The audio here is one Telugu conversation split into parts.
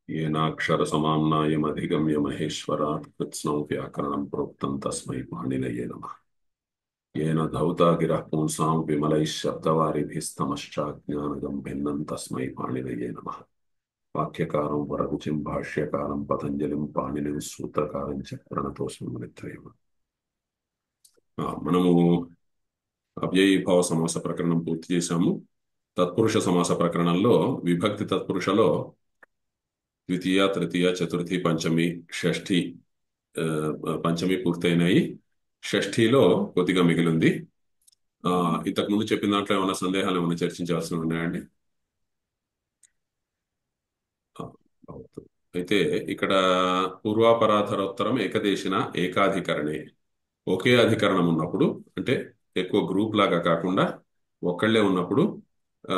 येनाक्षरसमाम्नायमधिगम्य महेश्वरात् कृत्स्नं व्याकरणं प्रोक्तं तस्मै पाणिनये नमः। येन धौता गिरः पुंसां विमलैः शब्दवारिभिस्तमश्चाज्ञानगं भिन्नं तस्मै पाणिनये नमः। वाक्यकारं वररुचिं भाष्यकारं पतञ्जलिं पाणिनिं सूत्रकारं च प्रणतोऽस्मि मुनित्रयम्। మనము అవ్యయీభావ సమాస ప్రకరణం పూర్తి చేశాము. తత్పురుష సమాస ప్రకరణంలో విభక్తి తత్పురుషలో ద్వితీయ, తృతీయ, చతుర్థి, పంచమి, షష్ఠి, ఆ, పంచమి పూర్తయినాయి. షష్ఠిలో కొద్దిగా మిగిలింది. ఇంతకు ముందు చెప్పిన దాంట్లో ఏమైనా సందేహాలు ఏమైనా చర్చించాల్సినవి ఉన్నాయండి? ఆ, అవుతుంది. అయితే ఇక్కడ పూర్వాపరాధరోత్తరం ఏకదేశిన ఏకాధికరణే, ఒకే అధికరణం ఉన్నప్పుడు, అంటే ఎక్కువ గ్రూప్ లాగా కాకుండా ఒక్కళ్ళే ఉన్నప్పుడు ఆ,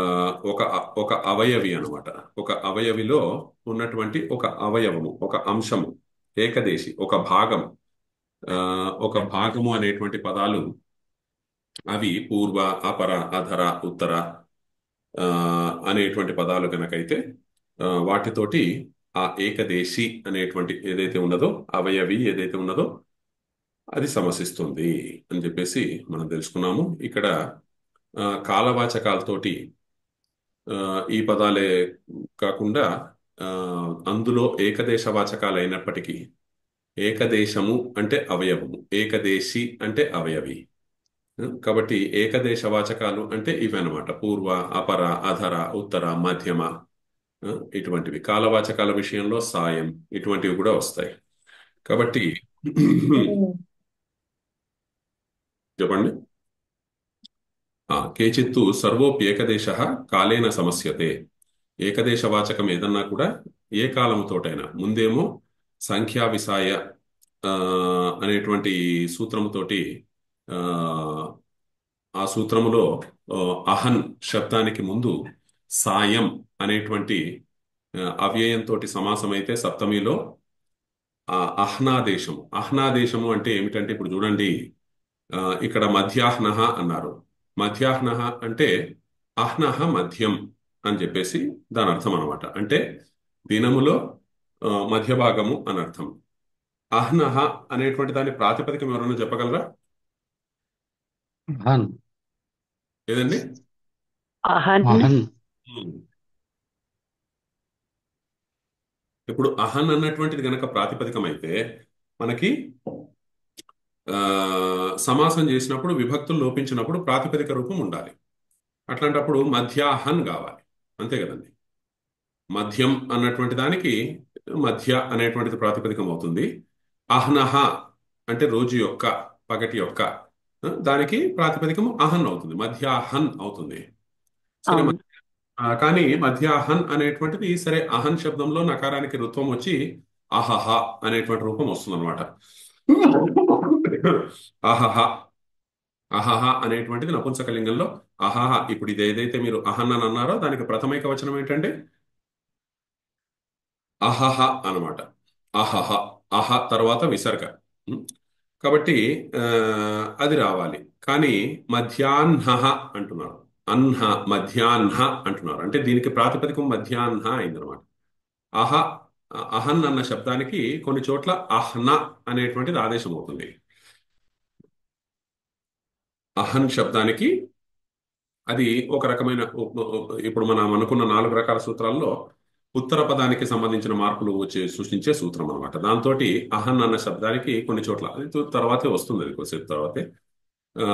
ఒక ఒక అవయవి అన్నమాట. ఒక అవయవిలో ఉన్నటువంటి ఒక అవయవము, ఒక అంశము, ఏకదేశి, ఒక భాగం, ఒక భాగము అనేటువంటి పదాలు అవి పూర్వ, అపర, అధర, ఉత్తర ఆ, అనేటువంటి పదాలు కనుకైతే వాటితోటి ఆ ఏకదేశి అనేటువంటి ఏదైతే ఉన్నదో, అవయవి ఏదైతే ఉన్నదో అది సమసిస్తుంది అని చెప్పేసి మనం తెలుసుకున్నాము. ఇక్కడ కాలవాచకాలతోటి ఈ పదాలే కాకుండా ఆ, అందులో ఏకదేశ వాచకాలు అయినప్పటికీ ఏకదేశము అంటే అవయవము, ఏకదేశి అంటే అవయవి. కాబట్టి ఏకదేశ వాచకాలు అంటే ఇవి అన్నమాట. పూర్వ, అపర, అధర, ఉత్తర, మధ్యమ, ఇటువంటివి. కాలవాచకాల విషయంలో సాయం, ఇటువంటివి కూడా వస్తాయి. కాబట్టి చెప్పండి. కేచిత్తు సర్వోప్యేకదేశ కాలేన సమస్యతే. ఏకదేశవాచకం ఏదన్నా కూడా ఏ కాలముతోటైనా, ముందేమో సంఖ్యా విసాయ ఆ, అనేటువంటి సూత్రముతోటి ఆ, ఆ సూత్రములో అహన్ శబ్దానికి ముందు సాయం అనేటువంటి అవ్యయంతో సమాసం అయితే సప్తమిలో అహ్నాదేశము. అహ్నాదేశము అంటే ఏమిటంటే ఇప్పుడు చూడండి, ఇక్కడ మధ్యాహ్నః అన్నారు. మధ్యాహ్నః అంటే అహ్నః మధ్యం అని చెప్పేసి దాని అర్థం అనమాట. అంటే దినములో మధ్య భాగము అని అర్థం. అహ్నః అనేటువంటి దాని ప్రాతిపదికం ఎవరైనా చెప్పగలరా? అహన్ ఏదండి? అహన్ అహన్ ఉమ్. ఇప్పుడు అహన్ అన్నటువంటిది గనక ప్రాతిపదికం అయితే మనకి ఆ, సమాసం చేసినప్పుడు విభక్తులు లోపించినప్పుడు ప్రాతిపదిక రూపం ఉండాలి. అట్లాంటప్పుడు మధ్యాహన్ కావాలి, అంతే కదండి. మధ్యం అన్నటువంటి దానికి మధ్య అనేటువంటిది ప్రాతిపదికం అవుతుంది. అహ్నహ అంటే రోజు యొక్క, పగటి యొక్క, దానికి ప్రాతిపదికము అహన్ అవుతుంది, మధ్యాహన్ అవుతుంది. సరే, అవును. కానీ మధ్యాహన్ అనేటువంటిది సరే, అహన్ శబ్దంలో నకారానికి రుత్వం వచ్చి అహహ అనేటువంటి రూపం వస్తుంది అనమాట. అహహ, అహహ అనేటువంటిది నపుంసకలింగంలో అహహ. ఇప్పుడు ఇది ఏదైతే మీరు అహన్ అని అన్నారో దానికి ప్రథమైక వచనం ఏంటంటే అహహ అన్నమాట. అహహ, అహ తర్వాత విసర్గ. ఉం? కాబట్టి ఆ, అది రావాలి. కానీ మధ్యాహ్న అంటున్నారు, అహ్న మధ్యాహ్న అంటున్నారు. అంటే దీనికి ప్రాతిపదికం మధ్యాహ్న అయిందనమాట. అహ, అహన్ అన్న శబ్దానికి కొన్ని చోట్ల అహ్న అనేటువంటిది ఆదేశం అవుతుంది. అహన్ శబ్దానికి అది ఒక రకమైన ఇప్పుడు మనం అనుకున్న 4 రకాల సూత్రాల్లో ఉత్తర పదానికి సంబంధించిన మార్పులు సృష్టించే సూత్రం అనమాట. దాంతో అహన్ అన్న శబ్దానికి కొన్ని చోట్ల అది తర్వాతే వస్తుంది, అది కొద్దిసేపు తర్వాతే. ఆ,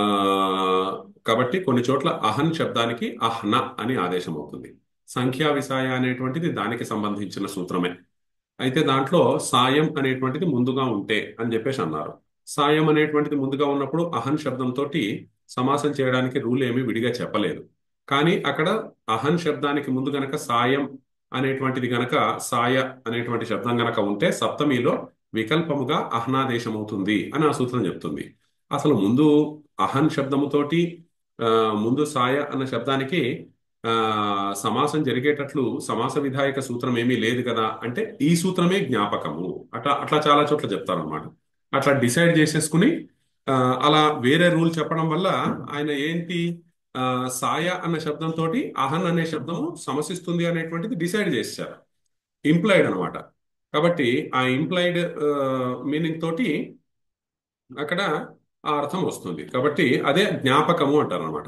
కాబట్టి కొన్ని చోట్ల అహన్ శబ్దానికి అహ్న అని ఆదేశం అవుతుంది. సంఖ్యా విసాయ అనేటువంటిది దానికి సంబంధించిన సూత్రమే. అయితే దాంట్లో సాయం అనేటువంటిది ముందుగా ఉంటే అని చెప్పేసి అన్నారు. సాయం అనేటువంటిది ముందుగా ఉన్నప్పుడు అహన్ శబ్దంతో సమాసం చేయడానికి రూల్ ఏమీ విడిగా చెప్పలేదు. కానీ అక్కడ అహన్ శబ్దానికి ముందు గనక సాయం అనేటువంటిది గనక, సాయ అనేటువంటి శబ్దం గనక ఉంటే సప్తమిలో వికల్పముగా అహ్నాదేశం అవుతుంది అని ఆ సూత్రం చెప్తుంది. అసలు ముందు అహన్ శబ్దముతోటి ఆ, ముందు సాయ అన్న శబ్దానికి ఆ సమాసం జరిగేటట్లు సమాస విధాయక సూత్రం ఏమీ లేదు కదా అంటే ఈ సూత్రమే జ్ఞాపకము. అట్లా అట్లా చాలా చోట్ల చెప్తారనమాట. అట్లా డిసైడ్ చేసేసుకుని ఆ, అలా వేరే రూల్ చెప్పడం వల్ల ఆయన ఏంటి ఆ, సాయ అన్న శబ్దంతో అహన్ అనే శబ్దము సమసిస్తుంది అనేటువంటిది డిసైడ్ చేశారు. ఇంప్లాయిడ్ అనమాట. కాబట్టి ఆ ఇంప్లాయిడ్ మీనింగ్ తోటి అక్కడ ఆ అర్థం వస్తుంది. కాబట్టి అదే జ్ఞాపకము అంటారు అనమాట.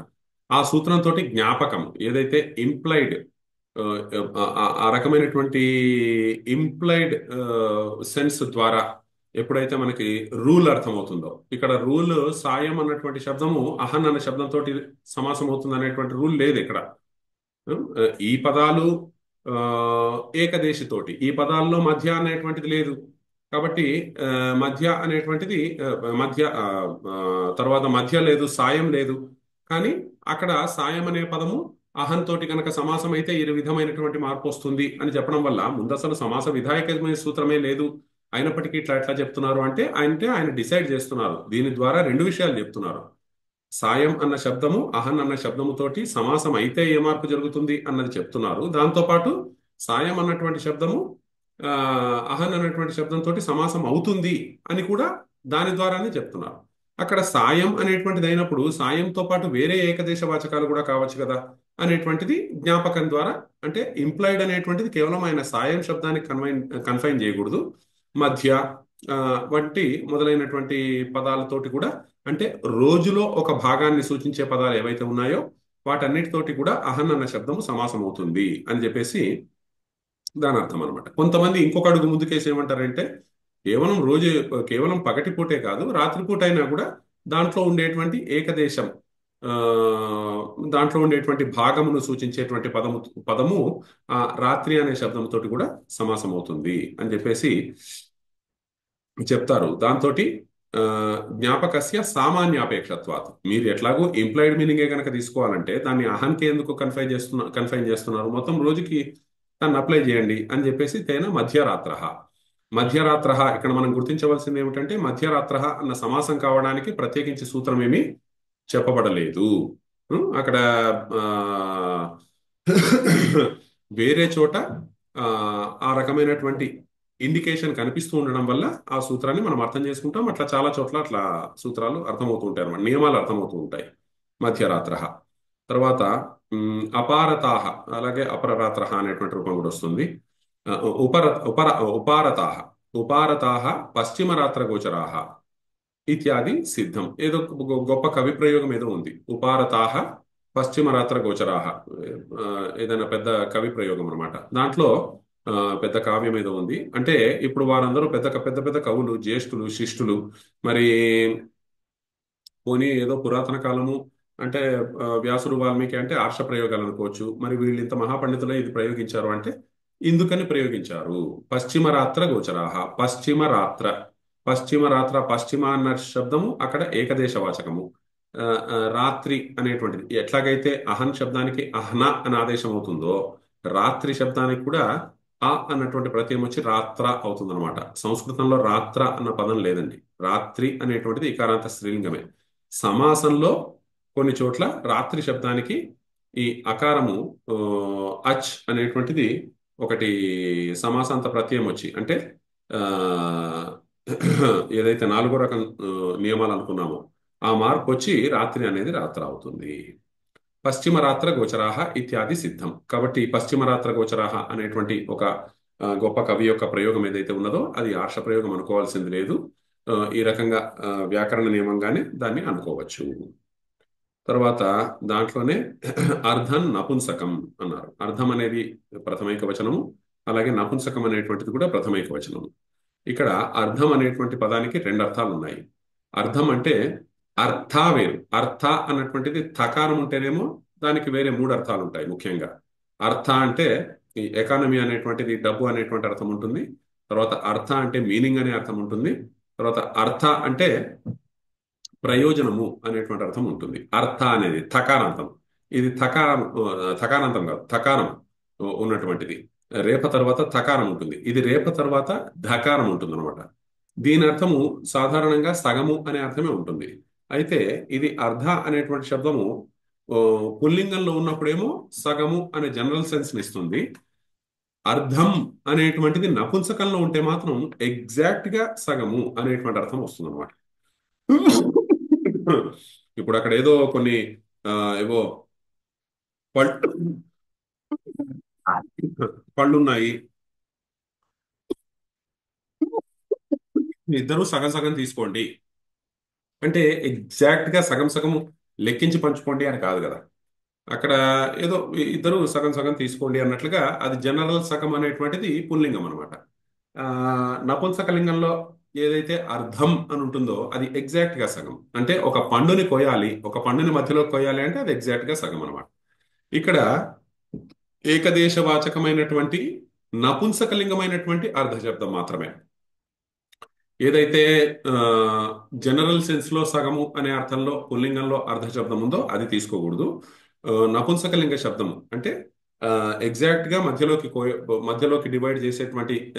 ఆ సూత్రంతో జ్ఞాపకం ఏదైతే ఇంప్లైడ్ ఆ రకమైనటువంటి ఇంప్లైడ్ సెన్స్ ద్వారా ఎప్పుడైతే మనకి రూల్ అర్థమవుతుందో, ఇక్కడ రూల్ సాయం అన్నటువంటి శబ్దము అహన్ అన్న శబ్దంతో సమాసం అవుతుంది అనేటువంటి రూల్ లేదు ఇక్కడ. ఈ పదాలు ఆ, ఏకదేశితోటి, ఈ పదాల్లో మధ్య అనేటువంటిది లేదు. కాబట్టి ఆ, మధ్య అనేటువంటిది మధ్య తర్వాత మధ్య లేదు, సాయం లేదు. కానీ అక్కడ సాయం అనే పదము అహం తోటి కనుక సమాసం అయితే ఈ విధమైనటువంటి మార్పు వస్తుంది అని చెప్పడం వల్ల ముందు అసలు సమాస విధాయకమైన సూత్రమే లేదు. అయినప్పటికీ ఇట్లా ఎట్లా చెప్తున్నారు అంటే ఆయన డిసైడ్ చేస్తున్నారు. దీని ద్వారా రెండు విషయాలు చెప్తున్నారు. సాయం అన్న శబ్దము అహన్ అన్న శబ్దము తోటి సమాసం అయితే ఏ మార్పు జరుగుతుంది అన్నది చెప్తున్నారు. దాంతోపాటు సాయం అన్నటువంటి శబ్దము ఆ, అహన్ అన్నటువంటి శబ్దంతో సమాసం అవుతుంది అని కూడా దాని ద్వారానే చెప్తున్నారు. అక్కడ సాయం అనేటువంటిది అయినప్పుడు సాయంతో పాటు వేరే ఏకదేశ వాచకాలు కూడా కావచ్చు కదా అనేటువంటిది జ్ఞాపకం ద్వారా, అంటే ఇంప్లాయిడ్ అనేటువంటిది కేవలం ఆయన సాయం శబ్దానికి కన్ఫైన్ చేయకూడదు. మధ్య ఆ, వంటి మొదలైనటువంటి పదాలతోటి కూడా, అంటే రోజులో ఒక భాగాన్ని సూచించే పదాలు ఏవైతే ఉన్నాయో వాటన్నిటితోటి కూడా అహన్ అన్న శబ్దము సమాసం అవుతుంది అని చెప్పేసి దాని అర్థం అనమాట. కొంతమంది ఇంకొక అడుగు ముందుకేసి ఏమంటారంటే కేవలం రోజు, కేవలం పగటిపూటే కాదు రాత్రిపూట అయినా కూడా దాంట్లో ఉండేటువంటి ఏకదేశం, ఆ, దాంట్లో ఉండేటువంటి భాగమును సూచించేటువంటి పదము ఆ రాత్రి అనే శబ్దంతో కూడా సమాసం అవుతుంది అని చెప్పేసి చెప్తారు. దాంతో జ్ఞాపకస్య సామాన్యాపేక్షత్వాత్, మీరు ఎట్లాగో ఇంప్లాయిడ్ మీనింగే కనుక తీసుకోవాలంటే దాన్ని అహంకి ఎందుకు కన్ఫైన్ చేస్తున్నారు, మొత్తం రోజుకి దాన్ని అప్లై చేయండి అని చెప్పేసి తేన మధ్యరాత్ర. మధ్యరాత్ర ఇక్కడ మనం గుర్తించవలసింది ఏమిటంటే మధ్యరాత్ర అన్న సమాసం కావడానికి ప్రత్యేకించి సూత్రం ఏమీ చెప్పబడలేదు. అక్కడ ఆ, వేరే చోట ఆ ఆ రకమైనటువంటి ఇండికేషన్ కనిపిస్తూ ఉండడం వల్ల ఆ సూత్రాన్ని మనం అర్థం చేసుకుంటాం. అట్లా చాలా చోట్ల అట్లా సూత్రాలు అర్థమవుతూ ఉంటాయి అన్నమాట, నియమాలు అర్థమవుతూ ఉంటాయి. మధ్యరాత్ర తర్వాత అపారతాహ, అలాగే అపరరాత్ర అనేటువంటి రూపం కూడా వస్తుంది. ఆ, ఉపర ఉపర ఉపారతాహ ఉపారతాహ పశ్చిమరాత్ర గోచరాహ ఇత్యాది సిద్ధం. ఏదో గొప్ప కవి ప్రయోగం ఏదో ఉంది, ఉపారతాహ పశ్చిమరాత్ర గోచరాహ. ఆ, ఏదైనా పెద్ద కవి ప్రయోగం అనమాట. దాంట్లో ఆ, పెద్ద కావ్యం ఏదో ఉంది. అంటే ఇప్పుడు వారందరూ పెద్ద పెద్ద పెద్ద కవులు, జ్యేష్ఠులు, శిష్టులు. మరి పోనీ ఏదో పురాతన కాలము అంటే వ్యాసుడు, వాల్మీకి అంటే ఆర్ష ప్రయోగాలు అనుకోవచ్చు. మరి వీళ్ళు ఇంత మహాపండితులే ఇది ప్రయోగించారు అంటే ఇందుకని ప్రయోగించారు. పశ్చిమరాత్ర గోచరాహ, పశ్చిమరాత్ర, పశ్చిమరాత్ర, పశ్చిమ అన్న శబ్దము అక్కడ ఏకదేశ వాచకము. రాత్రి అనేటువంటిది ఎట్లాగైతే అహన్ శబ్దానికి అహ్న అని ఆదేశం అవుతుందో, రాత్రి శబ్దానికి కూడా ఆ అన్నటువంటి ప్రత్యయం వచ్చి రాత్ర అవుతుంది అనమాట. సంస్కృతంలో రాత్ర అన్న పదం లేదండి. రాత్రి అనేటువంటిది ఇకారాంత స్త్రీలింగమే. సమాసంలో కొన్ని చోట్ల రాత్రి శబ్దానికి ఈ అకారము ఆ, అచ్ అనేటువంటిది ఒకటి సమాసాంత ప్రత్యయం వచ్చి, అంటే ఆ, ఏదైతే నాలుగో రకం నియమాలు అనుకున్నామో ఆ మార్పు వచ్చి రాత్రి అనేది రాత్ర అవుతుంది. పశ్చిమరాత్ర గోచరాహ ఇత్యాది సిద్ధం. కాబట్టి పశ్చిమరాత్ర గోచరాహ అనేటువంటి ఒక గొప్ప కవి యొక్క ప్రయోగం ఏదైతే ఉన్నదో అది ఆర్ష ప్రయోగం అనుకోవాల్సింది లేదు. ఈ రకంగా వ్యాకరణ నియమంగానే దాన్ని అనుకోవచ్చు. తర్వాత దాంట్లోనే అర్ధం నపుంసకం అన్నారు. అర్ధం అనేది ప్రథమైక వచనము, అలాగే నపుంసకం అనేటువంటిది కూడా ప్రథమైక వచనము. ఇక్కడ అర్ధం అనేటువంటి పదానికి రెండు అర్థాలు ఉన్నాయి. అర్ధం అంటే అర్థ వేరు. అర్థ అన్నటువంటిది థకారం ఉంటేనేమో దానికి వేరే మూడు అర్థాలు ఉంటాయి. ముఖ్యంగా అర్థ అంటే ఈ ఎకానమీ అనేటువంటిది డబ్బు అనేటువంటి అర్థం ఉంటుంది. తర్వాత అర్థ అంటే మీనింగ్ అనే అర్థం ఉంటుంది. తర్వాత అర్థ అంటే ప్రయోజనము అనేటువంటి అర్థం ఉంటుంది. అర్థ అనేది థకారాంతం. ఇది థకారాంతం కాదు, థకారం ఉన్నటువంటిది. రేప తర్వాత థకారం ఉంటుంది. ఇది రేప తర్వాత ధకారం ఉంటుంది అనమాట. దీని అర్థము సాధారణంగా సగము అనే అర్థమే ఉంటుంది. అయితే ఇది అర్ధ అనేటువంటి శబ్దము ఓ, పుల్లింగంలో ఉన్నప్పుడేమో సగము అనే జనరల్ సెన్స్ ని ఇస్తుంది. అర్ధం అనేటువంటిది నపుంసకంలో ఉంటే మాత్రం ఎగ్జాక్ట్ గా సగము అనేటువంటి అర్థం వస్తుంది అనమాట. ఇప్పుడు అక్కడ ఏదో కొన్ని ఆ, ఏవో పళ్ళు పళ్ళున్నాయి, ఇద్దరు సగం సగం తీసుకోండి అంటే ఎగ్జాక్ట్ గా సగం సగం లెక్కించి పంచుకోండి అని కాదు కదా. అక్కడ ఏదో ఇద్దరు సగం సగం తీసుకోండి అన్నట్లుగా అది జనరల్ సగం అనేటువంటిది పుల్లింగం అనమాట. ఆ, నపుంసకలింగంలో ఏదైతే అర్ధం అని ఉంటుందో అది ఎగ్జాక్ట్ గా సగం. అంటే ఒక పండుని కోయాలి, ఒక పండుని మధ్యలో కోయాలి అంటే అది ఎగ్జాక్ట్ గా సగం అనమాట. ఇక్కడ ఏకదేశవాచకమైనటువంటి నపుంసకలింగమైనటువంటి అర్ధ శబ్దం మాత్రమే. ఏదైతే జనరల్ సెన్స్ లో సగము అనే అర్థంలో పుల్లింగంలో అర్ధ శబ్దం ఉందో అది తీసుకోకూడదు. నపుంసకలింగ శబ్దము అంటే ఎగ్జాక్ట్ గా మధ్యలోకి డివైడ్ చేసేటువంటి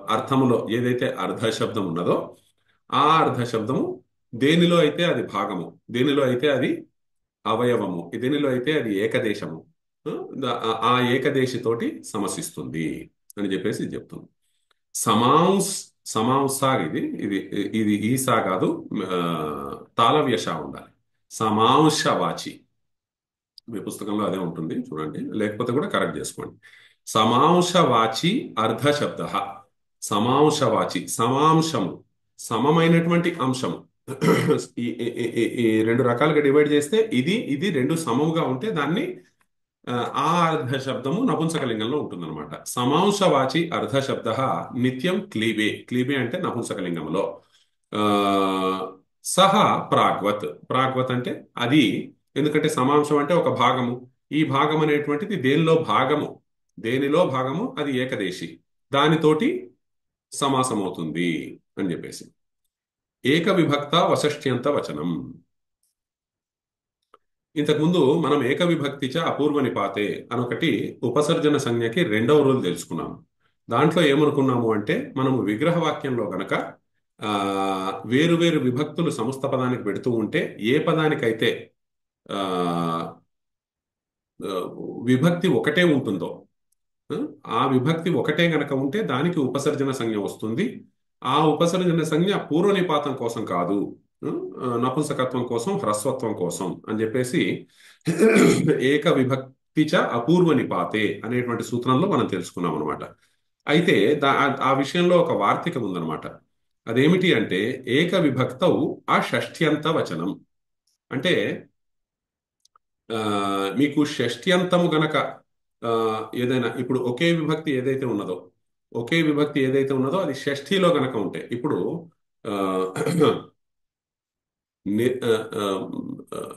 అర్థములో ఏదైతే అర్ధ శబ్దం ఉన్నదో ఆ అర్ధ శబ్దము దేనిలో అయితే అది భాగము, దేనిలో అయితే అది అవయవము, దేనిలో అయితే అది ఏకదేశము, ఆ ఏకదేశితోటి సమసిస్తుంది అని చెప్పేసి ఇది చెప్తుంది. సమాంస్ సమాంస ఇది ఇది ఇది ఈసా కాదు, ఆ, తాళవ్యష ఉండాలి. సమాంశవాచి, మీ పుస్తకంలో అదే ఉంటుంది చూడండి, లేకపోతే కూడా కరెక్ట్ చేసుకోండి. సమాంశవాచి అర్ధ శబ్ద. సమాంశవాచి సమాంశము, సమమైనటువంటి అంశము. ఈ రెండు రకాలుగా డివైడ్ చేస్తే ఇది ఇది రెండు సమముగా ఉంటే దాన్ని ఆ అర్ధ శబ్దము నపుంసకలింగంలో ఉంటుందన్నమాట. సమాంశవాచి అర్ధ శబ్ద నిత్యం క్లీబే. క్లీబే అంటే నపుంసకలింగంలో. ఆ సహ ప్రాగ్వత్. ప్రాగ్వత్ అంటే అది, ఎందుకంటే సమాంశం అంటే ఒక భాగము. ఈ భాగం అనేటువంటిది దేనిలో భాగము, దేనిలో భాగము అది ఏకదేశి, దానితోటి సమాసం అవుతుంది అని చెప్పేసి. ఏక విభక్త వషష్ఠ్యంత వచనం. ఇంతకుముందు మనం ఏక విభక్తి చ అపూర్వ నిపాతే అనొకటి ఉపసర్జన సంజ్ఞకి రెండవ రూల్ తెలుసుకున్నాము. దాంట్లో ఏమనుకున్నాము అంటే మనము విగ్రహవాక్యంలో గనక వేరు వేరు విభక్తులు సమస్త పదానికి పెడుతూ ఉంటే ఏ పదానికైతే ఆ, ఆ, విభక్తి ఒకటే ఉంటుందో ఆ విభక్తి ఒకటే గనక ఉంటే దానికి ఉపసర్జన సంజ్ఞ వస్తుంది. ఆ ఉపసర్జన సంజ్ఞ పూర్వనిపాతం కోసం కాదు, నపుంసకత్వం కోసం, హ్రస్వత్వం కోసం అని చెప్పేసి ఏక విభక్తి చ అపూర్వ నిపాతే అనేటువంటి సూత్రంలో మనం తెలుసుకున్నాం అనమాట. అయితే ఆ విషయంలో ఒక వార్తికం ఉందన్నమాట. అదేమిటి అంటే ఏక విభక్తౌ ఆ షష్ఠ్యంత వచనం. అంటే ఆ, మీకు షష్ఠ్యంతము గనక ఆ, ఏదైనా ఇప్పుడు ఒకే విభక్తి ఏదైతే ఉన్నదో అది షష్ఠిలో గనక ఉంటే, ఇప్పుడు ఆ, ని- ఆ, ఆ, ఆ,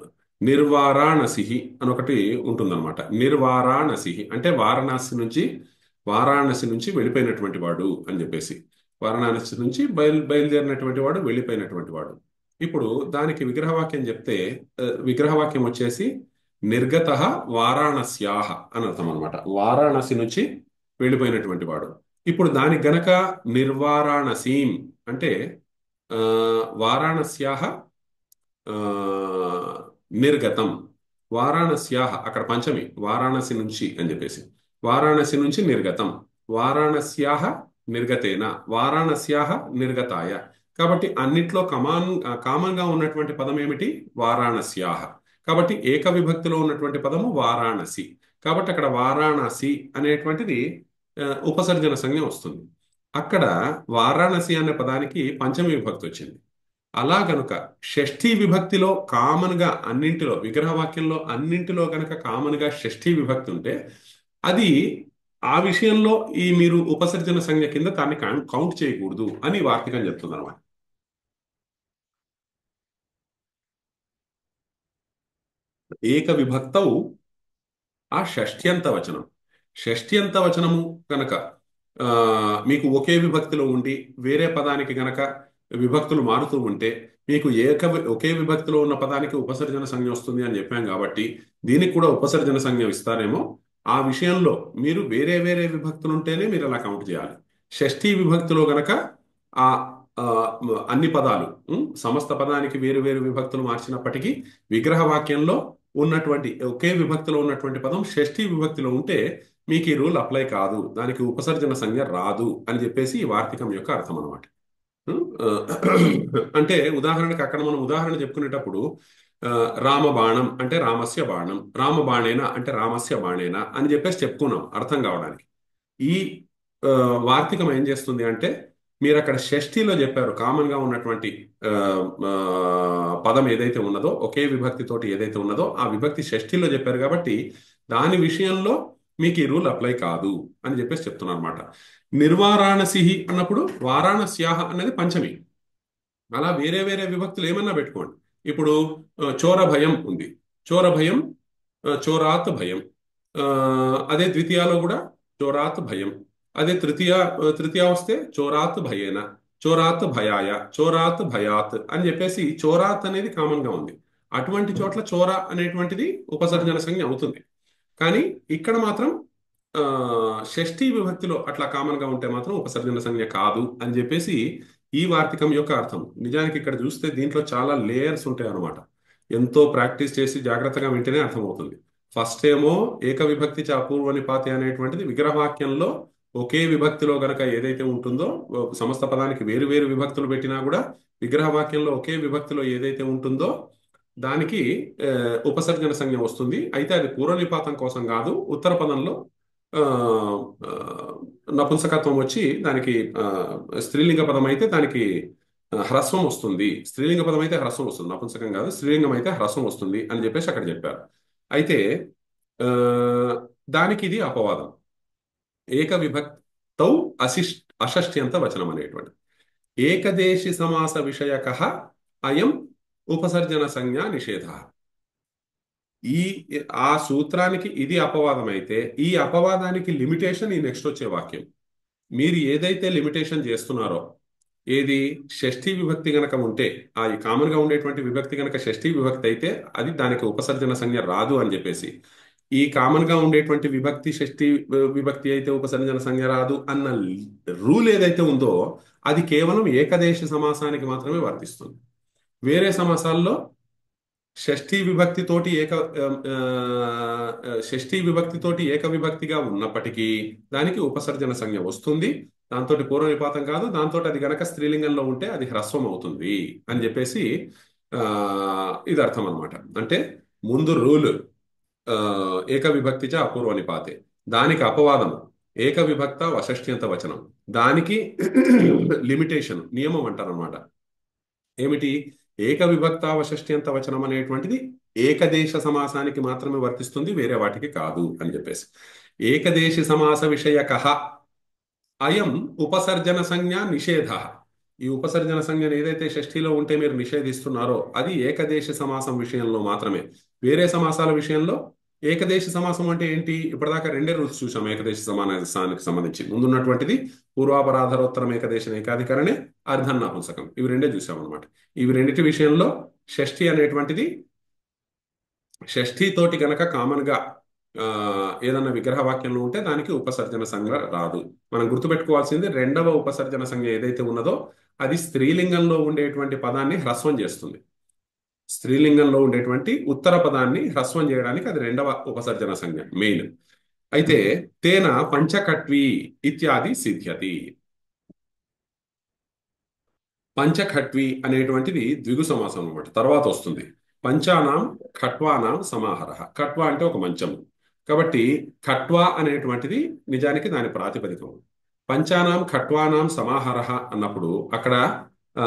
నిర్వారాణసి అని ఒకటి ఉంటుందన్నమాట. నిర్వారాణసి అంటే వారాణసి నుంచి వెళ్ళిపోయినటువంటి వాడు అని చెప్పేసి. వారణాసి నుంచి బయలుదేరినటువంటి వాడు, వెళ్ళిపోయినటువంటి వాడు. ఇప్పుడు దానికి విగ్రహవాక్యం చెప్తే విగ్రహవాక్యం వచ్చేసి నిర్గత వారాణస్యాహ అని అర్థం అనమాట. వారాణసి నుంచి వెళ్ళిపోయినటువంటి వాడు. ఇప్పుడు దానికి గనక నిర్వారాణసీం అంటే ఆ, వారాణస్యాహ ఆ, నిర్గతం. వారాణస్యాహ అక్కడ పంచమి, వారాణసి నుంచి అని చెప్పేసి. వారాణసి నుంచి నిర్గతం, వారాణస్యాహ నిర్గతేన, వారాణస్యాహ నిర్గతాయ. కాబట్టి అన్నిట్లో కామన్ గా ఉన్నటువంటి పదం ఏమిటి? వారాణస్యాహ. కాబట్టి ఏక విభక్తిలో ఉన్నటువంటి పదము వారాణసి. కాబట్టి అక్కడ వారాణసి అనేటువంటిది ఉపసర్జన సంజ్ఞ వస్తుంది. అక్కడ వారాణసి అనే పదానికి పంచమి విభక్తి వచ్చింది. అలా గనుక షష్ఠీ విభక్తిలో కామన్ గా అన్నింటిలో, విగ్రహవాక్యంలో అన్నింటిలో గనక కామన్ గా షష్ఠీ విభక్తి ఉంటే అది ఆ విషయంలో మీరు ఉపసర్జన సంజ్ఞ కింద దాన్ని కౌంట్ చేయకూడదు అని వార్తికం చెప్తుంది అనమాట. ఏక విభక్తౌ ఆ షష్ఠ్యంత వచనం. షష్ఠ్యంత వచనము గనక ఆ, మీకు ఒకే విభక్తిలో ఉండి వేరే పదానికి గనక విభక్తులు మారుతూ ఉంటే మీకు ఒకే విభక్తిలో ఉన్న పదానికి ఉపసర్జన సంజ్ఞ వస్తుంది అని చెప్పాం కాబట్టి దీనికి కూడా ఉపసర్జన సంజ్ఞ ఇస్తారేమో. ఆ విషయంలో మీరు వేరే వేరే విభక్తులు ఉంటేనే మీరు అలా కౌంట్ చేయాలి. షష్ఠీ విభక్తిలో గనక ఆ ఆ, అన్ని పదాలు సమస్త పదానికి వేరు వేరు విభక్తులు మార్చినప్పటికీ విగ్రహ వాక్యంలో ఉన్నటువంటి ఒకే విభక్తిలో ఉన్నటువంటి పదం షష్ఠీ విభక్తిలో ఉంటే మీకు ఈ రూల్ అప్లై కాదు, దానికి ఉపసర్జన సంజ్ఞ రాదు అని చెప్పేసి ఈ వార్తికం యొక్క అర్థం అనమాట. అంటే ఉదాహరణకి అక్కడ మనం ఉదాహరణ చెప్పుకునేటప్పుడు ఆ, రామబాణం అంటే రామస్య బాణం, రామబాణేన అంటే రామస్య బాణేన అని చెప్పేసి చెప్పుకున్నాం అర్థం కావడానికి. ఈ ఆ, వార్తికం ఏం చేస్తుంది అంటే మీరు అక్కడ షష్ఠిలో చెప్పారు కామన్ గా ఉన్నటువంటి ఆ, ఆ, పదం ఏదైతే ఉన్నదో, ఒకే విభక్తి తోటి ఏదైతే ఉన్నదో ఆ విభక్తి షష్ఠిలో చెప్పారు కాబట్టి దాని విషయంలో మీకు ఈ రూల్ అప్లై కాదు అని చెప్పేసి చెప్తున్నాను అనమాట. నిర్వారాణసిహి అన్నప్పుడు వారాణస్యాహ అనేది పంచమి. అలా వేరే వేరే విభక్తులు ఏమన్నా పెట్టుకోండి. ఇప్పుడు చోర భయం ఉంది, చోర భయం, చోరాత్ భయం. ఆ, అదే ద్వితీయాలో కూడా చోరాత్ భయం. అదే తృతీయ వస్తే చోరాత్ భయేన, చోరాత్ భయాయ, చోరాత్ భయాత్ అని చెప్పేసి చోరాత్ అనేది కామన్ గా ఉంది. అటువంటి చోట్ల చోర అనేటువంటిది ఉపసర్జన సంజ్ఞ అవుతుంది. కానీ ఇక్కడ మాత్రం ఆ, షష్ఠీ విభక్తిలో అట్లా కామన్ గా ఉంటే మాత్రం ఉపసర్జన సంజ్ఞ కాదు అని చెప్పేసి ఈ వార్తికం యొక్క అర్థం. నిజానికి ఇక్కడ చూస్తే దీంట్లో చాలా లేయర్స్ ఉంటాయి అన్నమాట. ఎంతో ప్రాక్టీస్ చేసి జాగ్రత్తగా వింటేనే అర్థమవుతుంది. ఫస్ట్ ఏమో ఏక విభక్తి చ అపూర్వ నిపాతి అనేటువంటిది విగ్రహవాక్యంలో ఒకే విభక్తిలో గనక ఏదైతే ఉంటుందో, సమస్త పదానికి వేరు వేరు విభక్తులు పెట్టినా కూడా విగ్రహవాక్యంలో ఒకే విభక్తిలో ఏదైతే ఉంటుందో దానికి ఆ, ఉపసర్జన సంజ్ఞ వస్తుంది. అయితే అది పూర్వ నిపాతం కోసం కాదు, ఉత్తర పదంలో ఆ, ఆ, నపుంసకత్వం వచ్చి దానికి స్త్రీలింగ పదం అయితే దానికి హ్రస్వం వస్తుంది. స్త్రీలింగ పదం అయితే హ్రస్వం వస్తుంది, నపుంసకం కాదు. స్త్రీలింగం అయితే హ్రస్వం వస్తుంది అని చెప్పేసి అక్కడ చెప్పారు. అయితే ఆ, దానికి ఇది అపవాదం. ఏక విభక్తౌ అషష్ట్యంత వచనం అనేటువంటి ఏకదేశి సమాస విషయక అయం ఉపసర్జన సంజ్ఞా నిషేధ. ఈ ఆ సూత్రానికి ఇది అపవాదం అయితే ఈ అపవాదానికి లిమిటేషన్ ఈ నెక్స్ట్ వచ్చే వాక్యం. మీరు ఏదైతే లిమిటేషన్ చేస్తున్నారో, ఏది షష్ఠీ విభక్తి గనక ఉంటే, ఆ కామన్ గా ఉండేటువంటి విభక్తి గనక షష్ఠీ విభక్తి అయితే అది దానికి ఉపసర్జన సంజ్ఞ రాదు అని చెప్పేసి, ఈ కామన్ గా ఉండేటువంటి విభక్తి షష్ఠీ విభక్తి అయితే ఉపసర్జన సంజ్ఞ రాదు అన్న రూల్ ఏదైతే ఉందో అది కేవలం ఏకదేశ సమాసానికి మాత్రమే వర్తిస్తుంది. వేరే సమాసాల్లో షష్ఠీ విభక్తితోటి షష్ఠీ విభక్తితోటి ఏక విభక్తిగా ఉన్నప్పటికీ దానికి ఉపసర్జన సంజ్ఞ వస్తుంది. దాంతో పూర్వ నిపాతం కాదు, దాంతో అది గనక స్త్రీలింగంలో ఉంటే అది హ్రస్వం అవుతుంది అని చెప్పేసి ఆ, ఇది అర్థం అనమాట. అంటే ముందు రూల్ ఏక విభక్తిచ అపూర్వ నిపాతే, దానికి అపవాదం ఏక విభక్త వషష్ట్యంత వచనం, దానికి లిమిటేషన్ నియమం అంటారనమాట. ఏమిటి? ఏక విభక్తావషష్ట్యంత వచనం అనేటువంటిది ఏకదేశ సమాసానికి మాత్రమే వర్తిస్తుంది, వేరే వాటికి కాదు అని చెప్పేసి. ఏకదేశి సమాస విషయక అయం ఉపసర్జన సంజ్ఞ నిషేధ. ఈ ఉపసర్జన సంజ్ఞను ఏదైతే షష్ఠిలో ఉంటే మీరు నిషేధిస్తున్నారో అది ఏకదేశ సమాసం విషయంలో మాత్రమే. వేరే సమాసాల విషయంలో ఏకదేశ సమాసం అంటే ఏంటి? ఇప్పటిదాకా రెండే రూల్స్ చూసాం ఏకదేశ సమాసానికి సంబంధించి. ముందున్నటువంటిది పూర్వాపరాధరోత్తరం ఏకదేశ ఏకాధికరణే, అర్ధం నపుంసకం, ఇవి రెండే చూసాం అనమాట. ఇవి రెండిటి విషయంలో షష్ఠి అనేటువంటిది షష్ఠి తోటి గనక కామన్ గా ఆ, ఏదన్నా విగ్రహ వాక్యంలో ఉంటే దానికి ఉపసర్జన సంజ్ఞ రాదు. మనం గుర్తుపెట్టుకోవాల్సింది రెండవ ఉపసర్జన సంజ్ఞ ఏదైతే ఉన్నదో అది స్త్రీలింగంలో ఉండేటువంటి పదాన్ని హ్రస్వం చేస్తుంది. స్త్రీలింగంలో ఉండేటువంటి ఉత్తర పదాన్ని హ్రస్వం చేయడానికి అది రెండవ ఉపసర్జన సంజ్ఞ మెయిన్. అయితే తేన పంచకట్వి ఇత్యాది సిద్ధ్యతి. పంచఖట్వి అనేటువంటిది ద్విగు సమాసం అనమాట, తర్వాత వస్తుంది. పంచానాం ఖట్వానాం సమాహార. ఖట్వా అంటే ఒక మంచము కాబట్టి ఖట్వా అనేటువంటిది నిజానికి దాని ప్రాతిపదికం. పంచానాం ఖట్వానాం సమాహార అన్నప్పుడు అక్కడ ఆ,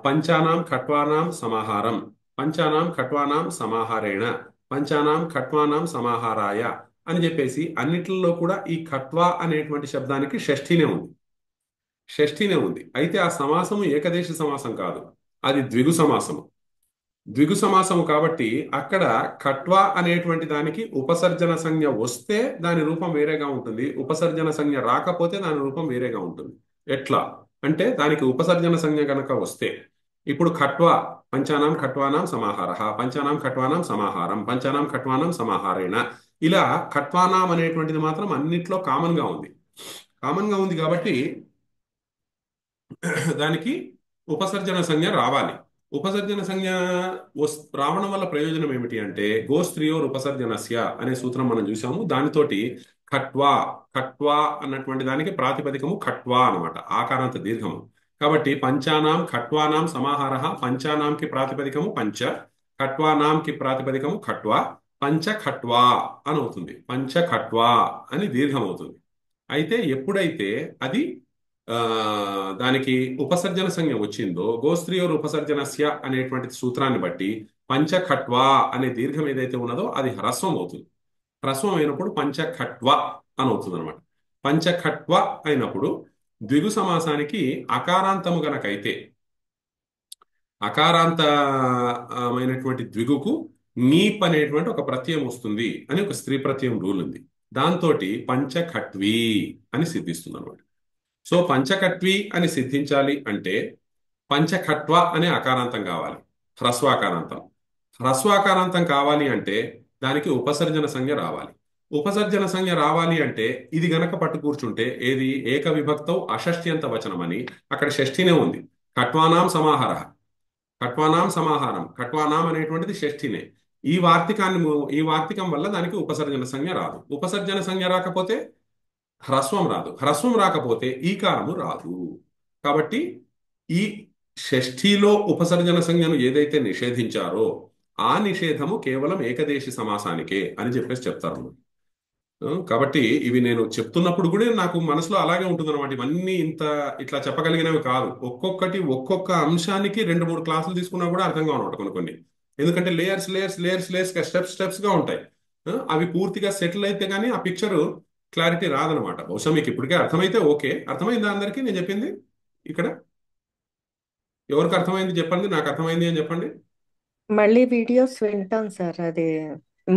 పంచానాం ఖట్వానాం సమాహారం, పంచానాం ఖట్వానాం సమాహారేణ, పంచానాం ఖట్వానాం సమాహారాయ అని చెప్పేసి అన్నిటిలో కూడా ఈ ఖట్వా అనేటువంటి శబ్దానికి షష్ఠినే ఉంది. షష్ఠినే ఉంది. అయితే ఆ సమాసము ఏకదేశ సమాసం కాదు, అది ద్విగు సమాసము. ద్విగు సమాసము కాబట్టి అక్కడ ఖట్వా అనేటువంటి దానికి ఉపసర్జన సంజ్ఞ వస్తే దాని రూపం వేరేగా ఉంటుంది, ఉపసర్జన సంజ్ఞ రాకపోతే దాని రూపం వేరేగా ఉంటుంది. ఎట్లా అంటే దానికి ఉపసర్జన సంజ్ఞ గనక వస్తే, ఇప్పుడు ఖట్వా పంచానాం ఖట్వానాం సమాహార, పంచానాం ఖట్వానాం సమాహారం, పంచానాం ఖట్వానాం సమాహారేణ, ఇలా ఖట్వానాం అనేటువంటిది మాత్రం అన్నిట్లో కామన్ గా ఉంది. కామన్ గా ఉంది కాబట్టి దానికి ఉపసర్జన సంజ్ఞ రావాలి. ఉపసర్జన సంజ్ఞ రావడం వల్ల ప్రయోజనం ఏమిటి అంటే గోస్త్రీయోర్ ఉపసర్జనస్య అనే సూత్రం మనం చూసాము. దానితోటి ఖట్వా, ఖట్వా అన్నటువంటి దానికి ప్రాతిపదికము ఖట్వా అన్నమాట, ఆకారాంత దీర్ఘము. కాబట్టి పంచానాం ఖట్వానాం సమాహార, పంచానాంకి ప్రాతిపదికము పంచ, ఖట్వానాంకి ప్రాతిపదికము ఖట్వా, పంచఖట్వా అని అవుతుంది. పంచఖట్వా అని దీర్ఘం అవుతుంది. అయితే ఎప్పుడైతే అది ఆ దానికి ఉపసర్జన సంజ్ఞ వచ్చిందో, గోస్త్రీయోర్ ఉపసర్జనస్య అనేటువంటి సూత్రాన్ని బట్టి పంచఖట్వా అనే దీర్ఘం ఏదైతే ఉన్నదో అది హ్రస్వం అవుతుంది. హ్రస్వం అయినప్పుడు పంచఖట్వ అని అవుతుంది అనమాట. పంచఖట్వ అయినప్పుడు ద్విగు సమాసానికి అకారాంతము గనకైతే అకారాంతమైనటువంటి ద్విగుకు నీప్ అనేటువంటి ఒక ప్రత్యయం వస్తుంది అని ఒక స్త్రీ ప్రత్యయం రూల్ ఉంది. దాంతో పంచఖట్వి అని సిద్ధిస్తుంది అనమాట. సో పంచకట్వి అని సిద్ధించాలి అంటే పంచఖట్వ అనే అకారాంతం కావాలి, హ్రస్వాకారాంతం. హ్రస్వాకారాంతం కావాలి అంటే దానికి ఉపసర్జన సంజ్ఞ రావాలి. ఉపసర్జన సంజ్ఞ రావాలి అంటే ఇది గనక పట్టు కూర్చుంటే ఏది ఏక విభక్తౌ అషష్ట్యంత వచనం అని అక్కడ షష్ఠినే ఉంది. ఖట్వానాం సమాహార, ఖట్వానాం సమాహారం, ఖట్వానాం అనేటువంటిది షష్ఠినే. ఈ వార్తికం వల్ల దానికి ఉపసర్జన సంజ్ఞ రాదు. ఉపసర్జన సంజ్ఞ రాకపోతే హ్రస్వం రాదు. హ్రస్వం రాకపోతే ఈకారము రాదు. కాబట్టి ఈ షష్ఠిలో ఉపసర్జన సంజ్ఞను ఏదైతే నిషేధించారో ఆ నిషేధము కేవలం ఏకదేశి సమాసానికే అని చెప్పేసి చెప్తారు. కాబట్టి ఇవి నేను చెప్తున్నప్పుడు కూడా నాకు మనసులో అలాగే ఉంటుందన్నమాట. ఇవన్నీ ఇట్లా చెప్పగలిగినవి కాదు. ఒక్కొక్కటి ఒక్కొక్క అంశానికి 2-3 క్లాసులు తీసుకున్నా కూడా అర్థం కావన్నమాట కొన్ని కొన్ని. ఎందుకంటే layers layers layers layers steps గా ఉంటాయి. అవి పూర్తిగా సెటిల్ అయితే కానీ ఆ పిక్చర్ క్లారిటీ రాదనమాట. బహుశా మీకు ఇప్పటికే అర్థమైతే ఓకే. అర్థమైందా అందరికీ నేను చెప్పింది? ఇక్కడ ఎవరికి అర్థమైంది చెప్పండి, నాకు అర్థమైంది అని చెప్పండి. మళ్ళీ వీడియోస్ వింటాం సార్. అది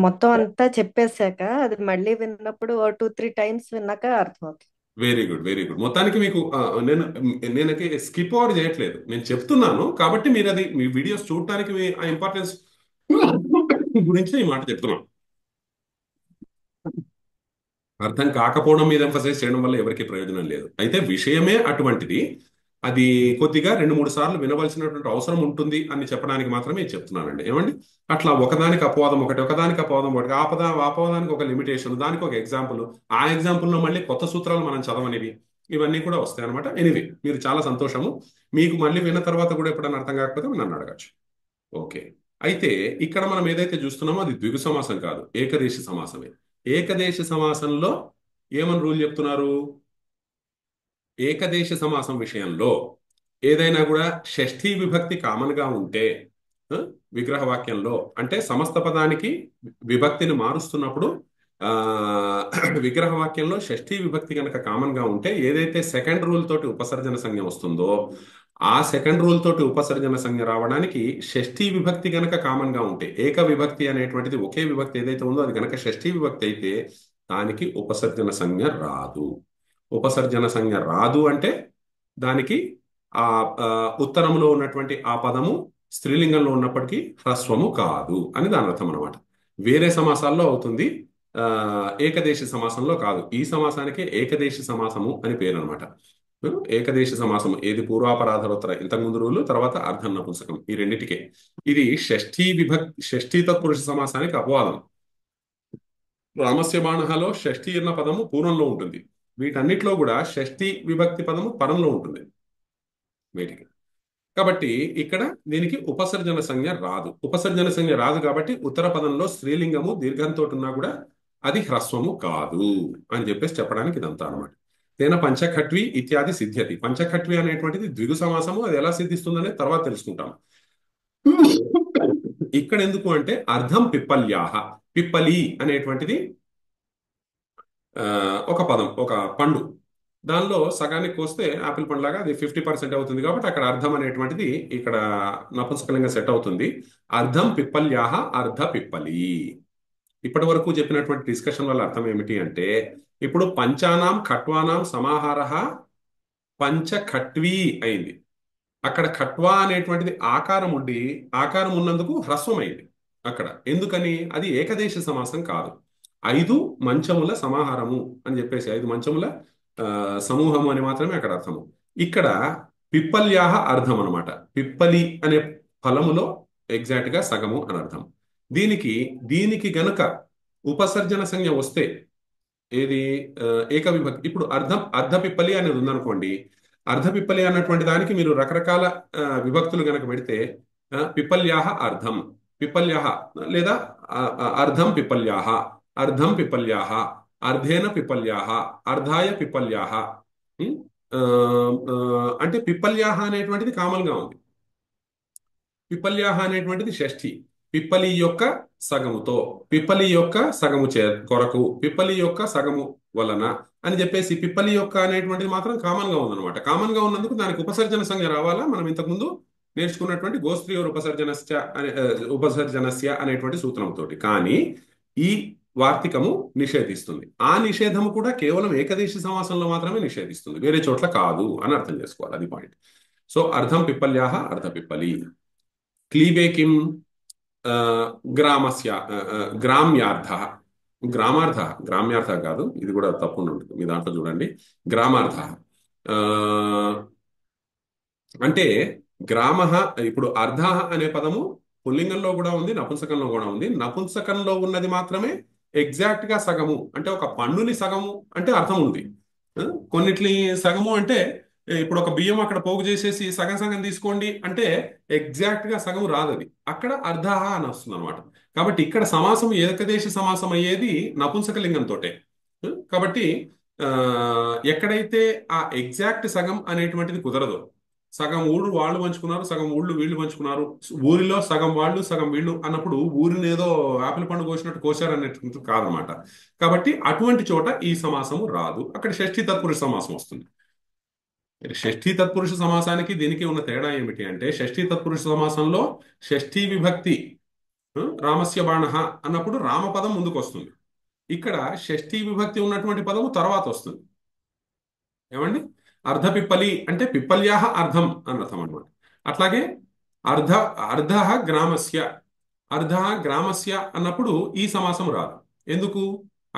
మొత్తం అంతా చెప్పేశాక అది మళ్ళీ విన్నప్పుడు 2-3 టైమ్స్ విన్నాక అర్థమవుతుంది. Very good, very good. మొత్తానికి మీకు నేనకి స్కిప్ ఓవర్ చేయట్లేదు, నేను చెప్తున్నాను. కాబట్టి మీరు అది మీ వీడియోస్ చూడటానికి ఆ ఇంపార్టెన్స్ గురించి ఈ మాట చెప్తున్నాను. అర్థం కాకపోవడం మీద ఎంఫసైజ్ చేయడం వల్ల ఎవరికి ప్రయోజనం లేదు. అయితే విషయమే అటువంటిది. అది కొద్దిగా 2-3 సార్లు వినవలసినటువంటి అవసరం ఉంటుంది అని చెప్పడానికి మాత్రమే చెప్తున్నానండి. ఏమండి? అట్లా ఒకదానికి అపవాదం ఒకటి, ఒకదానికి అపవాదం ఒకటి, అపవాదానికి ఒక లిమిటేషన్, దానికి ఒక ఎగ్జాంపుల్, ఆ ఎగ్జాంపుల్లో మళ్ళీ కొత్త సూత్రాలు మనం చదవనివి, ఇవన్నీ కూడా వస్తాయి అనమాట. ఎనివే, మీరు చాలా సంతోషము. మీకు మళ్ళీ విన్న తర్వాత కూడా ఎప్పుడైనా అర్థం కాకపోతే నన్ను అడగచ్చు. ఓకే. అయితే ఇక్కడ మనం ఏదైతే చూస్తున్నామో అది ద్విగు సమాసం కాదు, ఏకదేశి సమాసమే. ఏకదేశ సమాసంలో ఏమని రూల్ చెప్తున్నారు? ఏకదేశ సమాసం విషయంలో ఏదైనా కూడా షష్ఠీ విభక్తి కామన్ గా ఉంటే ఆ, విగ్రహ వాక్యంలో అంటే సమస్త పదానికి విభక్తిని మారుస్తున్నప్పుడు ఆ విగ్రహ వాక్యంలో షష్ఠీ విభక్తి కనుక కామన్ గా ఉంటే ఏదైతే సెకండ్ రూల్ తోటి ఉపసర్జన సంజ్ఞ వస్తుందో ఆ సెకండ్ రూల్ తోటి ఉపసర్జన సంజ్ఞ రావడానికి షష్ఠీ విభక్తి గనక కామన్ గా ఉంటే, ఏక విభక్తి అనేటువంటిది ఒకే విభక్తి ఏదైతే ఉందో అది గనక షష్ఠీ విభక్తి అయితే దానికి ఉపసర్జన సంజ్ఞ రాదు. ఉపసర్జన సంజ్ఞ రాదు అంటే దానికి ఆ ఆ, ఉత్తరంలో ఉన్నటువంటి ఆ పదము స్త్రీలింగంలో ఉన్నప్పటికీ హ్రస్వము కాదు అని దాని అర్థం అనమాట. వేరే సమాసాల్లో అవుతుంది, ఏకదేశి సమాసంలో కాదు. ఈ సమాసానికే ఏకదేశి సమాసము అని పేరు అనమాట. ఏకదేశ సమాసం ఏది పూర్వాపరాధరోత్తర, ఇంతకుముందు రూలు, తర్వాత అర్ధం నపుంసకం, ఈ రెండింటికే. ఇది షష్ఠీ తత్పురుష సమాసానికి అపవాదం. రామస్య బాణహలో షష్ఠీ అన్న పదము పూర్వంలో ఉంటుంది. వీటన్నిటిలో కూడా షష్ఠీ విభక్తి పదము పరంలో ఉంటుంది వీటికి. కాబట్టి ఇక్కడ దీనికి ఉపసర్జన సంజ్ఞ రాదు. ఉపసర్జన సంజ్ఞ రాదు కాబట్టి ఉత్తర పదంలో స్త్రీలింగము దీర్ఘంతో ఉన్నా కూడా అది హ్రస్వము కాదు అని చెప్పేసి చెప్పడానికి ఇదంతా అనమాట. తేన పంచఖట్వి ఇత్యాది సిద్ధ్యతి. పంచఖట్వి అనేటువంటిది ద్విగు సమాసము, అది ఎలా సిద్ధిస్తుందనే తర్వాత తెలుసుకుంటాం. ఇక్కడ ఎందుకు అంటే అర్ధం పిప్పల్యాహ, పిప్పలి అనేటువంటిది ఒక పదం, ఒక పండు. దానిలో సగానికి కోస్తే ఆపిల్ పండు లాగా అది 50% అవుతుంది. కాబట్టి అక్కడ అర్ధం అనేటువంటిది ఇక్కడ నపుంసకలింగ సెట్ అవుతుంది. అర్ధం పిప్పల్యాహ, అర్ధ పిప్పలి. ఇప్పటి వరకు చెప్పినటువంటి డిస్కషన్ వల్ల అర్థం ఏమిటి అంటే, ఇప్పుడు పంచానాం ఖట్వానాం సమాహార పంచఖట్వీ అయింది. అక్కడ ఖట్వా అనేటువంటిది ఆకారం ఉండి ఆకారం ఉన్నందుకు హ్రస్వం అయింది అక్కడ. ఎందుకని? అది ఏకదేశ సమాసం కాదు. 5 మంచముల సమాహారము అని చెప్పేసి 5 మంచముల సమూహము అని మాత్రమే అక్కడ అర్థము. ఇక్కడ పిప్పల్యాహ అర్థం అనమాట. పిప్పలి అనే ఫలములో ఎగ్జాక్ట్ గా సగము అని అర్థం. దీనికి గనుక ఉపసర్జన సంజ్ఞ వస్తే ఏది ఏక విభక్తి, ఇప్పుడు అర్ధ పిప్పలి అనేది ఉందనుకోండి. అర్ధ పిప్పలి అన్నటువంటి దానికి మీరు రకరకాల విభక్తులు గనక పెడితే పిప్పల్యాహ అర్ధం, పిప్పల్యః లేదా అర్ధం పిప్పల్యాః, అర్ధం పిప్పల్యాః, అర్ధేన పిప్పల్యాః, అర్ధాయ పిప్పల్యాః. ఉం? ఆ, ఆ, అంటే పిప్పల్యాః అనేటువంటిది కామన్ గా ఉంది. పిప్పల్యాహ అనేటువంటిది షష్ఠి. పిప్పలి యొక్క సగముతో, పిప్పలి యొక్క సగము కొరకు, పిప్పలి యొక్క సగము వలన అని చెప్పేసి పిప్పలి యొక్క అనేటువంటిది మాత్రం కామన్ గా ఉందన్నమాట. కామన్ గా ఉన్నందుకు దానికి ఉపసర్జన సంజ్ఞ రావాలా. మనం ఇంతకుముందు నేర్చుకున్నటువంటి గోస్త్రీయోర్ ఉపసర్జనస్య ఉపసర్జనస్య అనేటువంటి సూత్రంతో. కానీ ఈ వార్తికము నిషేధిస్తుంది. ఆ నిషేధము కూడా కేవలం ఏకదేశి సమాసంలో మాత్రమే నిషేధిస్తుంది, వేరే చోట్ల కాదు అని అర్థం చేసుకోవాలి. అది పాయింట్. సో అర్ధం పిప్పల్యాహ, అర్ధ పిప్పలి. క్లీబే కిం గ్రామస్య గ్రామ్యార్థ. గ్రామార్థ, గ్రామ్యార్థ కాదు, ఇది కూడా తప్పకుండా ఉంటుంది మీ దాంట్లో చూడండి. గ్రామార్థ ఆ, అంటే గ్రామ. ఇప్పుడు అర్ధ అనే పదము పుల్లింగంలో కూడా ఉంది, నపుంసకంలో కూడా ఉంది. నపుంసకంలో ఉన్నది మాత్రమే ఎగ్జాక్ట్ గా సగము, అంటే ఒక పన్నుని సగము అంటే అర్థం ఉంది. ఆ, కొన్నిట్లి సగము అంటే ఇప్పుడు ఒక బియ్యం అక్కడ పోగు చేసేసి సగం సగం తీసుకోండి అంటే ఎగ్జాక్ట్ గా సగం రాదు, అది అక్కడ అర్ధ అని వస్తుంది అనమాట. కాబట్టి ఇక్కడ సమాసం ఏకదేశ సమాసం అయ్యేది నపుంసక లింగంతోటే. కాబట్టి ఆ, ఎక్కడైతే ఆ ఎగ్జాక్ట్ సగం అనేటువంటిది కుదరదు, సగం ఊళ్ళు వాళ్ళు పంచుకున్నారు, సగం ఊళ్ళు వీళ్ళు పంచుకున్నారు, ఊరిలో సగం వాళ్ళు సగం వీళ్ళు అన్నప్పుడు ఊరిని ఏదో ఆపిల్ పండు కోసినట్టు కోశారు అనేటువంటి కాదనమాట. కాబట్టి అటువంటి చోట ఈ సమాసము రాదు, అక్కడ షష్ఠీ తత్పురుష సమాసం వస్తుంది. షష్ఠీ తత్పురుష సమాసానికి దీనికి ఉన్న తేడా ఏమిటి అంటే, షష్ఠీ తత్పురుష సమాసంలో షష్ఠీ విభక్తి రామస్య బాణః అన్నప్పుడు రామపదం ముందుకు వస్తుంది. ఇక్కడ షష్ఠీ విభక్తి ఉన్నటువంటి పదము తర్వాత వస్తుంది. ఏమండి? అర్ధ పిప్పలి అంటే పిప్పల్యాహ అర్ధం అని అర్థం అనమాట. అట్లాగే అర్ధ అర్ధ గ్రామస్య, అర్ధ గ్రామస్య అన్నప్పుడు ఈ సమాసం రాదు. ఎందుకు?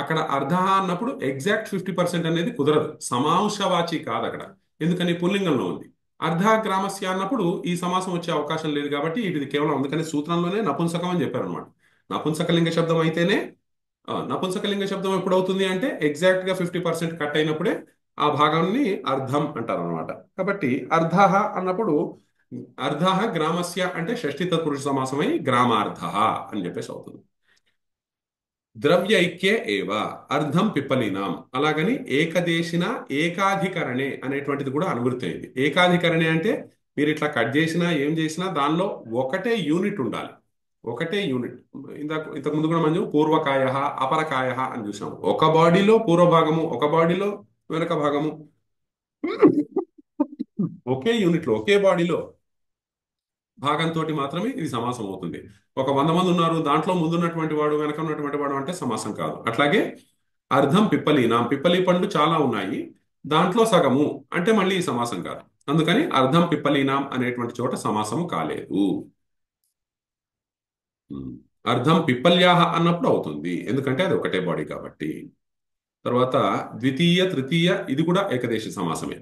అక్కడ అర్ధ అన్నప్పుడు ఎగ్జాక్ట్ 50% అనేది కుదరదు, సమాంశవాచి కాదు అక్కడ. ఎందుకని? పుల్లింగంలో ఉంది. అర్ధ గ్రామస్య అన్నప్పుడు ఈ సమాసం వచ్చే అవకాశం లేదు, కాబట్టి ఇది కేవలం అందుకని సూత్రంలోనే నపుంసకం అని చెప్పారు అనమాట. నపుంసకలింగ శబ్దం అయితేనే నపుంసకలింగ శబ్దం ఎప్పుడవుతుంది అంటే ఎగ్జాక్ట్ గా 50% కట్ అయినప్పుడే ఆ భాగాన్ని అర్ధం అంటారు అనమాట. కాబట్టి అర్ధ అన్నప్పుడు అర్ధ గ్రామస్య అంటే షష్ఠీ తత్పురుష సమాసమై గ్రామార్ధ అని చెప్పేసి అవుతుంది. ద్రవ్యైక్యే ఏవ అర్ధం పిప్పలీనాం. అలాగని ఏకదేశిన ఏకాధికరణే అనేటువంటిది కూడా అనువృత్తి అయింది. ఏకాధికరణే అంటే మీరు ఇట్లా కట్ చేసినా ఏం చేసినా దానిలో ఒకటే యూనిట్ ఉండాలి, ఒకటే యూనిట్. ఇంతకు ముందు కూడా మనం పూర్వకాయ అపరకాయ అని చూసాం. ఒక బాడీలో పూర్వ భాగము, ఒక బాడీలో వెనక భాగము, ఒకే యూనిట్ లో ఒకే బాడీలో భాగంతో మాత్రమే ఇది సమాసం అవుతుంది. ఒక 100 మంది ఉన్నారు, దాంట్లో ముందున్నటువంటి వాడు వెనక ఉన్నటువంటి వాడు అంటే సమాసం కాదు. అట్లాగే అర్ధం పిప్పలీనాం, పిప్పలి పండ్లు చాలా ఉన్నాయి, దాంట్లో సగము అంటే మళ్ళీ ఈ సమాసం కాదు. అందుకని అర్ధం పిప్పలీనాం అనేటువంటి చోట సమాసము కాలేదు. అర్ధం పిప్పల్యాహ అన్నప్పుడు అవుతుంది, ఎందుకంటే అది ఒకటే బాడీ కాబట్టి. తర్వాత ద్వితీయ తృతీయ, ఇది కూడా ఏకదేశ సమాసమే.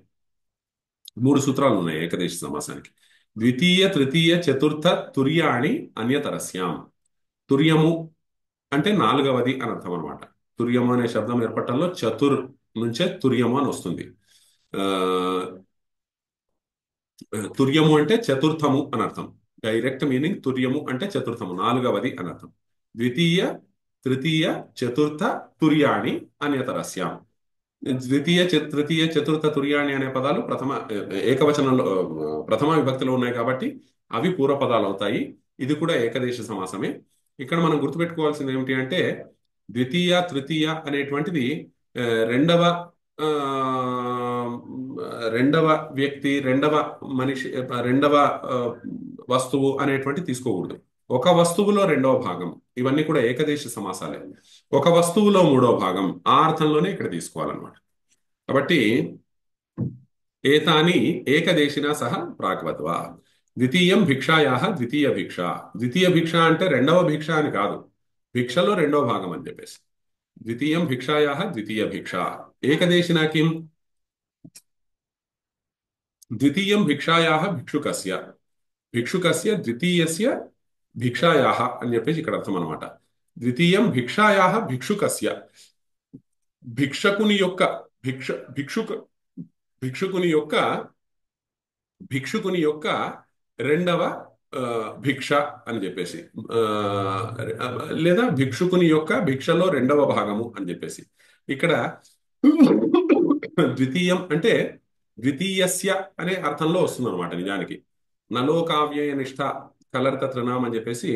3 సూత్రాలు ఉన్నాయి ఏకదేశ సమాసానికి. ద్వితీయ తృతీయ చతుర్థ తుర్యాణి అన్యతరస్యాం. తుర్యము అంటే 4వది అని అర్థం అనమాట. తుర్యము అనే శబ్దం ఏర్పడటంలో చతుర్ నుంచే తుర్యము అని వస్తుంది. ఆ, తుర్యము అంటే చతుర్థము అని అర్థం. డైరెక్ట్ మీనింగ్ తుర్యము అంటే చతుర్థము, 4వది అని అర్థం. ద్వితీయ తృతీయ చతుర్థ తుర్యాణి అన్యతరస్యాం. ద్వితీయ తృతీయ చతుర్థ తుర్యాణి అనే పదాలు ఏకవచనంలో ప్రథమ విభక్తిలో ఉన్నాయి కాబట్టి అవి పూర్వ పదాలు అవుతాయి. ఇది కూడా ఏకదేశ సమాసమే. ఇక్కడ మనం గుర్తుపెట్టుకోవాల్సింది ఏమిటి అంటే, ద్వితీయ తృతీయ అనేటువంటిది రెండవ ఆ, రెండవ వ్యక్తి, రెండవ మనిషి, రెండవ ఆ, వస్తువు అనేటువంటి తీసుకోకూడదు. ఒక వస్తువులో రెండవ భాగం, ఇవన్నీ కూడా ఏకదేశ సమాసాలే. ఒక వస్తువులో మూడవ భాగం, ఆ అర్థంలోనే ఇక్కడ తీసుకోవాలన్నమాట. కాబట్టి ఏతాని ఏకదేశిన సహ ప్రాగ్వద్వా. ద్వితీయం భిక్షాయాహ ద్వితీయ భిక్ష. ద్వితీయ భిక్ష అంటే రెండవ భిక్ష అని కాదు, భిక్షలో రెండవ భాగం అని చెప్పేసి. ద్వితీయం భిక్షాయాహ ద్వితీయ భిక్ష. ఏకదేశిన కిం? ద్వితీయం భిక్షాయాహ భిక్షుకస్య, భిక్షుకస్య ద్వితీయస్య భిక్షాయాహ అని చెప్పేసి ఇక్కడ అర్థం అనమాట. ద్వితీయం భిక్షాయాహ భిక్షుకస్య, భిక్షకుని యొక్క భిక్షుకుని యొక్క రెండవ ఆ, భిక్ష అని చెప్పేసి ఆ, లేదా భిక్షుకుని యొక్క భిక్షలో రెండవ భాగము అని చెప్పేసి ఇక్కడ ద్వితీయం అంటే ద్వితీయస్య అనే అర్థంలో వస్తుంది అనమాట నిజానికి. నలో కావ్యేయ నిష్ఠ కలర్త తృణాం అని చెప్పేసి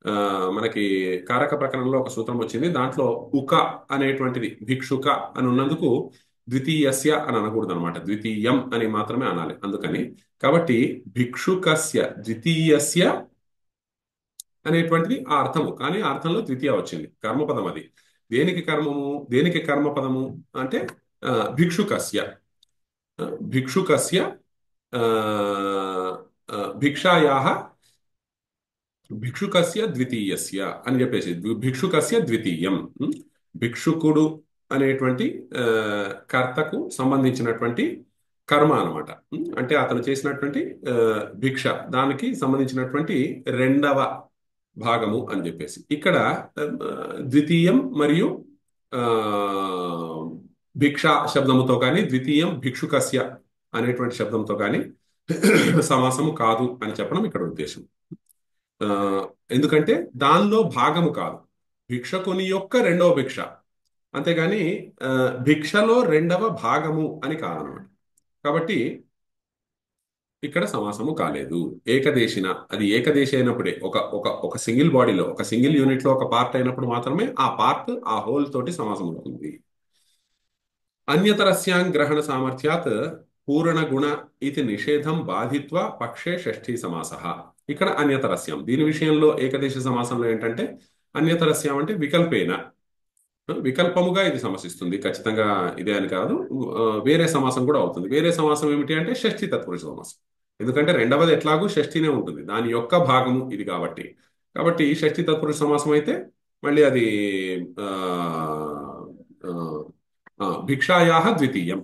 ఆ, మనకి కారక ప్రకరణంలో ఒక సూత్రం వచ్చింది. దాంట్లో ఉక అనేటువంటిది భిక్షుక అని ఉన్నందుకు ద్వితీయస్య అని అనకూడదు అనమాట, ద్వితీయం అని మాత్రమే అనాలి. అందుకని కాబట్టి భిక్షుకస్య ద్వితీయస్య అనేటువంటిది ఆ అర్థము, కానీ ఆ అర్థంలో ద్వితీయ వచ్చింది, కర్మపదం అది. దేనికి కర్మము, దేనికి కర్మపదము అంటే భిక్షుకస్య, భిక్షుకస్య ఆ, భిక్షాయాహ భిక్షుకస్య ద్వితీయస్య అని చెప్పేసి భిక్షుకస్య ద్వితీయం. భిక్షుకుడు అనేటువంటి ఆ, కర్తకు సంబంధించినటువంటి కర్మ అనమాట. అంటే అతను చేసినటువంటి ఆ, భిక్ష దానికి సంబంధించినటువంటి రెండవ భాగము అని చెప్పేసి ఇక్కడ ఆ, ద్వితీయం మరియు ఆ, భిక్ష శబ్దముతో కానీ ద్వితీయం భిక్షుకస్య అనేటువంటి శబ్దంతో కానీ సమాసము కాదు అని చెప్పడం ఇక్కడ ఉద్దేశం. ఆ, ఎందుకంటే దానిలో భాగము కాదు, భిక్షకుని యొక్క రెండవ భిక్ష, అంతేగాని ఆ, భిక్షలో రెండవ భాగము అని కాదనమాట. కాబట్టి ఇక్కడ సమాసము కాలేదు. ఏకదేశిన, అది ఏకదేశి అయినప్పుడే, ఒక ఒక ఒక సింగిల్ బాడీలో ఒక సింగిల్ యూనిట్ లో ఒక పార్ట్ అయినప్పుడు మాత్రమే ఆ పార్ట్ ఆ హోల్ తోటి సమాసం అవుతుంది. అన్యతరస్యాం గ్రహణ సామర్థ్యాత్ పూర్ణ గుణ ఇది నిషేధం బాధిత్వ పక్షే షష్ఠీ సమాసః. ఇక్కడ అన్యతరస్యాం, దీని విషయంలో ఏకదేశ సమాసంలో ఏంటంటే అన్యతరస్యాం అంటే వికల్పేన, వికల్పముగా ఇది సమసిస్తుంది. ఖచ్చితంగా ఇదే అని కాదు, వేరే సమాసం కూడా అవుతుంది. వేరే సమాసం ఏమిటి అంటే షష్ఠీ తత్పురుష సమాసం. ఎందుకంటే రెండవది ఎట్లాగూ షష్ఠీనే ఉంటుంది, దాని యొక్క భాగము ఇది కాబట్టి. కాబట్టి షష్ఠీ తత్పురుష సమాసం అయితే మళ్ళీ అది ఆ, ఆ, భిక్షాయాహ ద్వితీయం,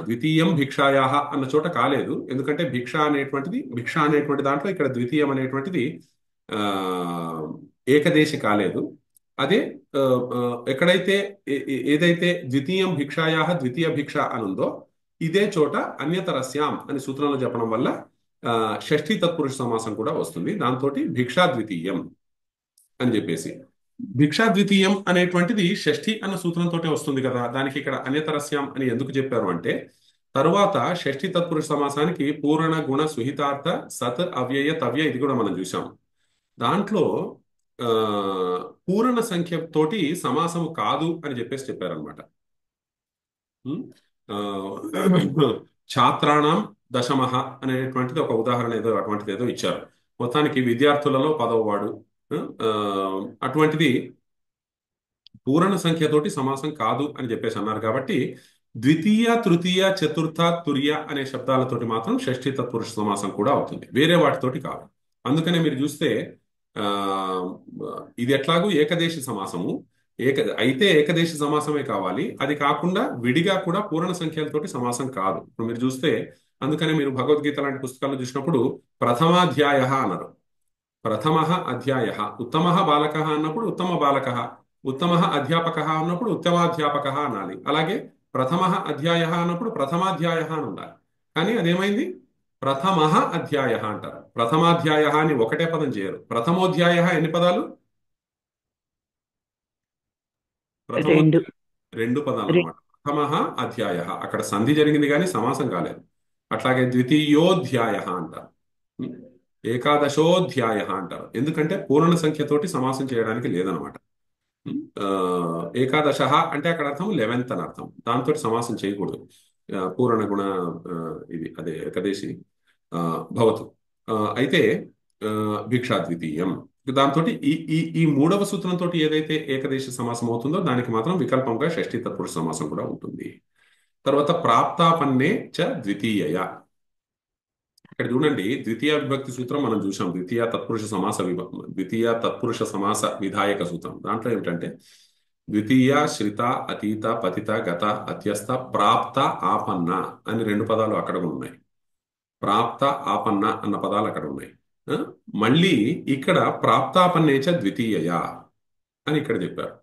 ద్వితీయం భిక్షాయాహ అన్న చోట కాలేదు. ఎందుకంటే భిక్ష అనేటువంటి దాంట్లో ఇక్కడ ద్వితీయం అనేటువంటిది ఆ, ఏకదేశి కాలేదు. అదే ఆ, ఆ, ఎక్కడైతే ఏదైతే ద్వితీయం భిక్షాయాహ ద్వితీయ భిక్ష అనుందో ఇదే చోట అన్యతరస్యాం అని సూత్రంలో చెప్పడం వల్ల షష్ఠీ తత్పురుష సమాసం కూడా వస్తుంది. దాంతో భిక్షా ద్వితీయం అని చెప్పేసి, భిక్షా ద్వితీయం అనేటువంటిది షష్ఠి అన్న సూత్రంతో వస్తుంది కదా. దానికి ఇక్కడ అన్యతరస్యాం అని ఎందుకు చెప్పారు అంటే తరువాత షష్ఠి తత్పురుష సమాసానికి పూర్ణ గుణ సుహితార్థ సత్ అవ్యయ తవ్య ఇది కూడా మనం చూసాం. దాంట్లో ఆ పూర్ణ సంఖ్య తోటి సమాసము కాదు అని చెప్పేసి చెప్పారనమాట. ఛాత్రాణం దశమః అనేటువంటిది ఒక ఉదాహరణ ఏదో అటువంటిది ఏదో ఇచ్చారు. మొత్తానికి విద్యార్థులలో 10వ వాడు, ఆ, అటువంటిది పూర్ణ సంఖ్యతోటి సమాసం కాదు అని చెప్పేసి అన్నారు. కాబట్టి ద్వితీయ తృతీయ చతుర్థ తుర్య అనే శబ్దాలతోటి మాత్రం షష్ఠీ తత్పురుష సమాసం కూడా అవుతుంది, వేరే వాటితోటి కాదు. అందుకనే మీరు చూస్తే ఆ ఇది ఎట్లాగూ ఏకదేశి సమాసము, అయితే ఏకదేశి సమాసమే కావాలి. అది కాకుండా విడిగా కూడా పూర్ణ సంఖ్యలతోటి సమాసం కాదు. ఇప్పుడు మీరు చూస్తే అందుకనే మీరు భగవద్గీత లాంటి పుస్తకాలు చూసినప్పుడు ప్రథమాధ్యాయ అన్నారు, ప్రథమ అధ్యాయ, ఉత్తమ బాలక అన్నప్పుడు ఉత్తమ బాలక, ఉత్తమ అధ్యాపక అన్నప్పుడు ఉత్తమాధ్యాపక అనాలి. అలాగే ప్రథమ అధ్యాయ అన్నప్పుడు ప్రథమాధ్యాయ అని ఉండాలి. కానీ అదేమైంది, ప్రథమ అధ్యాయ అంటారు. ప్రథమాధ్యాయ అని ఒకటే పదం చేయరు. ప్రథమోధ్యాయ ఎన్ని పదాలు, రెండు రెండు పదాలు రె- అనమాట. ప్రథమ అధ్యాయ అక్కడ సంధి జరిగింది కానీ సమాసం కాలేదు. అట్లాగే ద్వితీయోధ్యాయ అంటారు, ఏకాదశోధ్యాయ అంటారు. ఎందుకంటే పూర్ణ సంఖ్యతోటి సమాసం చేయడానికి లేదనమాట. ఏకాదశ అంటే అక్కడ అర్థం 11th అని అర్థం, దాంతో సమాసం చేయకూడదు. పూర్ణ గుణ ఇది అదే ఏకదేశి భవతు. అయితే భిక్షా ద్వితీయం, దాంతో ఈ ఈ ఈ మూడవ సూత్రంతో ఏదైతే ఏకదేశ సమాసం అవుతుందో దానికి మాత్రం వికల్పంగా షష్ఠీ తత్పురుష సమాసం కూడా ఉంటుంది. తర్వాత ప్రాప్తాపన్నే చ ద్వితీయ, ఇక్కడ చూడండి ద్వితీయ విభక్తి సూత్రం మనం చూసాం, ద్వితీయ తత్పురుష సమాస విధాయక సూత్రం. దాంట్లో ఏమిటంటే ద్వితీయ శ్రిత అతీత పతిత గత అత్యస్త ప్రాప్త ఆపన్న అని రెండు పదాలు అక్కడ కూడా ఉన్నాయి. ప్రాప్త ఆపన్న అన్న పదాలు అక్కడ ఉన్నాయి. మళ్ళీ ఇక్కడ ప్రాప్తాపన్నేచ ద్వితీయ అని ఇక్కడ చెప్పారు.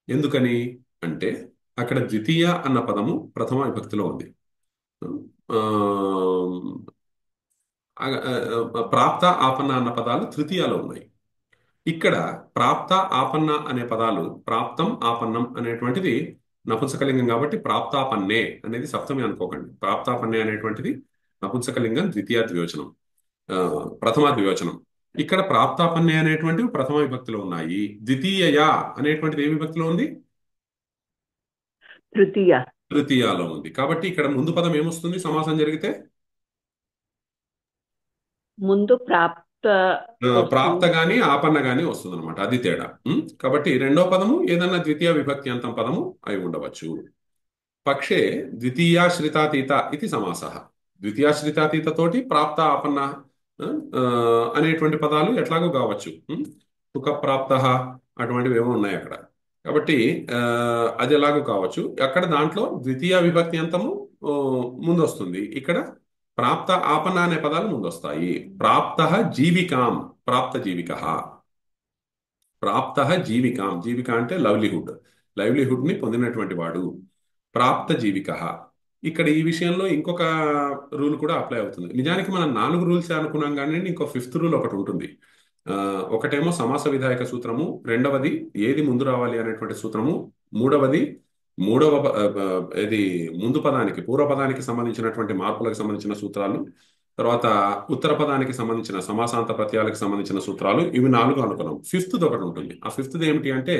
ఎందుకని అంటే అక్కడ ద్వితీయ అన్న పదము ప్రథమ విభక్తిలో ఉంది. ప్రాప్త ఆపన్న అన్న పదాలు తృతీయాలో ఉన్నాయి. ఇక్కడ ప్రాప్త ఆపన్న అనే పదాలు ప్రాప్తం ఆపన్నం అనేటువంటిది నపుంసకలింగం కాబట్టి ప్రాప్తాపన్నే అనేది సప్తమి అనుకోకండి. ప్రాప్తాపన్నే అనేటువంటిది నపుంసకలింగం ద్వితీయ ద్వివచనం, ప్రథమ ద్వివచనం. ఇక్కడ ప్రాప్తాపన్నే అనేటువంటివి ప్రథమ విభక్తిలో ఉన్నాయి. ద్వితీయ అనేటువంటిది ఏ విభక్తిలో ఉంది? తృతీయ. తృతీయాలో ఉంది. కాబట్టి ఇక్కడ ముందు పదం ఏమొస్తుంది సమాసం జరిగితే? ముందు ప్రాప్త ప్రాప్త గాని ఆపన్న గాని వస్తుంది అనమాట. అది తేడా. కాబట్టి రెండో పదము ఏదన్నా ద్వితీయ విభక్తి అంతం పదము అయి ఉండవచ్చు. పక్షే ద్వితీయాశ్రితాతీత ఇది సమాసః. ద్వితీయాశ్రితాతీత తోటి ప్రాప్త ఆపన్న అనేటువంటి పదాలు ఎట్లాగో కావచ్చు. సుఖ ప్రాప్త అటువంటివి ఏమో ఉన్నాయి అక్కడ. కాబట్టి అది ఎలాగో కావచ్చు. అక్కడ దాంట్లో ద్వితీయ విభక్తి అంతము ముందు వస్తుంది. ఇక్కడ ప్రాప్త ఆపన్న అనే పదాలు ముందొస్తాయి. ప్రాప్త జీవికాం, ప్రాప్త జీవిక. ప్రాప్త జీవికాం, జీవిక అంటే లైవ్లీహుడ్, లైవ్లీహుడ్ ని పొందినటువంటి వాడు. ప్రాప్త జీవిక. ఇక్కడ ఈ విషయంలో ఇంకొక రూల్ కూడా అప్లై అవుతుంది. నిజానికి మనం 4 రూల్స్ అనుకున్నాం కానీ ఇంకో 5th రూల్ ఒకటి ఉంటుంది. ఒకటేమో సమాస విధాయక సూత్రము, రెండవది ఏది ముందు రావాలి అనేటువంటి సూత్రము, మూడవది ఇది ముందు పదానికి పూర్వ పదానికి సంబంధించినటువంటి మార్పులకు సంబంధించిన సూత్రాలు, తర్వాత ఉత్తర పదానికి సంబంధించిన సమాసాంత ప్రత్యయాలకు సంబంధించిన సూత్రాలు. ఇవి 4 అనుకున్నాం. 5th ఒకటి ఉంటుంది. ఆ 5th ఏమిటి అంటే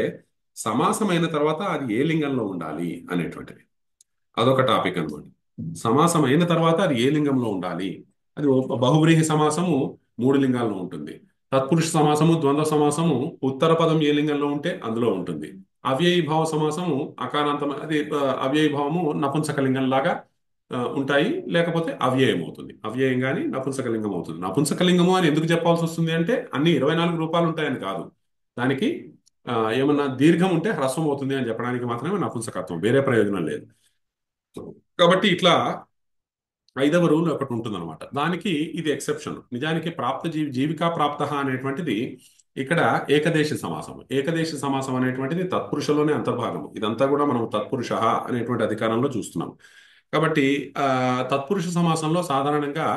సమాసం అయిన తర్వాత అది ఏ లింగంలో ఉండాలి అనేటువంటిది. అదొక టాపిక్ అనమాట. సమాసం అయిన తర్వాత అది ఏ లింగంలో ఉండాలి. అది బహువ్రీహి సమాసము 3 లింగాల్లో ఉంటుంది. తత్పురుష సమాసము, ద్వంద్వ సమాసము ఉత్తర పదం ఏ లింగంలో ఉంటే అందులో ఉంటుంది. అవ్యయీభావ సమాసము అకారాంతం, అది అవ్యయీభావము నపుంసకలింగం లాగా ఉంటాయి, లేకపోతే అవ్యయం అవుతుంది. అవ్యయం కానీ నపుంసకలింగం అవుతుంది. నపుంసకలింగము అని ఎందుకు చెప్పాల్సి వస్తుంది అంటే అన్ని 24 రూపాలు ఉంటాయని కాదు. దానికి ఏమన్నా దీర్ఘం ఉంటే హ్రస్వం అవుతుంది అని చెప్పడానికి మాత్రమే నపుంసకత్వం, వేరే ప్రయోజనం లేదు. కాబట్టి ఇట్లా 5వ రూల్ ఒకటి ఉంటుందన్నమాట. దానికి ఇది ఎక్సెప్షన్. నిజానికి ప్రాప్త జీవికా ప్రాప్త అనేటువంటిది ఇక్కడ ఏకదేశ సమాసం. ఏకదేశ సమాసం అనేటువంటిది తత్పురుషలోనే అంతర్భాగము. ఇదంతా కూడా మనం తత్పురుష అనేటువంటి అధికారంలో చూస్తున్నాం. కాబట్టి తత్పురుష సమాసంలో సాధారణంగా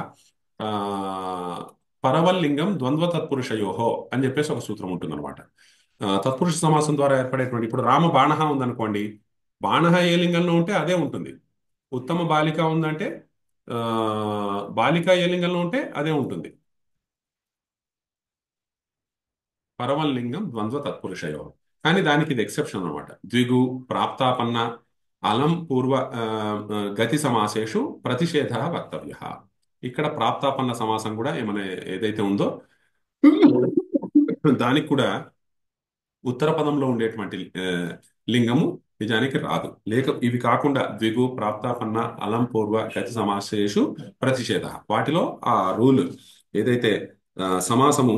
పరవల్లింగం ద్వంద్వ తత్పురుషయోహో అని చెప్పేసి ఒక సూత్రం ఉంటుందన్నమాట. తత్పురుష సమాసం ద్వారా ఏర్పడేటువంటి, ఇప్పుడు రామ బాణహ ఉందనుకోండి, బాణహ ఏ లింగంలో ఉంటే అదే ఉంటుంది. ఉత్తమ బాలిక ఉందంటే బాలిక ఏ లింగంలో ఉంటే అదే ఉంటుంది. పరవల్లింగం ద్వంద్వ తత్పురుషయో. కానీ దానికి ఇది ఎక్సెప్షన్ అనమాట. ద్విగు, ప్రాప్తాపన్న, అలం పూర్వ గతి సమాసేషు ప్రతిషేధ వక్తవ్య. ఇక్కడ ప్రాప్తాపన్న సమాసం కూడా ఏమైనా ఏదైతే ఉందో దానికి కూడా ఉత్తర పదంలో ఉండేటువంటి లింగము నిజానికి రాదు. ఇవి కాకుండా ద్విగు, ప్రాప్తాపన్న, అలం పూర్వ గతి సమాసేషు ప్రతిషేధ, వాటిలో ఆ రూల్ ఏదైతే సమాసము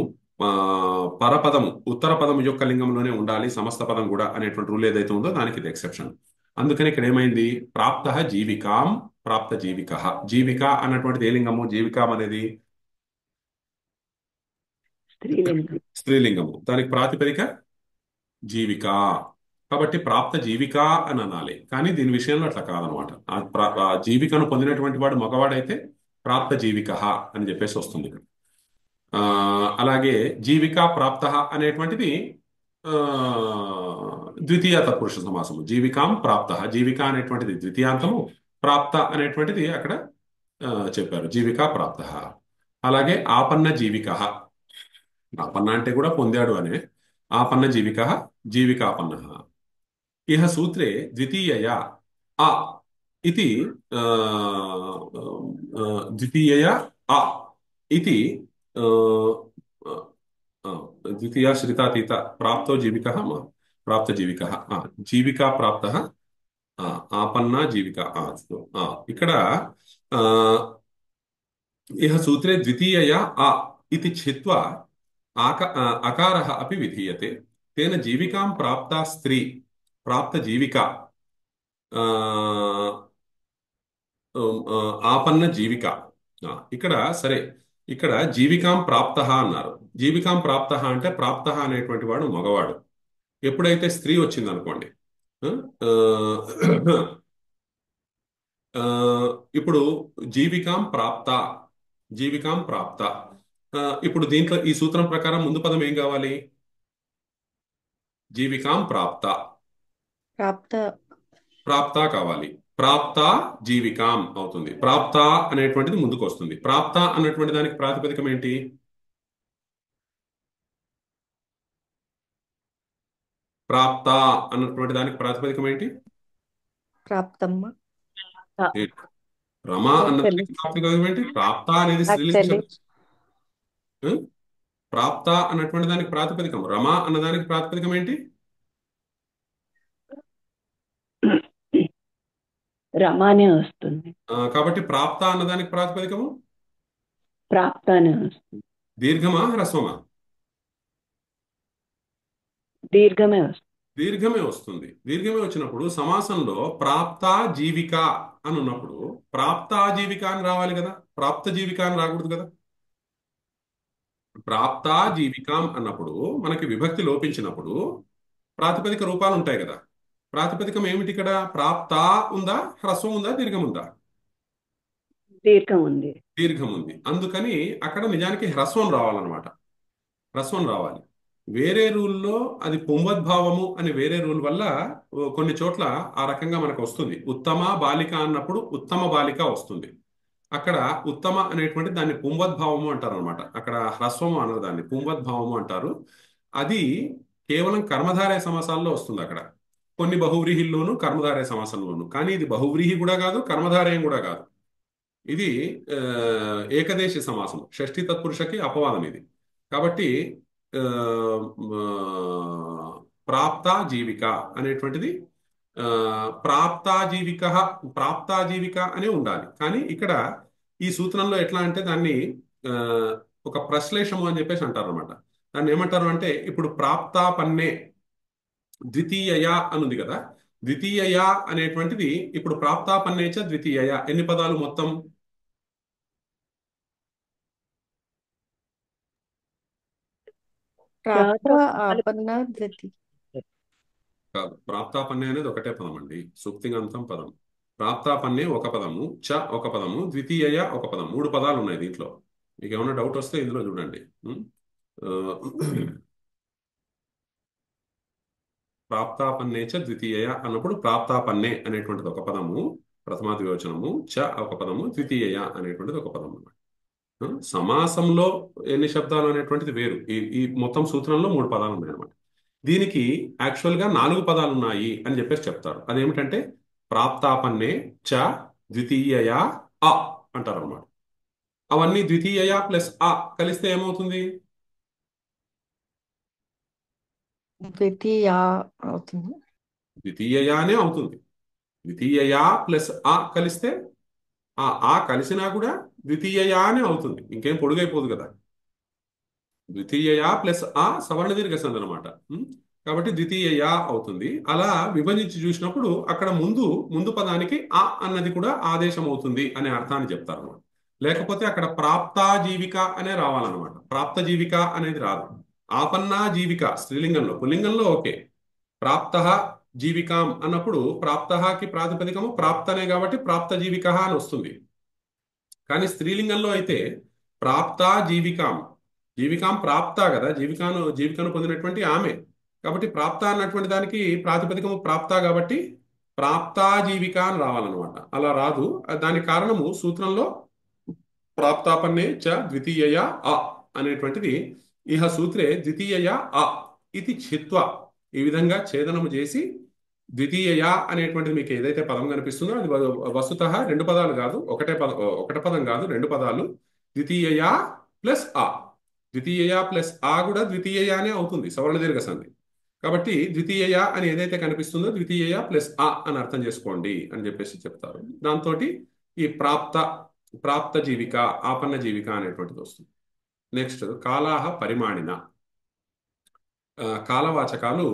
పరపదము ఉత్తర పదము యొక్క లింగంలోనే ఉండాలి సమస్త పదం కూడా అనేటువంటి రూల్ ఏదైతే ఉందో దానికి ఇది ఎక్సెప్షన్. అందుకని ఇక్కడ ఏమైంది? ప్రాప్త జీవికాం, ప్రాప్త జీవిక. జీవిక అన్నటువంటిది ఏ లింగము? జీవికాం అనేది స్త్రీలింగము. దానికి ప్రాతిపదిక జీవిక. కాబట్టి ప్రాప్త జీవిక అని అనాలి. కానీ దీని విషయంలో అట్లా కాదనమాట. ఆ జీవికను పొందినటువంటి వాడు మగవాడైతే ప్రాప్త జీవిక అని చెప్పేసి వస్తుంది ఇక్కడ. అలాగే జీవిక ప్రాప్త అనేటువంటిది ద్వితీయ తత్పురుష సమాసము. జీవికాం ప్రాప్త, జీవిక అనేటువంటిది ద్వితీయాంతము, ప్రాప్త అనేటువంటిది అక్కడ చెప్పారు జీవిక ప్రాప్త. అలాగే ఆపన్న జీవిక. ఆపన్న అంటే కూడా పొందాడు అనే. ఆపన్న జీవిక, జీవికాపన్న. ఇహ సూత్రే ద్వితీయయా ఆ ఇది ద్వితీయయా ఆ ఇది ద్వితీయాశ్రితాతీత ప్రాప్తో జీవిక, ప్రాప్త జీవిక, జీవికా ప్రాప్త, ఆపన్న జీవిక. ఇక్కడ ఇహ సూత్రే ద్వితీయయా ఆ ఇది చిత్వా అకారః అపి విధీయతే. తేన జీవికాం ప్రాప్త స్త్రీ ప్రాప్త జీవిక ఆపన్న జీవిక. ఇక్కడ సరే, ఇక్కడ జీవికాం ప్రాప్త అన్నారు. జీవికాం ప్రాప్త అంటే ప్రాప్త అనేటువంటి వాడు మగవాడు. ఎప్పుడైతే స్త్రీ వచ్చింది అనుకోండి, ఇప్పుడు జీవికాం ప్రాప్త జీవికాం ప్రాప్త. ఇప్పుడు దీంట్లో ఈ సూత్రం ప్రకారం ముందు పదం ఏం కావాలి? జీవికాం ప్రాప్త. ప్రాప్త ప్రాప్త కావాలి. ప్రాప్త జీవికాం అవుతుంది. ప్రాప్త అనేటువంటిది ముందుకు వస్తుంది. ప్రాప్త అన్నటువంటి దానికి ప్రాతిపదికం ఏంటి? ప్రాప్త అన్నటువంటి దానికి ప్రాతిపదికం ఏంటి? ప్రాప్తమ్మ. ఏంటి? రమ నాకు అన్నదానికి తెలియదు సార్. ప్రాతిపదికం ఏంటి? ప్రాప్త అనేది నాకు స్త్రీలింగ శబ్దం. తెలియదు. ఆ? ప్రాప్త అన్నటువంటి దానికి ప్రాతిపదికం రమ అన్నదానికి ప్రాతిపదికం ఏంటి? రమానే వస్తుంది. కాబట్టి ప్రాప్త అన్నదానికి ప్రాతిపదికము ప్రాప్తానే వస్తుంది. దీర్ఘమా హ్రస్వమా? దీర్ఘమే వస్తుంది. దీర్ఘమే వస్తుంది. దీర్ఘమే వచ్చినప్పుడు సమాసంలో ప్రాప్త జీవిక అని ఉన్నప్పుడు ప్రాప్త జీవిక అని రావాలి కదా, ప్రాప్త జీవిక అని రాకూడదు కదా. ప్రాప్త జీవికాం అన్నప్పుడు మనకి విభక్తి లోపించినప్పుడు ప్రాతిపదిక రూపాలు ఉంటాయి కదా. ప్రాతిపదికం ఏమిటి ఇక్కడ? ప్రాప్త ఉందా, హ్రస్వం ఉందా, దీర్ఘం ఉందా? దీర్ఘం ఉంది. దీర్ఘం ఉంది. అందుకని అక్కడ నిజానికి హ్రస్వం రావాలన్నమాట. హ్రస్వం రావాలి. వేరే రూల్లో అది పుంవద్భావము అని వేరే రూల్ వల్ల కొన్ని చోట్ల ఆ రకంగా మనకు వస్తుంది. ఉత్తమ బాలిక అన్నప్పుడు ఉత్తమ బాలిక వస్తుంది. అక్కడ ఉత్తమ అనేటువంటి దాన్ని పుంవద్భావము అంటారు అనమాట. అక్కడ హ్రస్వము అనరు, దాన్ని పుంవద్భావము అంటారు. అది కేవలం కర్మధారయ సమాసాల్లో వస్తుంది అక్కడ. కొన్ని బహువ్రీహిల్లోను కర్మధారయ సమాసంలోను. కానీ ఇది బహువ్రీహి కూడా కాదు, కర్మధారయం కూడా కాదు. ఇది ఏకదేశి సమాసం, షష్ఠి తత్పురుషకి అపవాదం ఇది. కాబట్టి ఆ, ఆ, ప్రాప్త జీవిక అనేటువంటిది ప్రాప్తాజీవిక ప్రాప్తాజీవిక అనే ఉండాలి. కానీ ఇక్కడ ఈ సూత్రంలో ఎట్లా అంటే దాన్ని ఆ, ఒక ప్రశ్లేషము అని చెప్పేసి అంటారు అనమాట. దాన్ని ఏమంటారు అంటే, ఇప్పుడు ప్రాప్తాపన్నే ద్వితీయయ అని ఉంది కదా. ద్వితీయయ అనేటువంటిది ఇప్పుడు ప్రాప్తాపన్నేచ ద్వితీయయ ఎన్ని పదాలు మొత్తం? ప్రాప్త దాదాపు ఆపన్న ద్వితి. కాదు, ప్రాప్తాపన్నే అనేది ఒకటే పదం అండి, సుప్తింగంతం పదం. ప్రాప్తాపన్నే ఒక పదము, చ ఒక పదము, ద్వితీయ ఒక పదం, 3 పదాలు ఉన్నాయి దీంట్లో. మీకు ఏమైనా డౌట్ వస్తే ఇందులో చూడండి. ఆ, ప్రాప్తాపన్నే చ ద్వితీయ అన్నప్పుడు ప్రాప్తాపన్నే అనేటువంటిది ఒక పదము, ప్రథమా ద్వివచనము, చ ఒక పదము, ద్వితీయ అనేటువంటిది ఒక పదం అన్నమాట. సమాసంలో ఎన్ని శబ్దాలు అనేటువంటిది వేరు. ఈ మొత్తం సూత్రంలో 3 పదాలు ఉన్నాయి అనమాట. దీనికి యాక్చువల్గా 4 పదాలు ఉన్నాయి అని చెప్పేసి చెప్తారు. అదేమిటంటే ప్రాప్తాపన్నే చ ద్వితీయ అ అంటారు అనమాట. అవన్నీ ద్వితీయ ప్లస్ అ కలిస్తే ఏమవుతుంది? ద్వితీయ అవుతుంది. ద్వితీయనే అవుతుంది. ద్వితీయ ప్లస్ అ కలిస్తే ఆ కలిసినా కూడా ద్వితీయనే అవుతుంది. ఇంకేం పొడుగైపోదు కదా. ద్వితీయ ప్లస్ ఆ సవర్ణ దీర్ఘ సంధి అనమాట. కాబట్టి ద్వితీయ అవుతుంది. అలా విభజించి చూసినప్పుడు అక్కడ ముందు పదానికి ఆ అన్నది కూడా ఆదేశం అవుతుంది అనే అర్థాన్ని చెప్తారు అన్నమాట. లేకపోతే అక్కడ ప్రాప్తా జీవిక అనే రావాలన్నమాట. ప్రాప్త జీవిక అనేది రాదు. ఆపన్నా జీవిక స్త్రీలింగంలో, పుల్లింగంలో ఓకే. ప్రాప్త జీవికాం అన్నప్పుడు ప్రాప్తకి ప్రాతిపదికము ప్రాప్తనే కాబట్టి ప్రాప్త జీవిక అని వస్తుంది. కానీ స్త్రీలింగంలో అయితే ప్రాప్త జీవికాం, జీవికాం ప్రాప్త కదా, జీవికను పొందినటువంటి ఆమె. కాబట్టి ప్రాప్త అన్నటువంటి దానికి ప్రాతిపదికము ప్రాప్త కాబట్టి ప్రాప్తా జీవిక అని రావాలన్నమాట. అలా రాదు. దానికి కారణము సూత్రంలో ప్రాప్తాపన్నే చ ద్వితీయ అ అనేటువంటిది ఇహ సూత్రే ద్వితీయ అ ఇది చిత్వ, ఈ విధంగా ఛేదనము చేసి ద్వితీయ అనేటువంటిది మీకు ఏదైతే పదం కనిపిస్తుందో అది వస్తుతః 2 పదాలు కాదు, ఒకటే పదం కాదు, 2 పదాలు. ద్వితీయ ప్లస్ ఆ, ద్వితీయ ప్లస్ ఆ కూడా ద్వితీయనే అవుతుంది, సవర్ణ దీర్ఘ సంధి. కాబట్టి ద్వితీయ అని ఏదైతే కనిపిస్తుందో ద్వితీయ ప్లస్ ఆ అని అర్థం చేసుకోండి అని చెప్పేసి చెప్తారు. దాంతో ఈ ప్రాప్త జీవిక, ఆపన్న జీవిక అనేటువంటిది వస్తుంది. నెక్స్ట్ కాలాహ పరిమాణిన. కాలవాచకాలు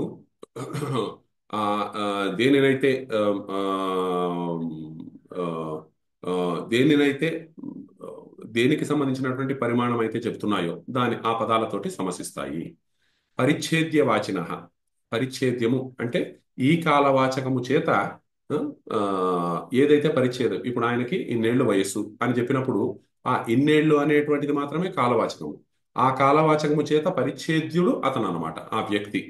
ఆ, ఆ, దేనినైతే ఆ, ఆ, ఆ, ఆ, దేనినైతే దేనికి సంబంధించినటువంటి పరిమాణం అయితే చెప్తున్నాయో ఆ పదాలతోటి సమసిస్తాయి. పరిచ్ఛేద్య వాచిన. పరిచ్ఛేద్యము అంటే ఈ కాలవాచకము చేత ఆ, ఏదైతే పరిచ్ఛేదం, ఇప్పుడు ఆయనకి ఇన్నేళ్ల వయస్సు అని చెప్పినప్పుడు ఆ ఇన్నేళ్లు అనేటువంటిది మాత్రమే కాలవాచకము. ఆ కాలవాచకము చేత పరిచ్ఛేద్యుడు అతను అనమాట, ఆ వ్యక్తి.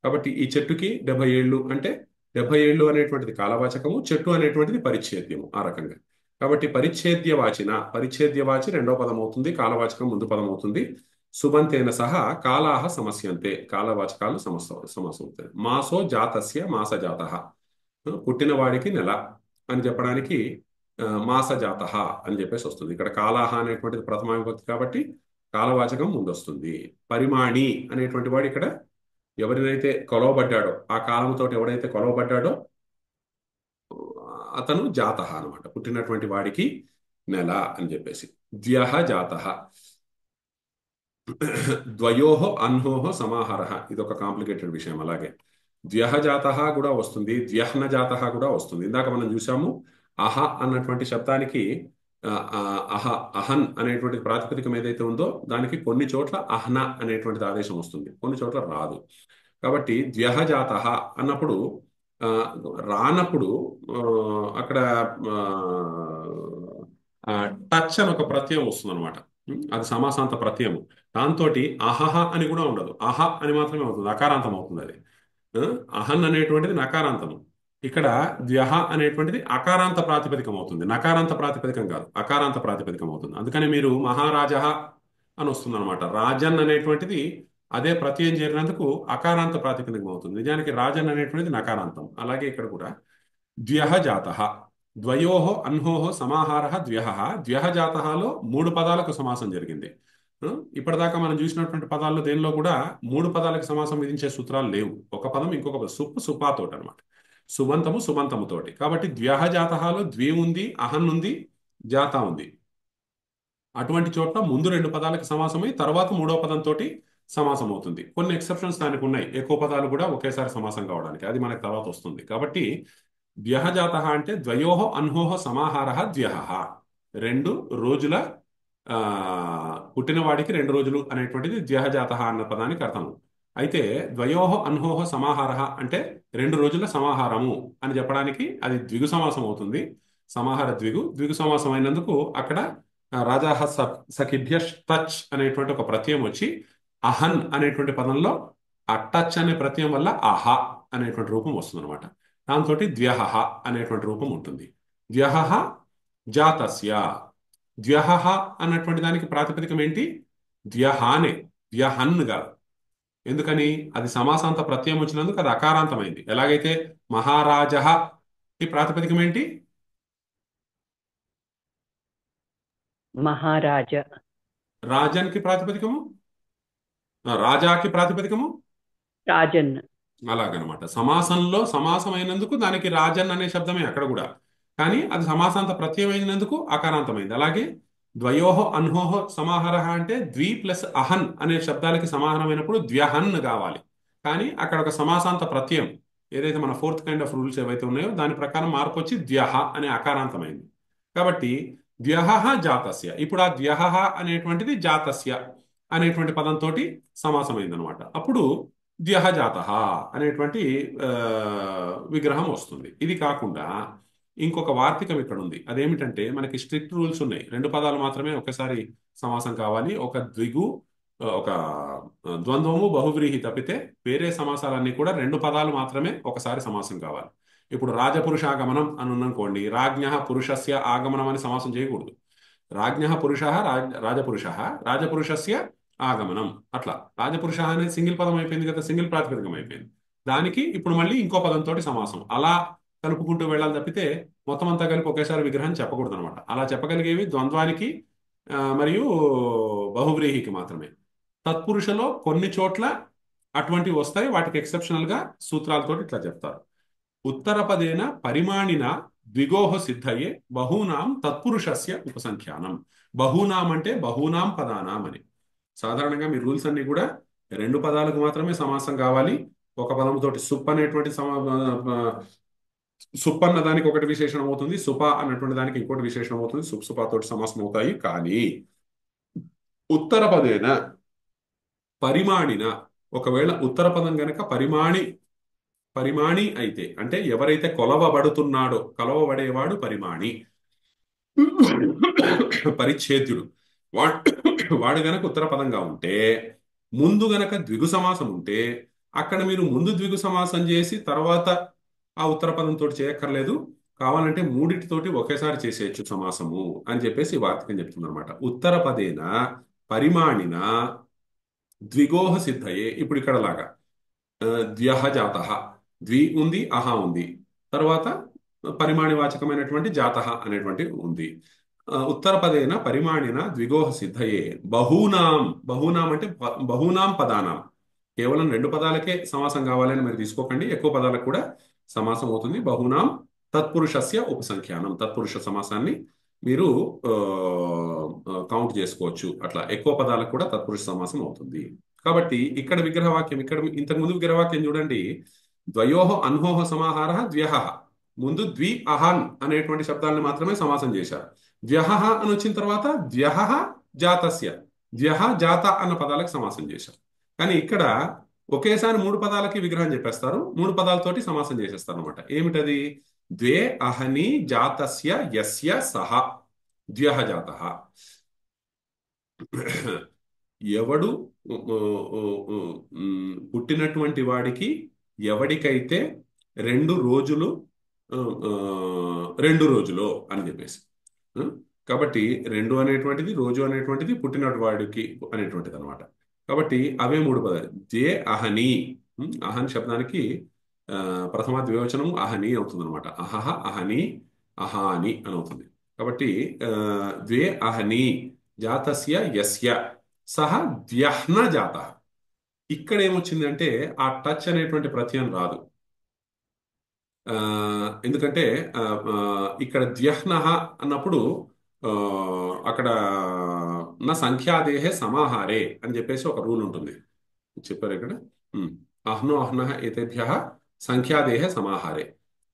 కాబట్టి ఈ చెట్టుకి 70 ఏళ్ళు అంటే 70 ఏళ్ళు అనేటువంటిది కాలవాచకము, చెట్టు అనేటువంటిది పరిచ్ఛేద్యము, ఆ రకంగా. కాబట్టి పరిచ్ఛేద్యవాచి రెండో పదం అవుతుంది, కాలవాచకం ముందు పదం అవుతుంది. సుబంతేన సహా కాలాహ సమస్యంతే, కాలవాచకాలు సమస్యవుతాయి. మాసో జాతస్య మాసజాతః, పుట్టిన వాడికి నెల అని చెప్పడానికి మాసజాతః అని చెప్పేసి వస్తుంది. ఇక్కడ కాలాహ అనేటువంటిది ప్రథమ విభక్తి కాబట్టి కాలవాచకం ముందు వస్తుంది. పరిమాణి అనేటువంటి వాడు ఇక్కడ ఎవరినైతే కొలవబడ్డాడో, ఆ కాలంతో ఎవడైతే కొలవబడ్డాడో అతను జాతః అనమాట, పుట్టినటువంటి వాడికి నెల అని చెప్పేసి. ద్యః జాతః, ద్వయోహ అన్హోహ సమాహారః, ఇది ఒక కాంప్లికేటెడ్ విషయం. అలాగే ద్యః జాతః కూడా వస్తుంది, ద్యహ్న జాతః కూడా వస్తుంది. ఇందాక మనం చూసాము అహ అన్నటువంటి శబ్దానికి అహ అహన్ అనేటువంటి ప్రాతిపదికం ఏదైతే ఉందో దానికి కొన్ని చోట్ల అహ్న అనేటువంటిది ఆదేశం వస్తుంది, కొన్ని చోట్ల రాదు. కాబట్టి ద్యః జాతః అన్నప్పుడు రానప్పుడు అక్కడ టచ్ అని ఒక ప్రత్యయం వస్తుంది అనమాట. అది సమాసాంత ప్రత్యయము. దాంతో అహహ అని కూడా ఉండదు, అహ అని మాత్రమే అవుతుంది, అకారాంతం అవుతుంది అది. అహన్ అనేటువంటిది నకారాంతము. ఇక్కడ ద్యహ అనేటువంటిది అకారాంత ప్రాతిపదికం అవుతుంది, నకారాంత ప్రాతిపదికం కాదు, అకారాంత ప్రాతిపదికం అవుతుంది. అందుకని మీరు మహారాజా అని వస్తుంది అనమాట. రాజన్ అనేటువంటిది అదే ప్రత్యయం చేరినందుకు అకారాంత ప్రాతిపదికం అవుతుంది. నిజానికి రాజన్ అనేటువంటిది నకారాంతం. అలాగే ఇక్కడ కూడా ద్వ్యః జాతః, ద్వయోః అన్హోః సమాహారః ద్వ్యః. ద్వ్యః జాతఃలో 3 పదాలకు సమాసం జరిగింది. ఇప్పటిదాకా మనం చూసినటువంటి పదాల్లో దేనిలో కూడా 3 పదాలకు సమాసం విధించే సూత్రాలు లేవు. ఒక పదం ఇంకొక పదం, సుపాతోటి అనమాట, సుబంతము సుబంతముతోటి. కాబట్టి ద్వ్యః జాతఃలో ద్వి ఉంది, అహన్ ఉంది, జాత ఉంది. అటువంటి చోట్ల ముందు 2 పదాలకు సమాసమై తర్వాత 3వ పదంతో సమాసం అవుతుంది. కొన్ని ఎక్సెప్షన్స్ దానికి ఉన్నాయి, ఎక్కువ పదాలు కూడా ఒకేసారి సమాసం కావడానికి, అది మనకు తర్వాత వస్తుంది. కాబట్టి ద్వ్యః జాతః అంటే ద్వయోః అన్హోః సమాహారః ద్వ్యః, 2 రోజుల పుట్టిన వాడికి 2 రోజులు అనేటువంటిది ద్వ్యః జాతః అన్న పదానికి అర్థము. అయితే ద్వయోః అన్హోః సమాహారః అంటే 2 రోజుల సమాహారము అని చెప్పడానికి అది ద్విగు సమాసం అవుతుంది. సమాహార ద్విగు సమాసం అయినందుకు అక్కడ రాజాహ సఖిభ్య టచ్ అనేటువంటి ఒక ప్రత్యయం వచ్చి అహన్ అనేటువంటి పదంలో ఆ టచ్ అనే ప్రత్యయం వల్ల అహ అనేటువంటి రూపం వస్తుంది అనమాట. దాంతో ద్వ్యః అనేటువంటి రూపం ఉంటుంది. ద్వ్యః జాతస్య, ద్వ్యః అన్నటువంటి దానికి ప్రాతిపదికం ఏంటి? ద్వ్యహానే, ద్వ్యహన్ కాదు. ఎందుకని? అది సమాసాంత ప్రత్యయం వచ్చినందుకు అది అకారాంతమైంది. ఎలాగైతే మహారాజః ఈ ప్రాతిపదికం ఏంటి? మహారాజ. రాజన్ కి ప్రాతిపదికము, రాజాకి ప్రాతిపదికము రాజన్. అలాగనమాట. సమాసంలో సమాసం అయినందుకు దానికి రాజన్ అనే శబ్దమే అక్కడ కూడా, కానీ అది సమాసాంత ప్రత్యయం అయినందుకు అకారాంతమైంది. అలాగే ద్వయోః అన్హోః సమాహారః అంటే ద్వి ప్లస్ అహన్ అనే శబ్దాలకి సమాహారమైనప్పుడు ద్వ్యహన్ కావాలి. కానీ అక్కడ ఒక సమాసాంత ప్రత్యయం ఏదైతే మన 4th కైండ్ ఆఫ్ రూల్స్ ఏవైతే ఉన్నాయో దాని ప్రకారం మార్పు వచ్చి ద్వ్యః అనే అకారాంతమైంది. కాబట్టి ద్వ్యః జాతస్య, ఇప్పుడు ఆ ద్వ్యః అనేటువంటిది జాతస్య అనేటువంటి పదంతో సమాసమైంది అనమాట. అప్పుడు ద్వ్యః జాతః అనేటువంటి విగ్రహం వస్తుంది. ఇది కాకుండా ఇంకొక వార్తికం ఇక్కడ ఉంది. అదేమిటంటే మనకి స్ట్రిక్ట్ రూల్స్ ఉన్నాయి, 2 పదాలు మాత్రమే ఒకసారి సమాసం కావాలి. ఒక ద్విగు, ఒక ద్వంద్వము, బహువ్రీహి తప్పితే వేరే సమాసాలన్నీ కూడా 2 పదాలు మాత్రమే ఒకసారి సమాసం కావాలి. ఇప్పుడు రాజపురుషాగమనం అని ఉన్ననుకోండి, రాజ్ఞః పురుషస్య ఆగమనం అని సమాసం చేయకూడదు. రాజ్ఞః పురుషః రాజపురుషః, రాజపురుషస్య ఆగమనం, అట్లా. రాజపురుష అనేది సింగిల్ పదం అయిపోయింది కదా, సింగిల్ ప్రాతిపదికం అయిపోయింది. దానికి ఇప్పుడు మళ్ళీ ఇంకో పదంతో సమాసం, అలా కలుపుకుంటూ వెళ్ళాలి తప్పితే మొత్తం అంతా కలిపి ఒకేసారి విగ్రహం చెప్పకూడదు అనమాట. అలా చెప్పగలిగేవి ద్వంద్వానికి మరియు బహువ్రీహికి మాత్రమే. తత్పురుషలో కొన్ని చోట్ల అటువంటివి వస్తాయి, వాటికి ఎక్సెప్షనల్ గా సూత్రాలతో ఇట్లా చెప్తారు. ఉత్తరపదేన పరిమాణిన ద్విగోహ సిద్ధయే బహూనాం తత్పురుషస్య ఉపసంఖ్యానం. బహూనాం అంటే బహూనాం పదానాం అని. సాధారణంగా మీ రూల్స్ అన్ని కూడా 2 పదాలకు మాత్రమే సమాసం కావాలి. ఒక పదంతోటి సుప్ అనేటువంటి సుప్ అన్న దానికి ఒకటి విశేషణం అవుతుంది, సుప అన్నటువంటి దానికి ఇంకోటి విశేషణం అవుతుంది, సుప్ సుపాతోటి సమాసం అవుతాయి. కానీ ఉత్తర పదేన పరిమాణిన, ఒకవేళ ఉత్తర పదం గనక పరిమాణి అయితే, అంటే ఎవరైతే కొలవబడుతున్నాడో, కొలవబడేవాడు పరిమాణి. పరిచ్ఛేద్యుడు వాడు వాడు గనక ఉత్తర పదంగా ఉంటే, ముందు గనక ద్విగు సమాసం ఉంటే, అక్కడ మీరు ముందు ద్విగు సమాసం చేసి తర్వాత ఆ ఉత్తర పదంతో చేయక్కర్లేదు, కావాలంటే మూడిటితోటి ఒకేసారి చేసేయచ్చు సమాసము అని చెప్పేసి ఈ వార్తకం చెప్తుంది అనమాట. ఉత్తర పదేన పరిమాణిన ద్విగోహ సిద్ధయే. ఇప్పుడు ఇక్కడ లాగా ద్వ్యహ జాతః, ద్వి ఉంది, అహ ఉంది, తర్వాత పరిమాణివాచకమైనటువంటి జాతః అనేటువంటి ఉంది. ఉత్తర పదేన పరిమాణిన ద్విగోహ సిద్ధయే బహూనాం. బహూనాం అంటే బహూనాం పదానాం. కేవలం రెండు పదాలకే సమాసం కావాలని మీరు తీసుకోకండి, ఎక్కువ పదాలకు కూడా సమాసం అవుతుంది. బహూనాం తత్పురుషస్య ఉపసంఖ్యానం. తత్పురుష సమాసాన్ని మీరు కౌంట్ చేసుకోవచ్చు. అట్లా ఎక్కువ పదాలకు కూడా తత్పురుష సమాసం అవుతుంది. కాబట్టి ఇక్కడ విగ్రహవాక్యం, ఇక్కడ ఇంతకుముందు విగ్రహవాక్యం చూడండి, ద్వయోహ అన్హోహ సమాహార ద్వ్యహ. ముందు ద్వి అహన్ అనేటువంటి శబ్దాలను మాత్రమే సమాసం చేశారు. ద్వ్యహ అని వచ్చిన తర్వాత ద్వ్యహ జాతస్య, ద్వ్యహ జాత అన్న పదాలకు సమాసం చేశారు. కానీ ఇక్కడ ఒకేసారి మూడు పదాలకి విగ్రహం చెప్పేస్తారు, మూడు పదాలతోటి సమాసం చేసేస్తారు అనమాట. ఏమిటది? ద్వే అహని జాతస్య యస్య సహ ద్వ్యహ జాతః. ఎవడు పుట్టినటువంటి వాడికి, ఎవడికైతే 2 రోజులు 2 రోజులు అని చెప్పేసి. కాబట్టి 2 అనేటువంటిది, రోజు అనేటువంటిది, పుట్టినటువంటి వాడికి అనేటువంటిది అనమాట. కాబట్టి అవే మూడు పదాలు. జే అహని. అహన్ శబ్దానికి ప్రథమ ద్వివచనము అహని అవుతుంది అనమాట. అహహ అహని అహాని అని అవుతుంది. కాబట్టి ద్వే అహని జాతస్య యస్య సహ ద్వ్యహ్న జాత. ఇక్కడ ఏమొచ్చింది అంటే ఆ టచ్ అనేటువంటి ప్రత్యయం రాదు. ఎందుకంటే ఇక్కడ ద్వ్యహ్న అన్నప్పుడు అక్కడ నా సంఖ్యాదేహే సమాహారే అని చెప్పేసి ఒక రూల్ ఉంటుంది. చెప్పారు ఇక్కడ. అహ్నో అహ్న ఏతేభ్య సంఖ్యాదేహే సమాహారే.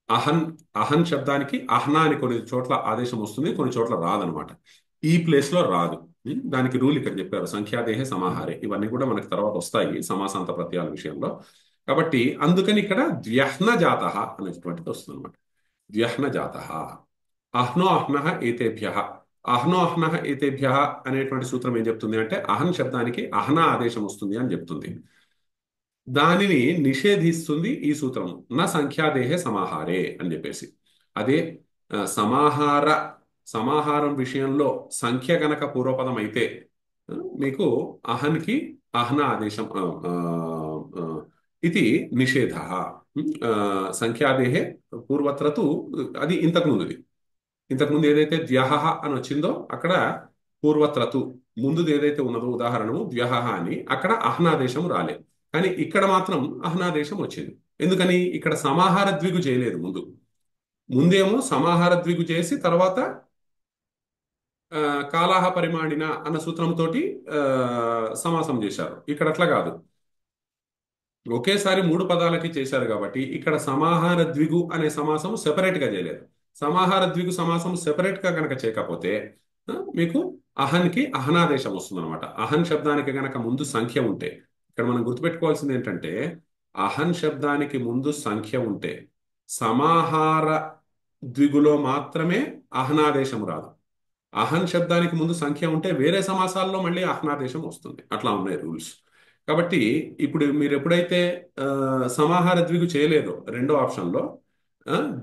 అహన్ అహన్ శబ్దానికి అహ్నా అని కొన్ని చోట్ల ఆదేశం వస్తుంది, కొన్ని చోట్ల రాదనమాట. ఈ ప్లేస్ లో రాదు. దానికి రూల్ ఇక్కడ చెప్పారు, సంఖ్యాదేహే సమాహారే. ఇవన్నీ కూడా మనకి తర్వాత వస్తాయి సమాసాంత ప్రత్యయాల విషయంలో. కాబట్టి అందుకని ఇక్కడ ద్వ్యహ్న జాత అనేటువంటిది వస్తుంది అనమాట. ద్వ్యహ్న జాత. అహ్నో అహ్న ఏతేభ్య. అహ్నో అహ్న ఏతేభ్య అనేటువంటి సూత్రం ఏం చెప్తుంది అంటే, అహన్ శబ్దానికి అహ్నా ఆదేశం వస్తుంది అని చెప్తుంది. దానిని నిషేధిస్తుంది ఈ సూత్రము, నా సంఖ్యాదేహే సమాహారే అని చెప్పేసి. అదే సమాహారం విషయంలో సంఖ్య గనక పూర్వపదం అయితే మీకు అహన్కి అహ్న ఆదేశం ఇది నిషేధ. సంఖ్యాదేహే పూర్వత్రతు అది ఇంతకుముందు ఏదైతే ద్వ్యహ అని వచ్చిందో అక్కడ పూర్వత్రతు ముందుది ఏదైతే ఉన్నదో ఉదాహరణము ద్వ్యహ అని, అక్కడ అహ్నాదేశం రాలేదు. కానీ ఇక్కడ మాత్రం అహ్నాదేశం వచ్చింది. ఎందుకని? ఇక్కడ సమాహార ద్విగు చేయలేదు. ముందేమో సమాహార ద్విగు చేసి తర్వాత కాలాహ పరిమాణిన అన్న సూత్రంతో సమాసం చేశారు. ఇక్కడ అట్లా కాదు, ఒకేసారి మూడు పదాలకి చేశారు. కాబట్టి ఇక్కడ సమాహార ద్విగు అనే సమాసం సెపరేట్ గా చేయలేదు. సమాహార ద్విగు సమాసం సెపరేట్ గా కనుక చేయకపోతే మీకు అహన్కి అహనాదేశం వస్తుంది అనమాట. అహన్ శబ్దానికి గనక ముందు సంఖ్య ఉంటే, ఇక్కడ మనం గుర్తుపెట్టుకోవాల్సింది ఏంటంటే, అహన్ శబ్దానికి ముందు సంఖ్య ఉంటే సమాహార ద్విగులో మాత్రమే అహనాదేశం రాదు. అహన్ శబ్దానికి ముందు సంఖ్య ఉంటే వేరే సమాసాల్లో మళ్ళీ అహ్నాదేశం వస్తుంది. అట్లా ఉన్నాయి రూల్స్. కాబట్టి ఇప్పుడు మీరు ఎప్పుడైతే సమాహార ద్విగు చేయలేదో రెండో ఆప్షన్లో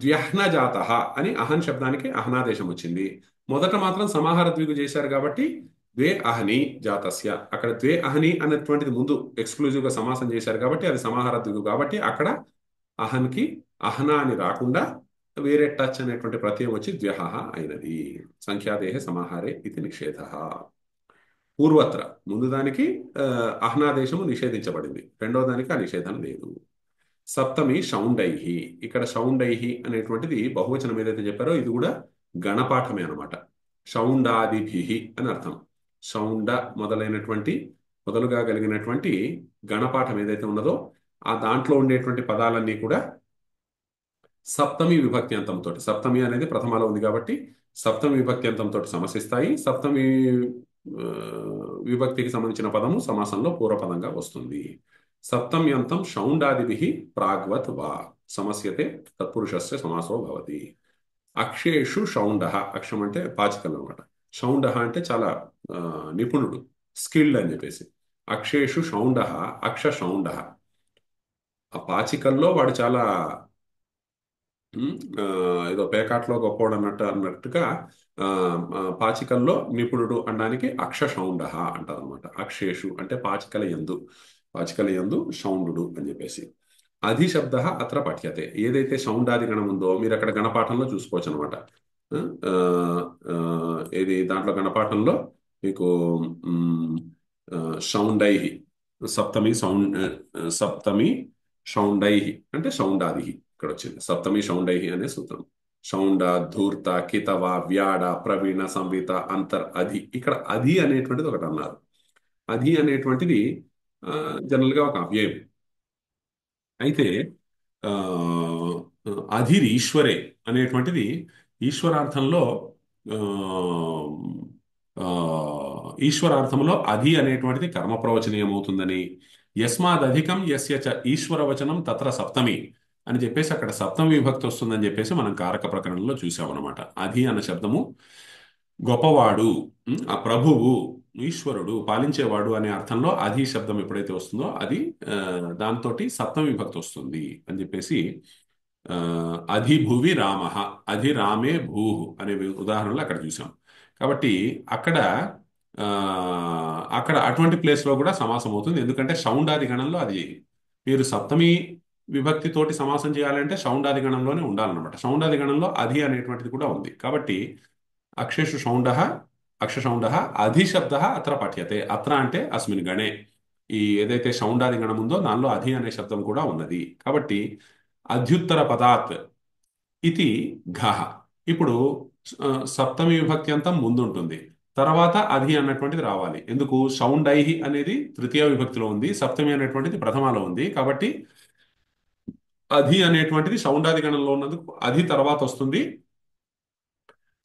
ద్వ్యహ్న జాత అని అహన్ శబ్దానికి అహనాదేశం వచ్చింది. మొదట మాత్రం సమాహార ద్విగు చేశారు కాబట్టి ద్వే అహని జాతస్య, అక్కడ ద్వే అహని అనేటువంటిది ముందు ఎక్స్క్లూజివ్ గా సమాసం చేశారు కాబట్టి అది సమాహార ద్విగు. కాబట్టి అక్కడ అహన్కి అహనా అని రాకుండా వేరే టచ్ అనేటువంటి ప్రత్యయం వచ్చి ద్వ్యహ అయినది. సంఖ్యాదేహే సమాహారే ఇది నిషేధ. పూర్వత్ర ముందు దానికి అహ్నాదేశము నిషేధించబడింది, రెండో దానికి ఆ నిషేధం లేదు. సప్తమి షౌండైహి. ఇక్కడ షౌండైహి అనేటువంటిది బహువచనం ఏదైతే చెప్పారో ఇది కూడా గణపాఠమే అనమాట. షౌండాదిభిహి అని అర్థం. షౌండ మొదలుగా కలిగినటువంటి గణపాఠం ఏదైతే ఉన్నదో ఆ దాంట్లో ఉండేటువంటి పదాలన్నీ కూడా సప్తమి విభక్త్యంతంతో, సప్తమి అనేది ప్రథమాలో ఉంది కాబట్టి సప్తమి విభక్త్యంతంతో సమసిస్తాయి. సప్తమి విభక్తికి సంబంధించిన పదము సమాసంలో పూర్వపదంగా వస్తుంది. సప్తమ్యంతం షౌండాదిభిః ప్రాగ్వత్ వా సమస్యతే తత్పురుషస్య సమాసో భవతి. అక్షేషు షౌండ. అక్షం అంటే పాచికలు అనమాట. షౌండ అంటే చాలా ఆ, నిపుణుడు, స్కిల్డ్ అని చెప్పేసి. అక్షేషు షౌండ, అక్ష షౌండ. ఆ పాచికల్లో వాడు చాలా ఉమ్, ఆ, ఏదో పేకాట్లో గొప్పోడు అన్నట్టుగా ఆ, పాచికల్లో నిపుణుడు అనడానికి అక్ష షౌండ అంటారు అనమాట. అక్షేషు అంటే పాచికల యందు, పాచికల యందు షౌండు అని చెప్పేసి. అధిశబ్ద అత్ర పఠ్యతే. ఏదైతే షౌండాది గణం ఉందో మీరు అక్కడ గణపాఠంలో చూసుకోవచ్చు అనమాట. ఏది దాంట్లో గణపాఠంలో మీకు మ్, షౌండై, సప్తమి సప్తమి షౌండై అంటే షౌండాది ఇక్కడ వచ్చింది. సప్తమి షౌండై అనే సూత్రం. షౌండ, ధూర్త, కితవ, వ్యాడ, ప్రవీణ, సంవిత, అంతర్, అధి. ఇక్కడ అధి అనేటువంటిది ఒకటి అన్నారు. అధి అనేటువంటిది జనరల్ గా ఒక అవ్యయం. అయితే ఆ, అధిర్ ఈశ్వరే అనేటువంటిది ఈశ్వరార్థంలో ఆ, ఆ, ఈశ్వరార్థంలో అధి అనేటువంటిది కర్మ ప్రవచనీయం అవుతుందని, యస్మాద్ అధికం యస్య చ ఈశ్వర వచనం తత్ర సప్తమి అని చెప్పేసి అక్కడ సప్తమి విభక్తి వస్తుందని చెప్పేసి మనం కారక ప్రకరణంలో చూసామన్నమాట. అధి అన్న శబ్దము గొప్పవాడు, ఆ ప్రభువు, ఈశ్వరుడు, పాలించేవాడు అనే అర్థంలో అధి శబ్దం ఎప్పుడైతే వస్తుందో అది దాంతోటి సప్తమి విభక్తి వస్తుంది అని చెప్పేసి ఆ, అధిభువి రామ, అధి రామే భూ అనే ఉదాహరణలు అక్కడ చూసాం. కాబట్టి అక్కడ ఆ, అక్కడ అటువంటి ప్లేస్ లో కూడా సమాసం అవుతుంది. ఎందుకంటే షౌండాది గణంలో అది మీరు సప్తమి విభక్తి తోటి సమాసం చేయాలంటే షౌండాది గణంలోనే ఉండాలన్నమాట. షౌండాది గణంలో అధి అనేటువంటిది కూడా ఉంది. కాబట్టి అక్షేషు షౌండ, అక్షషౌండ, అధిశబ్ద అత్ర పఠ్యతే. అత్ర అంటే అస్మిన్ గణే. ఈ ఏదైతే షౌండాది గణం ఉందో దానిలో అధి అనే శబ్దం కూడా ఉన్నది. కాబట్టి అధ్యుత్తర పదాత్ ఇది ఘహ. ఇప్పుడు సప్తమి విభక్తి అంతా ముందుంటుంది, తర్వాత అధి అన్నటువంటిది రావాలి. ఎందుకు? షౌండైహి అనేది తృతీయ విభక్తిలో ఉంది, సప్తమి అనేటువంటిది ప్రథమాలో ఉంది. కాబట్టి అధి అనేటువంటిది షౌండాది గణంలో ఉన్నందుకు అధి తర్వాత వస్తుంది,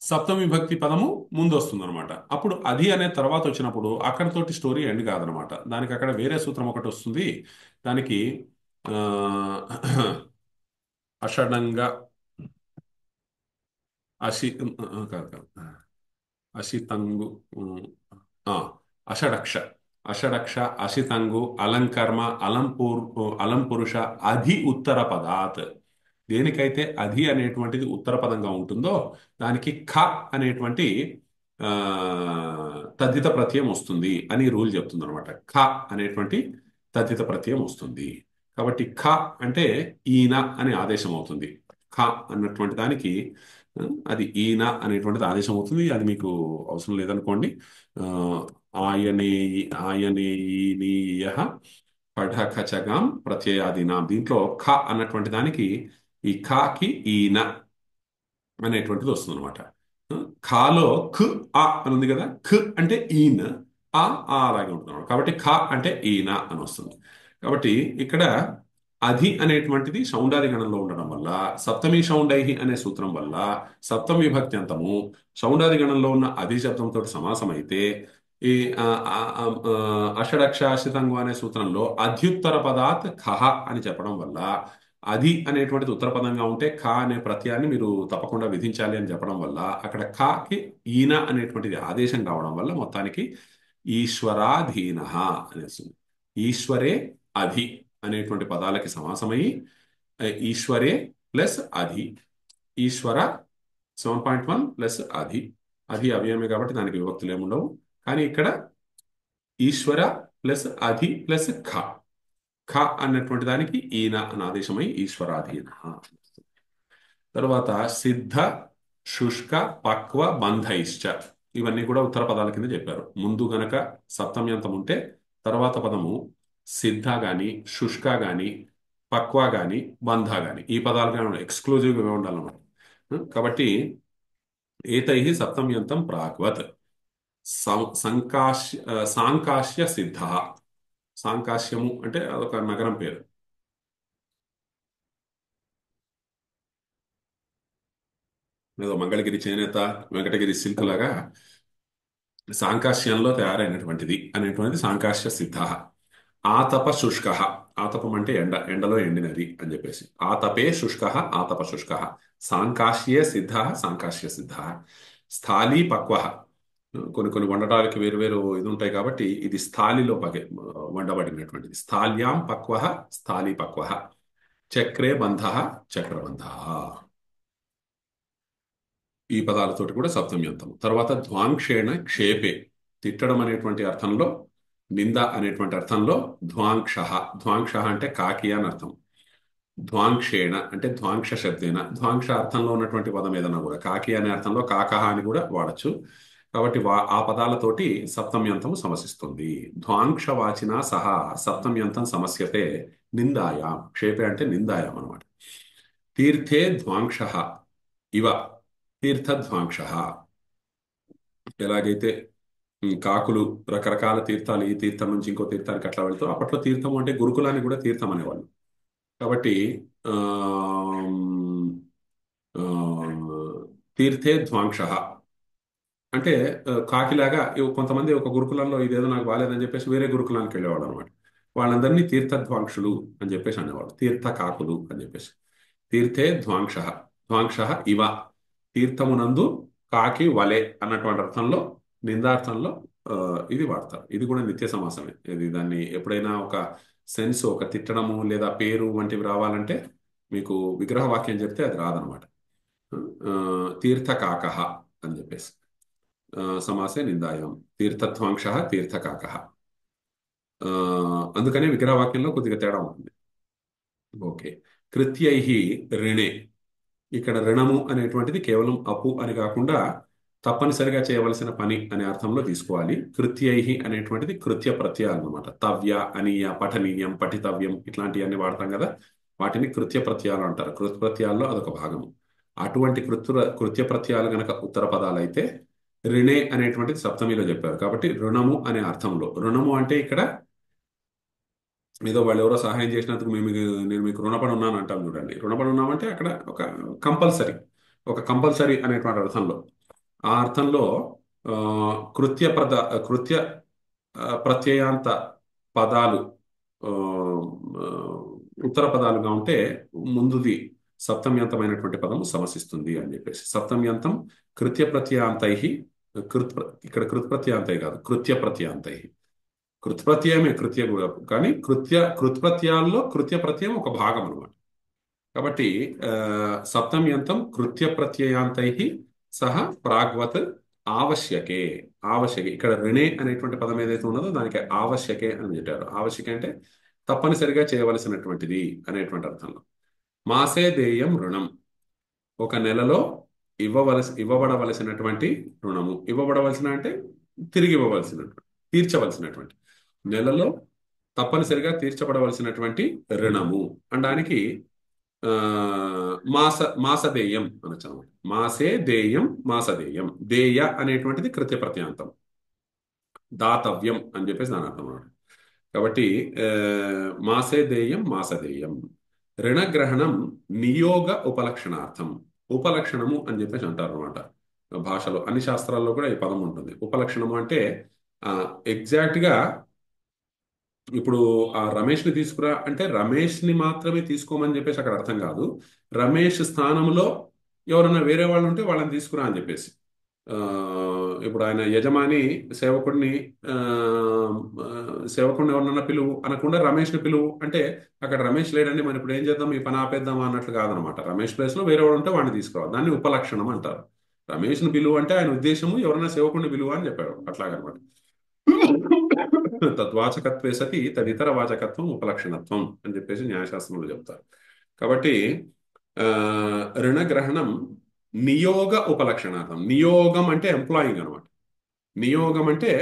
సప్తమి విభక్తి పదము ముందు వస్తుంది అనమాట. అప్పుడు అధి అనే తర్వాత వచ్చినప్పుడు అక్కడతోటి స్టోరీ ఎండ్ కాదనమాట. దానికి అక్కడ వేరే సూత్రం ఒకటి వస్తుంది. దానికి ఆ, అషడంగా కాదు కాదు, అశితంగు, ఉమ్, ఆ, అషడక్ష, అషడక్ష, అశితంగు, అలంకర్మ, అలంపురుష, అధి ఉత్తర పదాత్. దేనికైతే అధి అనేటువంటిది ఉత్తర పదంగా ఉంటుందో దానికి ఖ అనేటువంటి ఆ, తద్ధిత ప్రత్యయం వస్తుంది అని రూల్ చెప్తుంది అనమాట. ఖ అనేటువంటి తద్ధిత ప్రత్యయం వస్తుంది. కాబట్టి ఖ అంటే ఈన అనే ఆదేశం అవుతుంది. ఖ అన్నటువంటి దానికి ఆ, అది ఈన అనేటువంటిది ఆదేశం అవుతుంది. అది మీకు అవసరం లేదనుకోండి. ఆ, ఆయనేయి ఆయనేయీనీయ పఢఖచగాం ప్రత్యయాదీనాం. దీంట్లో ఖ అన్నటువంటి దానికి ఈ ఖకి ఈన అనేటువంటిది వస్తుంది అనమాట. ఖాలో ఖ ఆ అని ఉంది కదా, ఖ అంటే ఈన్, ఆ ఆ అలాగే ఉంటుంది అనమాట. కాబట్టి ఖ అంటే ఈన అని వస్తుంది. కాబట్టి ఇక్కడ అధి అనేటువంటిది షౌండాది గణంలో ఉండడం వల్ల, సప్తమి షౌండైహి అనే సూత్రం వల్ల సప్తమి విభక్తి అంతము షౌండాది గణంలో ఉన్న అధి శబ్దంతో సమాసం అయితే, ఈ ఆ, ఆ, ఆ, ఆ, అషడక్షాశ్రితంగు అనే సూత్రంలో అధ్యుత్తర పదాత్ ఖహ అని చెప్పడం వల్ల అది అనేటువంటిది ఉత్తర పదంగా ఉంటే ఖ అనే ప్రత్యయాన్ని మీరు తప్పకుండా విధించాలి అని చెప్పడం వల్ల అక్కడ ఖకి ఈన అనేటువంటిది ఆదేశం కావడం వల్ల మొత్తానికి ఈశ్వరాధీన అనేస్తుంది. ఈశ్వరే అధి అనేటువంటి పదాలకి సమాసమై ఈశ్వరే ప్లస్ అధి, ఈశ్వర 7.1 ప్లస్ అధి. అధి అవ్యయమే కాబట్టి దానికి విభక్తులు ఏముండవు. కానీ ఇక్కడ ఈశ్వర ప్లస్ అధి ప్లస్ ఖ, ఖ అన్నటువంటి దానికి ఈన అని ఆదేశమై ఈశ్వరాధీన. తర్వాత సిద్ధ, శుష్క, పక్వ, బంధైశ్చ. ఇవన్నీ కూడా ఉత్తర పదాల కింద చెప్పారు. ముందు గనక సప్తమ్యంతం ఉంటే తర్వాత పదము సిద్ధ గాని, శుష్క గాని, పక్వ గాని, బంధ గాని ఈ పదాలుగా ఎక్స్క్లూజివ్గా ఉండాలన్నమాట. కాబట్టి ఏతై సప్తమ్యంతం ప్రాగ్వత్ సాంకాశ్య సిద్ధ. సాంకాశ్యము అంటే అదొక నగరం పేరు. ఏదో మంగళగిరి చేనేత, వెంకటగిరి సిల్క్ లాగా సాంకాశ్యంలో తయారైనటువంటిది అనేటువంటిది సాంకాశ్య సిద్ధ. ఆతప శుష్క. ఆతపం అంటే ఎండ, ఎండలో ఎండినది అని చెప్పేసి. ఆతపే శుష్క, ఆతప శుష్క. సాంకాశ్యే సిద్ధ, సాంకాశ్య సిద్ధ. స్థాళీ పక్వ. కొన్ని కొన్ని వండటాలకి వేరు వేరు ఇది ఉంటాయి కాబట్టి ఇది స్థాలిలో వండబడినటువంటిది. స్థాల్యాం పక్వ, స్థాళీ పక్వ. చక్రే బంధ, చక్రబంధ. ఈ పదాలతోటి కూడా సప్తమ్యంతం. తర్వాత ధ్వాంక్షేణ క్షేపే. తిట్టడం అనేటువంటి అర్థంలో, నింద అనేటువంటి అర్థంలో ధ్వాంక్ష. ధ్వాంక్ష అంటే కాకి అని అర్థం. ధ్వాంక్షేణ అంటే ధ్వాంక్ష శబ్దేన. ధ్వాంక్ష అర్థంలో ఉన్నటువంటి పదం ఏదన్నా కూడా కాకి అనే అర్థంలో కాకహ అని కూడా వాడచ్చు. కాబట్టి ఆ పదాలతోటి సప్తమ్యంతం సమసిస్తుంది. ధ్వాంక్షవాచిన సహా సప్తమ్యంతం సమస్యతే నిందాయాం. క్షేపే అంటే నిందాయాం అనమాట. తీర్థే ధ్వాంక్ష ఇవ. తీర్థధ్వాంక్ష. ఎలాగైతే కాకులు రకరకాల తీర్థాలు, ఈ తీర్థం నుంచి ఇంకో తీర్థానికి అట్లా వెళ్తూ, అప్పట్లో తీర్థం అంటే గురుకులాన్ని కూడా తీర్థం అనేవాళ్ళు. కాబట్టి తీర్థే ధ్వాంక్ష అంటే కాకిలాగా కొంతమంది ఒక గురుకులంలో ఇదేదో నాకు బాగాలేదని చెప్పేసి వేరే గురుకులానికి వెళ్ళేవాడు అనమాట. వాళ్ళందరినీ తీర్థధ్వాంక్షులు అని చెప్పేసి అనేవాడు. తీర్థ కాకులు అని చెప్పేసి. తీర్థే ధ్వాంక్ష. ధ్వాంక్ష ఇవ. తీర్థమునందు కాకి వలె అన్నటువంటి అర్థంలో, నిందార్థంలో ఇది వాడతారు. ఇది కూడా నిత్య సమాసమే. ఇది దాన్ని ఎప్పుడైనా ఒక సెన్స్, ఒక తిట్టడము లేదా పేరు వంటివి రావాలంటే మీకు విగ్రహ వాక్యం చెప్తే అది రాదనమాట. తీర్థకాకః అని చెప్పేసి సమాసే నిందాయం. తీర్థధ్వాంక్ష, తీర్థకాకః. అందుకనే విగ్రహవాక్యంలో కొద్దిగా తేడా ఉంటుంది. ఓకే. కృత్యై రిణే. ఇక్కడ రుణము అనేటువంటిది కేవలం అప్పు అని కాకుండా తప్పనిసరిగా చేయవలసిన పని అనే అర్థంలో తీసుకోవాలి. కృత్యై అనేటువంటిది కృత్య ప్రత్యయాలు అనమాట. తవ్య, అనీయ, పఠనీయం, పఠితవ్యం ఇట్లాంటివన్నీ వాడతాం కదా, వాటిని కృత్య ప్రత్యయాలు అంటారు. కృత్య ప్రత్యయాల్లో అదొక భాగము. అటువంటి కృత్య ప్రత్యయాలు గనక ఉత్తర పదాలు అయితే రిణే అనేటువంటిది సప్తమిలో చెప్పారు. కాబట్టి రుణము అనే అర్థంలో. రుణము అంటే ఇక్కడ ఏదో వాళ్ళు ఎవరో సహాయం చేసినందుకు నేను మీకు రుణపడి ఉన్నాను అంటాం చూడండి. రుణపడి ఉన్నామంటే అక్కడ ఒక కంపల్సరీ అనేటువంటి అర్థంలో. ఆ అర్థంలో కృత్య ప్రత్యయాంత పదాలు ఉత్తర పదాలుగా ఉంటే ముందుది సప్తమ్యంతమైనటువంటి పదము సమసిస్తుంది అని చెప్పేసి. సప్తమ్యంతం కృత్య ప్రత్యయాంతై. ఇక్కడ కృత్ప్రత్యయాంతై కాదు, కృత్య ప్రత్యయాంతై. కృత్ప్రత్యయమే కృత్య కూడా, కానీ కృత్ప్రత్యయాల్లో కృత్య ప్రత్యయం ఒక భాగం అనమాట. కాబట్టి సప్తమ్యంతం కృత్య ప్రత్యయాంతై సహ ప్రాగ్వత్ ఆవశ్యకే. ఇక్కడ రిణే అనేటువంటి పదం ఏదైతే ఉన్నదో దానికి ఆవశ్యకే అని చెప్పారు. ఆవశ్యకే అంటే తప్పనిసరిగా చేయవలసినటువంటిది అనేటువంటి అర్థంలో. మాసే దేయం రుణం. ఒక నెలలో ఇవ్వబడవలసినటువంటి రుణము. ఇవ్వబడవలసిన అంటే తిరిగి ఇవ్వవలసినటువంటి, తీర్చవలసినటువంటి. నెలలో తప్పనిసరిగా తీర్చబడవలసినటువంటి రుణము అనడానికి మాసదేయం అనొచ్చు అనమాట. మాసే దేయం, మాసదేయం. దేయ అనేటువంటిది కృత్య ప్రత్యాంతం. దాతవ్యం అని చెప్పేసి దాని అర్థం అన్నమాట. కాబట్టి మాసే దేయం, మాసదేయం. రుణగ్రహణం నియోగ ఉపలక్షణార్థం. ఉపలక్షణము అని చెప్పేసి అంటారు అనమాట భాషలో. అన్ని శాస్త్రాల్లో కూడా ఈ పదం ఉంటుంది. ఉపలక్షణము అంటే ఎగ్జాక్ట్ గా ఇప్పుడు ఆ రమేష్ని తీసుకురా అంటే రమేష్ని మాత్రమే తీసుకోమని చెప్పేసి అక్కడ అర్థం కాదు. రమేష్ స్థానంలో ఎవరైనా వేరే వాళ్ళు ఉంటే వాళ్ళని తీసుకురా అని చెప్పేసి. ఇప్పుడు ఆయన యజమాని సేవకుడిని ఎవరన్నా పిలువు అనకుండా రమేష్ని పిలువు అంటే అక్కడ రమేష్ లేడండి, మరి ఇప్పుడు ఏం చేద్దాం, ఈ పని ఆపేద్దాం అన్నట్లు కాదనమాట. రమేష్ ప్లేస్లో వేరే వాడు ఉంటే వాడిని తీసుకురావాలి. దాన్ని ఉపలక్షణం అంటారు. రమేష్ని పిలువు అంటే ఆయన ఉద్దేశము ఎవరైనా సేవకుడిని పిలువు అని చెప్పాడు. అట్లాగనమాట. తద్వాచకత్వే సతి తదితర వాచకత్వం ఉపలక్షణత్వం అని చెప్పేసి న్యాయశాస్త్రంలో చెప్తారు. కాబట్టి రుణగ్రహణం నియోగ ఉపలక్షణార్థం. నియోగం అంటే ఎంప్లాయింగ్ అనమాట. నియోగం అంటే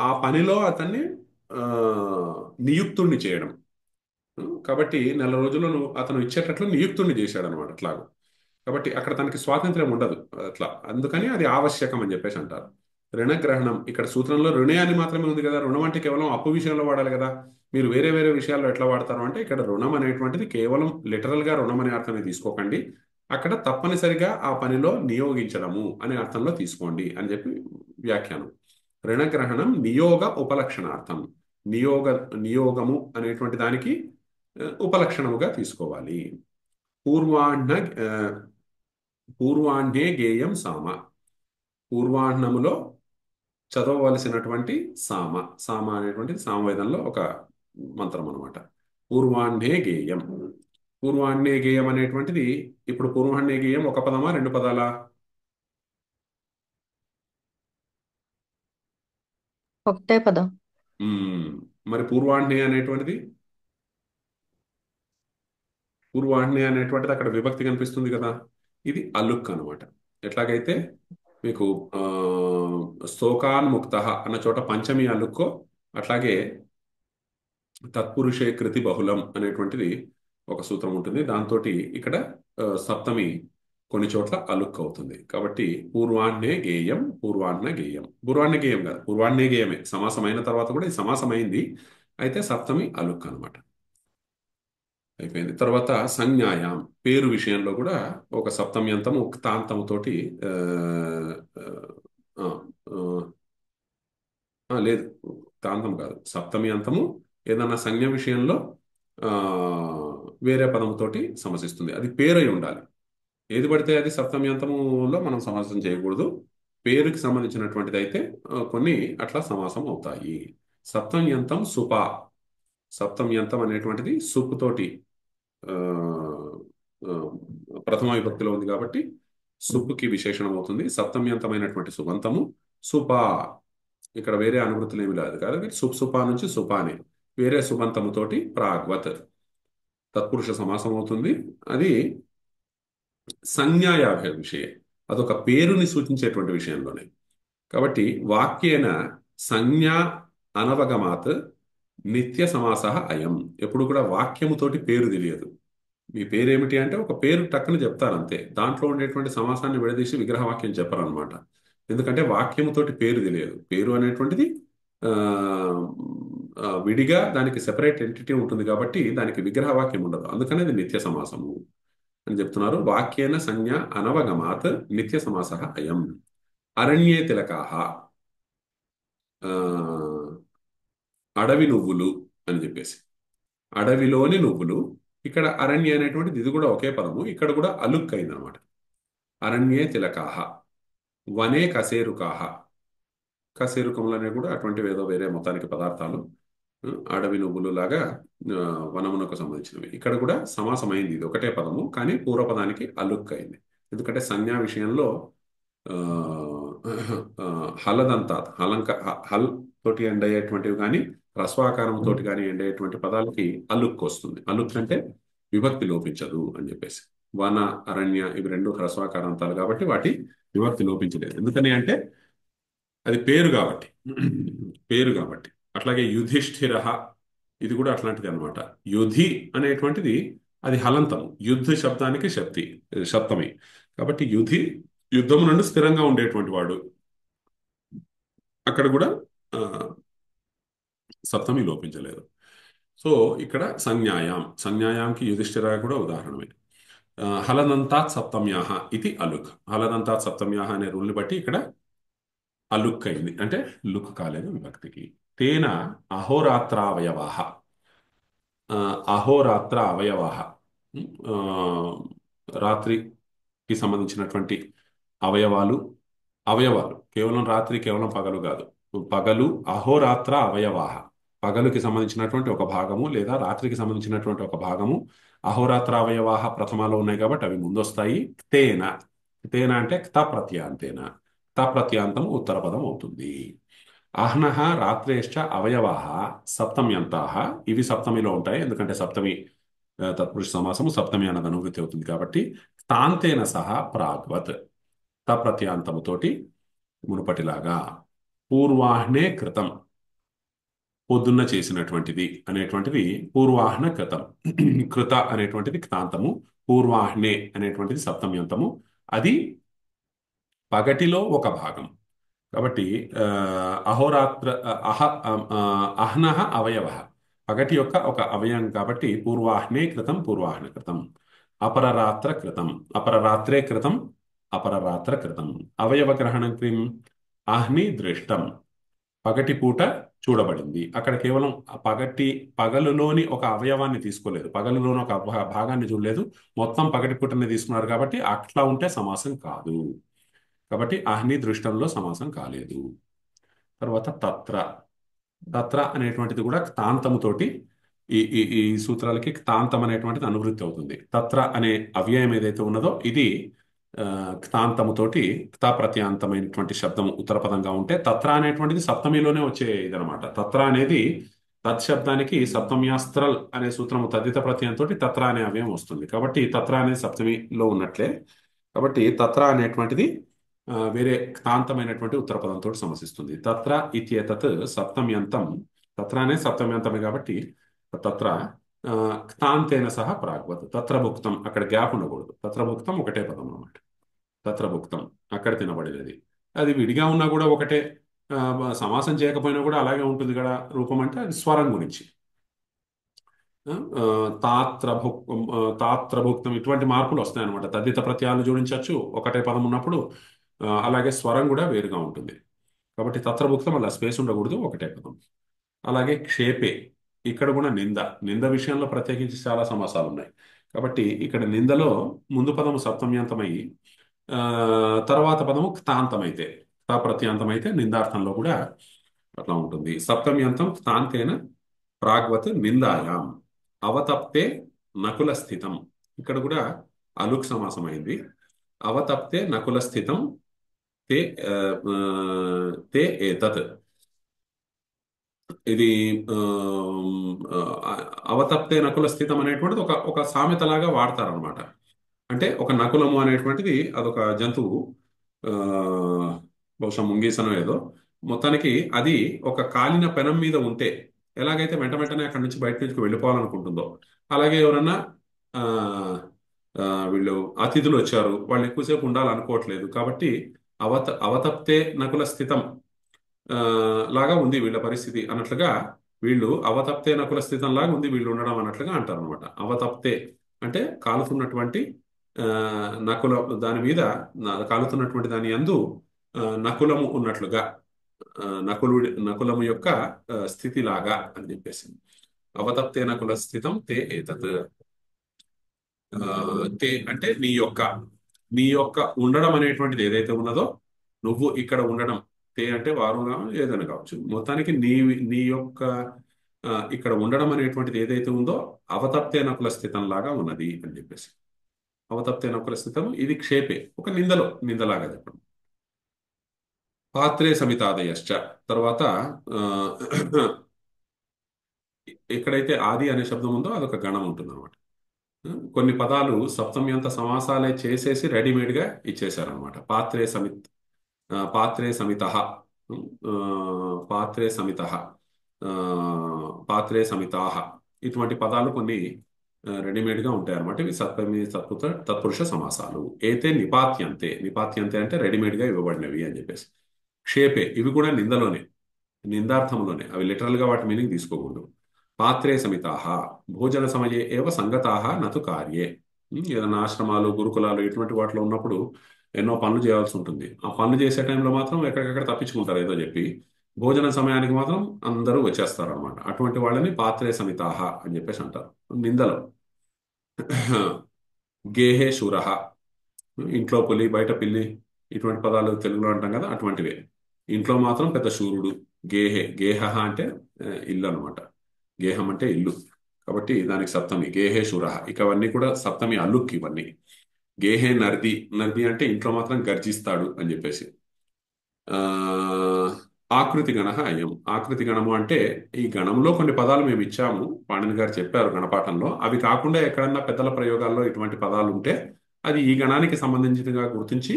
ఆ పనిలో అతన్ని నియుక్తుణ్ణి చేయడం. కాబట్టి నెల రోజుల్లో అతను ఇచ్చేటట్లు నియుక్తుణ్ణి చేశాడు అనమాట. అట్లాగూ. కాబట్టి అక్కడ తనకి స్వాతంత్ర్యం ఉండదు అట్లా. అందుకని అది ఆవశ్యకం అని చెప్పేసి అంటారు. రుణగ్రహణం ఇక్కడ సూత్రంలో రుణే అని మాత్రమే ఉంది కదా. రుణం అంటే కేవలం అప్పు విషయంలో వాడాలి కదా. మీరు వేరే వేరే విషయాల్లో ఎట్లా వాడతారు అంటే ఇక్కడ రుణం అనేటువంటిది కేవలం లిటరల్ గా రుణం అనే అర్థమే తీసుకోకండి. అక్కడ తప్పనిసరిగా ఆ పనిలో నియోగించడము అనే అర్థంలో తీసుకోండి అని చెప్పి వ్యాఖ్యానం. రుణగ్రహణం నియోగ ఉపలక్షణార్థం. నియోగము అనేటువంటి దానికి ఉపలక్షణముగా తీసుకోవాలి. పూర్వాహ్న ఆ, పూర్వాహ్నే గేయం సామ. పూర్వాహ్నములో చదవవలసినటువంటి సామ. సామ అనేటువంటిది సామవేదంలో ఒక మంత్రం అన్నమాట. పూర్వాహ్నే గేయం. పూర్వాహ్నే గేయం అనేటువంటిది ఇప్పుడు పూర్వాహ్నే గేయం ఒక పదమా రెండు పదాలా? ఒకటే పదం. మ్మ్. మరి పూర్వాహ్నే అనేటువంటిది అక్కడ విభక్తి కనిపిస్తుంది కదా. ఇది అలుక్ అన్నమాట. ఎట్లాగైతే మీకు ఆ, స్తోకాన్ముక్త అన్న చోట పంచమి అలుక్కో, అట్లాగే తత్పురుషే కృతి బహుళం అనేటువంటిది ఒక సూత్రం ఉంటుంది. దాంతో ఇక్కడ సప్తమి కొన్ని చోట్ల అలుక్ అవుతుంది. కాబట్టి పూర్వాన్నే గేయం, పూర్వాన్న గేయం. పూర్వాన్నే గేయం కాదు, పూర్వాన్నే గేయమే. సమాసం అయిన తర్వాత కూడా ఇది సమాసమైంది. అయితే సప్తమి అలుక్ అన్నమాట. అయిపోయింది. తర్వాత సంజ్ఞాయాం, పేరు విషయంలో కూడా ఒక సప్తమ్యంతము క్తాంతము తోటి ఆ, ఆ, ఆ, లేదు, తాంతం కాదు, సప్తమి అంతము ఏదన్నా సంజ్ఞ విషయంలో ఆ, వేరే పదముతోటి సమసిస్తుంది. అది పేరై ఉండాలి. ఏది పడితే అది సప్తమి అంతములో మనం సమాసం చేయకూడదు. పేరుకి సంబంధించినటువంటిది అయితే కొన్ని అట్లా సమాసం అవుతాయి. సప్తమ్యంతం సుపా. సప్తమ్యంతం అనేటువంటిది సుప్ తోటి ఆ, ఆ, ప్రథమ విభక్తిలో ఉంది కాబట్టి సుప్పుకి విశేషణం అవుతుంది. సప్తమ్యంతమైనటువంటి సుబంతము సుపా. ఇక్కడ వేరే అనువృత్తులు ఏమి లేదు కాదు. సుప్ సుపా నుంచి సుపాని వేరే సుబంతముతోటి ప్రాగ్వత్ తత్పురుష సమాసం అవుతుంది. అది సంజ్ఞాయాభ్య విషయ, అదొక పేరుని సూచించేటువంటి విషయంలోనే. కాబట్టి వాక్యేన సంజ్ఞా అనవగమాత్ నిత్య సమాస అయం. ఎప్పుడు కూడా వాక్యముతోటి పేరు తెలియదు. మీ పేరేమిటి అంటే ఒక పేరు టక్కుని చెప్తారు అంతే. దాంట్లో ఉండేటువంటి సమాసాన్ని విడదీసి విగ్రహవాక్యం చెప్పరనమాట. ఎందుకంటే వాక్యముతోటి పేరు తెలియదు. పేరు అనేటువంటిది ఆ, విడిగా దానికి సెపరేట్ ఎంటిటీ ఉంటుంది కాబట్టి దానికి విగ్రహవాక్యం ఉండదు. అందుకనే అది నిత్య సమాసము అని చెప్తున్నారు. వాక్యేన సంజ్ఞ అనవగమాత్ నిత్య సమాస అయం. అరణ్యే తిలకాహ, ఆ, అడవి నువ్వులు అని చెప్పేసి, అడవిలోని నువ్వులు. ఇక్కడ అరణ్య అనేటువంటిది ఇది కూడా ఒకే పదము. ఇక్కడ కూడా అలుక్ అయింది అనమాట. అరణ్యే తిలకాహ, వనే కసేరుకాహ. కసేరుకములు అనేవి కూడా అటువంటి ఏదో వేరే మొత్తానికి పదార్థాలు. అడవి నువ్వులు లాగా వనమునకు సంబంధించినవి. ఇక్కడ కూడా సమాసమైంది. ఇది ఒకటే పదము కానీ పూర్వపదానికి అలుక్ అయింది. ఎందుకంటే సంజ్ఞా విషయంలో ఆ, ఆ, హలదంతాత్ హల్ తోటి ఎండ్ అయ్యేటువంటివి కానీ హ్రస్వాకారం తోటి కానీ ఎండ్ అయ్యేటువంటి పదాలకి అలుక్ వస్తుంది. అలుక్ అంటే విభక్తి లోపించదు అని చెప్పేసి. వన, అరణ్య ఇవి రెండు హ్రస్వాకారాంతాలు కాబట్టి వాటి విభక్తి లోపించలేదు. ఎందుకని అంటే అది పేరు కాబట్టి. పేరు కాబట్టి. అట్లాగే యుధిష్ఠిర, ఇది కూడా అట్లాంటిది అనమాట. యుధి అనేటువంటిది అది హలంతము. యుద్ధ శబ్దానికి సప్తమి. కాబట్టి యుధి యుద్ధము నుండి స్థిరంగా ఉండేటువంటి వాడు. అక్కడ కూడా ఆ, సప్తమి లోపించలేదు. సో ఇక్కడ సంజ్ఞాయాంకి యుధిష్ఠిర కూడా ఉదాహరణమే. హలనంతాత్ సప్తమ్యాహ ఇది అలుక్. హలనంతాత్ సప్తమ్యాహ అనే రూల్ని బట్టి ఇక్కడ అలుక్ అయింది. అంటే లుక్ కాలేదు విభక్తికి. తేన అహోరాత్రావయవాహ. అహోరాత్ర అవయవాహ, ఆ, రాత్రికి సంబంధించినటువంటి అవయవాలు. అవయవాలు కేవలం రాత్రి, కేవలం పగలు కాదు. పగలు అహోరాత్ర అవయవాహ. పగలుకి సంబంధించినటువంటి ఒక భాగము లేదా రాత్రికి సంబంధించినటువంటి ఒక భాగము అహోరాత్ర అవయవాహ ప్రథమాలో ఉన్నాయి కాబట్టి అవి ముందొస్తాయి. తేన. తేన అంటే క్త ప్రత్యాంతేన. క్త ప్రత్యాంతం ఉత్తర పదం అవుతుంది. అహ్నః రాత్రేశ్చ అవయవాః సప్తమ్యంతాః. ఇవి సప్తమిలో ఉంటాయి. ఎందుకంటే సప్తమి తత్పురుష సమాసము సప్తమి అన్నది అనువృత్తి అవుతుంది కాబట్టి తాంతేన సహా ప్రాగ్వత్ తప్రత్యాంతముతోటి మునుపటిలాగా. పూర్వాహ్నే కృతం, పొద్దున్న చేసినటువంటిది అనేటువంటిది పూర్వాహ్న కృతం. కృత అనేటువంటిది క్తాంతము. పూర్వాహ్నే అనేటువంటిది సప్తమ్యంతము. అది పగటిలో ఒక భాగం కాబట్టి అహోరాత్ర అహ్నః అవయవ పగటి యొక్క ఒక అవయవం కాబట్టి పూర్వాహ్నే కృతం పూర్వాహ్న కృతం. అపరరాత్ర కృతం అపరరాత్రే కృతం అపరరాత్ర కృతం. అవయవ గ్రహణం క్రియం అహ్ని దృష్టం. పగటి పూట చూడబడింది. అక్కడ కేవలం ఆ పగలులోని ఒక అవయవాన్ని తీసుకోలేదు, పగలులోని ఒక భాగాన్ని చూడలేదు, మొత్తం పగటి పుట్టని తీసుకున్నారు కాబట్టి అట్లా ఉంటే సమాసం కాదు. కాబట్టి అహ్ని దృష్టంలో సమాసం కాలేదు. తర్వాత తత్ర. తత్ర అనేటువంటిది కూడా తాంతముతోటి ఈ ఈ ఈ సూత్రాలకి తాంతం అనేటువంటిది అనువృత్తి అవుతుంది. తత్ర అనే అవ్యయం ఏదైతే ఉన్నదో ఇది తాంతముతోటి క్తా ప్రత్యాంతమైనటువంటి శబ్దం ఉత్తరపదంగా ఉంటే తత్ర అనేటువంటిది సప్తమిలోనే వచ్చే ఇదనమాట. తత్ర అనేది తత్శబ్దానికి సప్తమ్యాస్త్రల్ అనే సూత్రము తద్దిత ప్రత్యయంతో తత్ర అనే అవ్యయం వస్తుంది. కాబట్టి తత్ర అనేది సప్తమిలో ఉన్నట్లే. కాబట్టి తత్ర అనేటువంటిది వేరే క్తాంతమైనటువంటి ఉత్తరపదంతో సమసిస్తుంది. తత్ర ఇత్యేతత్ సప్తమ్యంతం. తత్ర అనేది సప్తమ్యంతమే కాబట్టి తత్ర క్తాంతేన సహా ప్రాగ్వత్. తత్ర భుక్తం, అక్కడ గ్యాప్ ఉండకూడదు. తత్ర భుక్తం ఒకటే పదం అన్నమాట. తత్ర భుక్తం అక్కడ తినబడినది. అది విడిగా ఉన్నా కూడా ఒకటే, సమాసం చేయకపోయినా కూడా అలాగే ఉంటుంది కదా రూపం. అంటే అది స్వరం గురించి. తాత్రభుక్తం ఇటువంటి మార్పులు వస్తాయన్నమాట. తద్దిత ప్రత్యయాలు జోడించవచ్చు ఒకటే పదం ఉన్నప్పుడు. అలాగే స్వరం కూడా వేరుగా ఉంటుంది. కాబట్టి తత్రభుక్తం అలా స్పేస్ ఉండకూడదు, ఒకటే పదం. అలాగే క్షేపే, ఇక్కడ కూడా నింద విషయంలో ప్రత్యేకించి చాలా సమాసాలు ఉన్నాయి. కాబట్టి ఇక్కడ నిందలో ముందు పదము సప్తమ్యాంతమై తర్వాత పదము క్తాంతమైతే, క్తా ప్రత్యాంతమైతే నిందార్థంలో కూడా అట్లా ఉంటుంది. సప్తమ్యంతం క్తాంతేన ప్రాగ్వత్ నిందాయాం. అవతప్తే నకుల స్థితం, ఇక్కడ కూడా అలుక్ సమాసం అయింది. అవతప్తే నకుల స్థితం తే తే ఏతత్. ఇది అవతప్తే నకుల స్థితం అనేటువంటిది ఒక ఒక సామెతలాగా వాడతారనమాట. అంటే ఒక నకులము అనేటువంటిది అదొక జంతువు, ఆ, బహుశా ముంగీసనో ఏదో. మొత్తానికి అది ఒక కాలిన పెనం మీద ఉంటే ఎలాగైతే వెంట వెంటనే అక్కడి నుంచి బయట నుంచి వెళ్ళిపోవాలనుకుంటుందో, అలాగే ఎవరన్నా ఆ, వీళ్ళు అతిథులు వచ్చారు, వాళ్ళు ఎక్కువసేపు ఉండాలనుకోవట్లేదు, కాబట్టి అవతప్తే నకుల స్థితం లాగా ఉంది వీళ్ళ పరిస్థితి అన్నట్లుగా, వీళ్ళు అవతప్తే నకుల స్థితం లాగా ఉంది వీళ్ళు ఉండడం అన్నట్లుగా అంటారు అనమాట. అవతప్తే అంటే కాలుతున్నటువంటి నకుల దాని మీద, కాలుతున్నటువంటి దాని యందు నకులము ఉన్నట్లుగా, నకులము యొక్క స్థితి లాగా అని చెప్పేసి. అవతప్తే నకుల స్థితం తే ఏతత్. తే అంటే నీ యొక్క ఉండడం అనేటువంటిది ఏదైతే ఉన్నదో, నువ్వు ఇక్కడ ఉండడం, తే అంటే వారు ఏదైనా కావచ్చు, మొత్తానికి నీ యొక్క ఇక్కడ ఉండడం అనేటువంటిది ఏదైతే ఉందో అవతప్తే నకుల స్థితం లాగా ఉన్నది అని చెప్పేసి. అవతప్తే నకుల స్థితం ఇది క్షేపే, ఒక నిందలాగా చెప్పడం. పాత్రే సమితాదయశ్చ. తర్వాత ఎక్కడైతే ఆది అనే శబ్దం ఉందో అదొక గణం ఉంటుంది అనమాట. కొన్ని పదాలు సప్తమ్యంత సమాసాలే చేసేసి రెడీమేడ్గా ఇచ్చేశారనమాట. పాత్రే సమిత్, పాత్రే సమిత, పాత్రే సమిత, పాత్రే సమితాహ, ఇటువంటి పదాలు కొన్ని రెడీమేడ్గా ఉంటాయి అనమాట. ఇవి సప్తమి తత్పురుష సమాసాలు. అయితే నిపాత్యంతే అంటే రెడీమేడ్గా ఇవ్వబడినవి అని చెప్పేసి. క్షేపే, ఇవి కూడా నిందార్థంలోనే, అవి లిటరల్గా వాటి మీనింగ్ తీసుకోకూడదు. పాత్రే సమితాహ భోజన సమయే ఏవ సంగతాహ నతు కార్యే. ఏదైనా ఆశ్రమాలు గురుకులాలు ఇటువంటి వాటిలో ఉన్నప్పుడు ఎన్నో పనులు చేయాల్సి ఉంటుంది. ఆ పనులు చేసే టైంలో మాత్రం ఎక్కడికక్కడ తప్పించుకుంటారు ఏదో చెప్పి, భోజన సమయానికి మాత్రం అందరూ వచ్చేస్తారు అనమాట. అటువంటి వాళ్ళని పాత్రే సమితాహ అని చెప్పేసి అంటారు. నిందలో గేహే శూరహ, ఇంట్లో పులి బయట పిల్లి, ఇటువంటి పదాలు తెలుగులో అంటాం కదా, అటువంటివే. ఇంట్లో మాత్రం పెద్ద శూరుడు. గేహ అంటే ఇల్లు అనమాట. గేహం అంటే ఇల్లు, కాబట్టి దానికి సప్తమి గేహే శూరహ. ఇక అవన్నీ కూడా సప్తమి అల్లుక్కి ఇవన్నీ. గేహే నర్ది అంటే ఇంట్లో మాత్రం గర్జిస్తాడు అని చెప్పేసి. ఆకృతి గణ అయం. ఆకృతి గణము అంటే ఈ గణంలో కొన్ని పదాలు మేము ఇచ్చాము, పాణిని గారు చెప్పారు గణపాఠంలో. అవి కాకుండా ఎక్కడన్నా పెద్దల ప్రయోగాల్లో ఇటువంటి పదాలు ఉంటే అది ఈ గణానికి సంబంధించినగా గుర్తించి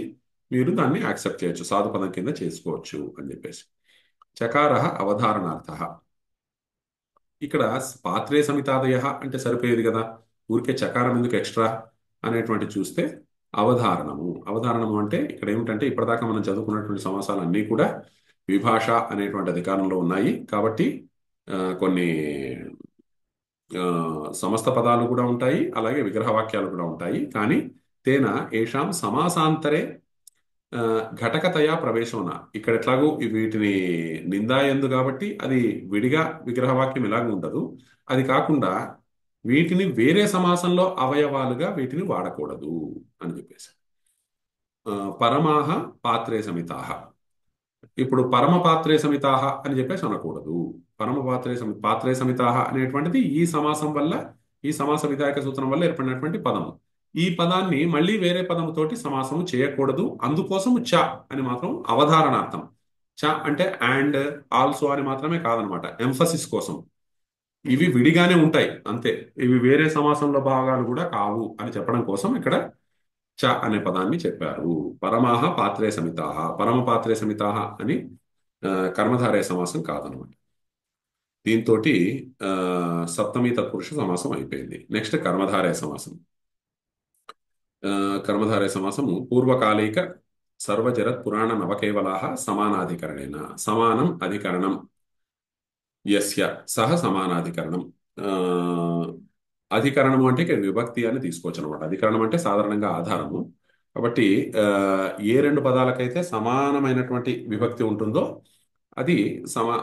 మీరు దాన్ని యాక్సెప్ట్ చేయొచ్చు, సాధు పదం కింద చేసుకోవచ్చు అని చెప్పేసి. చకార అవధారణార్థ. ఇక్కడ పాత్రే సమితాదయ అంటే సరిపోయేది కదా, ఊరికే చకారం ఎందుకు ఎక్స్ట్రా అనేటువంటి చూస్తే అవధారణము అంటే ఇక్కడ ఏమిటంటే ఇప్పటిదాకా మనం చదువుకున్నటువంటి సమాసాలన్నీ కూడా విభాష అనేటువంటి అధికారంలో ఉన్నాయి. కాబట్టి కొన్ని సమస్త పదాలు కూడా ఉంటాయి, అలాగే విగ్రహవాక్యాలు కూడా ఉంటాయి. కానీ తేన ఏషాం సమాసాంతరే ఆ, ఘటకతయా ప్రవేశమున ఇక్కడ ఎట్లాగూ వీటిని నిందా ఎందు కాబట్టి అది విడిగా విగ్రహవాక్యం ఎలాగూ ఉండదు. అది కాకుండా వీటిని వేరే సమాసంలో అవయవాలుగా వీటిని వాడకూడదు అని చెప్పేసి. ఆ, పరమాహ పాత్రే సమితాహ. ఇప్పుడు పరమ పాత్రే సమితాహ అని చెప్పేసి అనకూడదు. పరమ పాత్రే సమితాహ అనేటువంటిది ఈ సమాసం వల్ల, ఈ సమాస విధాయక సూత్రం వల్ల ఏర్పడినటువంటి పదము. ఈ పదాన్ని మళ్ళీ వేరే పదముతోటి సమాసము చేయకూడదు. అందుకోసము చ అని మాత్రం అవధారణార్థం. చ అంటే అండ్, ఆల్సో అని మాత్రమే కాదనమాట, ఎంఫసిస్ కోసం. ఇవి విడిగానే ఉంటాయి అంతే, ఇవి వేరే సమాసంలో భాగాలు కూడా కావు అని చెప్పడం కోసం ఇక్కడ చ అనే పదాన్ని చెప్పారు. పరమాహ పాత్రే సమితాహ, పరమ పాత్రే సమితాహ అని కర్మధారయ సమాసం కాదనమాట. దీంతో సప్తమి తత్పురుష సమాసం అయిపోయింది. నెక్స్ట్ కర్మధారయ సమాసం. కర్మధారయ సమాసము పూర్వకాలిక సర్వజరత్ పురాణ నవకేవలాః సమానాధికరణేన. సమానం అధికరణం యస్య సహ సమానాధికరణం. ఆ, అధికరణము అంటే ఇక్కడ విభక్తి అని తీసుకోవచ్చు అనమాట. అధికరణం అంటే సాధారణంగా ఆధారము. కాబట్టి ఏ రెండు పదాలకైతే సమానమైనటువంటి విభక్తి ఉంటుందో అది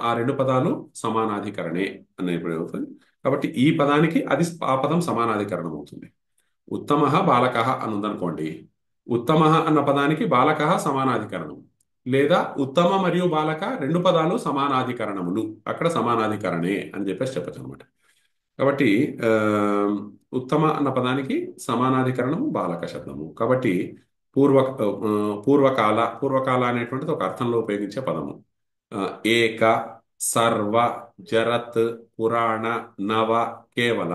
ఆ రెండు పదాలు సమానాధికరణే అనే అవుతుంది. కాబట్టి ఈ పదానికి అది ఆ పదం సమానాధికరణం అవుతుంది. ఉత్తమ బాలక అని ఉందనుకోండి, ఉత్తమ అన్న పదానికి బాలక సమానాధికరణం, లేదా ఉత్తమ మరియు బాలక రెండు పదాలు సమానాధికరణములు, అక్కడ సమానాధికరణే అని చెప్పేసి చెప్పచ్చు అనమాట. కాబట్టి ఆ, ఉత్తమ అన్న పదానికి సమానాధికరణము బాలక శబ్దము. కాబట్టి పూర్వకాల అనేటువంటిది ఒక అర్థంలో ఉపయోగించే పదము. ఏక, సర్వ, జరత్, పురాణ, నవ, కేవల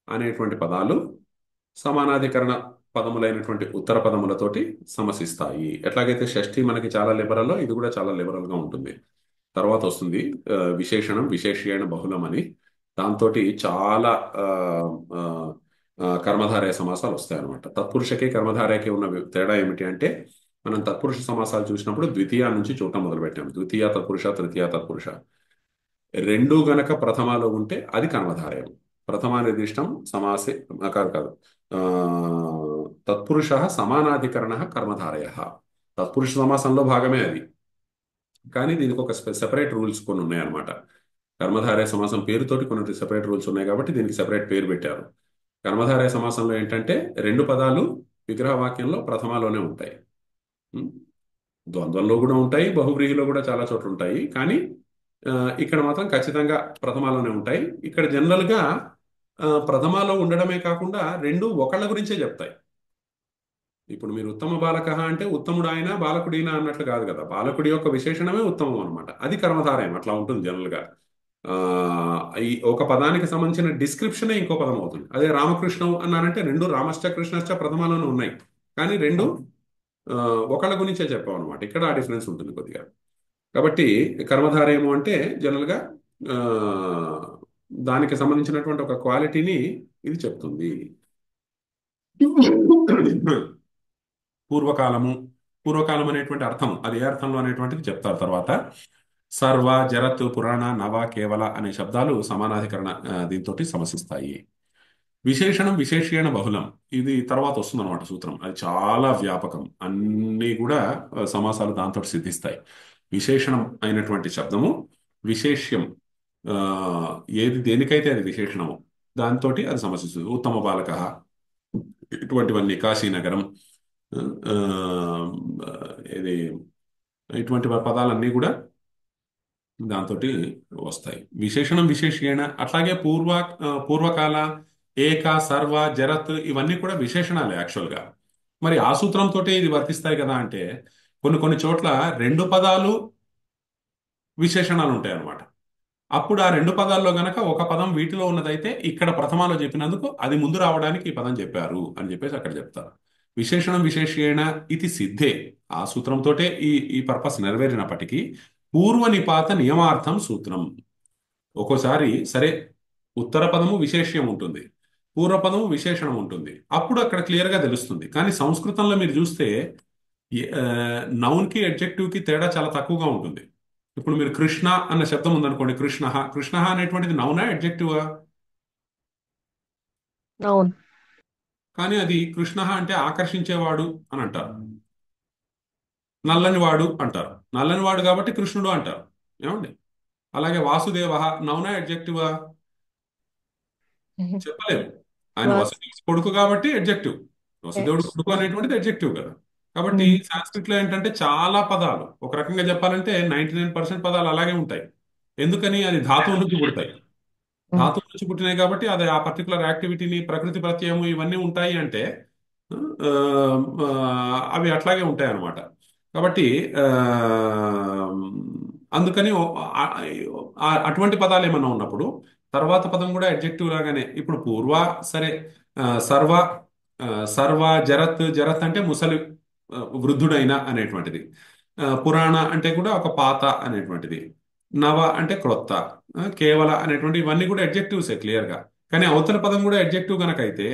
అనేటువంటి పదాలు సమానాధికరణ పదములైనటువంటి ఉత్తర పదములతోటి సమసిస్తాయి. ఎట్లాగైతే షష్ఠి మనకి చాలా లిబరల్లో, ఇది కూడా చాలా లిబరల్ గా ఉంటుంది. తర్వాత వస్తుంది విశేషణం విశేష్యేణ బహుళం అని. దాంతో చాలా ఆ, ఆ, కర్మధారయ సమాసాలు వస్తాయి అనమాట. తత్పురుషకి కర్మధారయకి ఉన్న తేడా ఏమిటి అంటే, మనం తత్పురుష సమాసాలు చూసినప్పుడు ద్వితీయ నుంచి చూడటం మొదలుపెట్టాం. ద్వితీయ తత్పురుష, తృతీయ తత్పురుష. రెండు గనక ప్రథమాలో ఉంటే అది కర్మధారయం. ప్రథమా నిర్దిష్టం సమాసే కాదు ఆ, తత్పురుష సమానాధికరణ కర్మధారయ. తత్పురుష సమాసంలో భాగమే అది, కానీ దీనికి ఒక సెపరేట్ రూల్స్ కొన్ని ఉన్నాయన్నమాట. కర్మధారయ సమాసం పేరుతోటి కొన్ని సెపరేట్ రూల్స్ ఉన్నాయి కాబట్టి దీనికి సెపరేట్ పేరు పెట్టారు. కర్మధారయ సమాసంలో ఏంటంటే రెండు పదాలు విగ్రహ వాక్యంలో ప్రథమాలోనే ఉంటాయి. ఉం? ద్వంద్వంలో కూడా ఉంటాయి, బహువ్రీహిలో కూడా చాలా చోట్ల ఉంటాయి, కానీ ఆ, ఇక్కడ మాత్రం ఖచ్చితంగా ప్రథమాలోనే ఉంటాయి. ఇక్కడ జనరల్ గా ప్రథమాలో ఉండడమే కాకుండా రెండు ఒకళ్ళ గురించే చెప్తాయి. ఇప్పుడు మీరు ఉత్తమ బాలక అంటే ఉత్తముడు ఆయన బాలకుడినా అన్నట్లు కాదు కదా, బాలకుడి యొక్క విశేషణమే ఉత్తమం అనమాట. అది కర్మధారయం, అట్లా ఉంటుంది జనరల్ గా. ఆ, ఈ ఒక పదానికి సంబంధించిన డిస్క్రిప్షనే ఇంకో పదం అవుతుంది. అదే రామకృష్ణం అన్నారంటే రెండు రామశ్చ కృష్ణశ్చ ప్రథమాలోనే ఉన్నాయి, కానీ రెండు ఆ, ఒకళ్ళ గురించే చెప్పాం అనమాట. ఇక్కడ ఆ డిఫరెన్స్ ఉంటుంది కొద్దిగా. కాబట్టి కర్మధారయము అంటే జనరల్ గా ఆ, దానికి సంబంధించినటువంటి ఒక క్వాలిటీని ఇది చెప్తుంది. పూర్వకాలము, పూర్వకాలం అనేటువంటి అర్థం, అది ఏ అర్థంలో అనేటువంటిది చెప్తారు తర్వాత. సర్వ, జరత్, పురాణ, నవ, కేవల అనే శబ్దాలు సమానాధికరణ దీంతో సమసిస్తాయి. విశేషణం విశేషీణ బహుళం, ఇది తర్వాత వస్తుంది అనమాట సూత్రం. అది చాలా వ్యాపకం, అన్నీ కూడా సమాసాలు దాంతో సిద్ధిస్తాయి. విశేషణం అయినటువంటి శబ్దము విశేష్యం, ఆ, ఏది దేనికైతే అది విశేషణము దాంతో అది సమసిస్తుంది. ఉత్తమ బాలక, ఇటువంటివన్నీ, కాశీనగరం, ఆ, ఇది ఇటువంటి పదాలన్నీ కూడా దాంతో వస్తాయి. విశేషణం విశేషణ. అట్లాగే పూర్వకాల, ఏక, సర్వ, జరత్ ఇవన్నీ కూడా విశేషణాలే యాక్చువల్గా. మరి ఆ సూత్రంతో ఇది వర్తిస్తాయి కదా అంటే, కొన్ని కొన్ని చోట్ల రెండు పదాలు విశేషణాలు ఉంటాయి అన్నమాట. అప్పుడు ఆ రెండు పదాల్లో గనక ఒక పదం వీటిలో ఉన్నదైతే ఇక్కడ ప్రథమాలో చెప్పినందుకు అది ముందు రావడానికి ఈ పదం చెప్పారు అని చెప్పేసి అక్కడ చెప్తారు. విశేషణం విశేషేణ ఇది సిద్ధే. ఆ సూత్రంతో ఈ పర్పస్ నెరవేరినప్పటికీ పూర్వ నిపాత నియమార్థం సూత్రం. ఒక్కోసారి సరే ఉత్తర పదము విశేష్యం ఉంటుంది, పూర్వపదము విశేషణం ఉంటుంది, అప్పుడు అక్కడ క్లియర్గా తెలుస్తుంది. కానీ సంస్కృతంలో మీరు చూస్తే నౌన్ కి అడ్జెక్టివ్ కి తేడా చాలా తక్కువగా ఉంటుంది. ఇప్పుడు మీరు కృష్ణ అన్న శబ్దం ఉందనుకోండి, కృష్ణ, కృష్ణ అనేటువంటిది నౌనా అడ్జెక్టివా? అవును. కానీ అది కృష్ణ అంటే ఆకర్షించేవాడు అని అంటారు. నల్లని వాడు అంటారు. నల్లని వాడు కాబట్టి కృష్ణుడు అంటారు. ఏమండి? అలాగే వాసుదేవ నౌనా అడ్జెక్టివా? చెప్పలేము. ఆయన వాస్ వసుదేవుడు కొడుకు కాబట్టి అడ్జెక్టివ్. వసుదేవుడు ఎస్. కొడుకు అనేటువంటిది అడ్జెక్టివ్ కదా. కాబట్టి సాంస్క్రిట్ లో ఏంటంటే చాలా పదాలు, ఒక రకంగా చెప్పాలంటే 99% పదాలు అలాగే ఉంటాయి. ఎందుకని? అది ధాతువు నుంచి పుడతాయి. ధాతువు నుంచి పుట్టినాయి కాబట్టి అది ఆ పర్టికులర్ యాక్టివిటీని, ప్రకృతి ప్రత్యయము ఇవన్నీ ఉంటాయి అంటే ఆ, ఆ, అవి అట్లాగే ఉంటాయి అన్నమాట. కాబట్టి ఆ, అందుకని అటువంటి పదాలు ఏమన్నా ఉన్నప్పుడు తర్వాత పదం కూడా అడ్జెక్టివ్ లాగానే, ఇప్పుడు పూర్వ సరే, ఆ, సర్వ ఆ, సర్వ జరత్, జరత్ అంటే ముసలి, వృద్ధుడైన అనేటువంటిది. పురాణ అంటే కూడా ఒక పాత అనేటువంటిది. నవ అంటే క్రొత్త, కేవల అనేటువంటి ఇవన్నీ కూడా అడ్జెక్టివ్సే క్లియర్గా. కానీ అవతల పదం కూడా అడ్జెక్టివ్ కనుక అయితే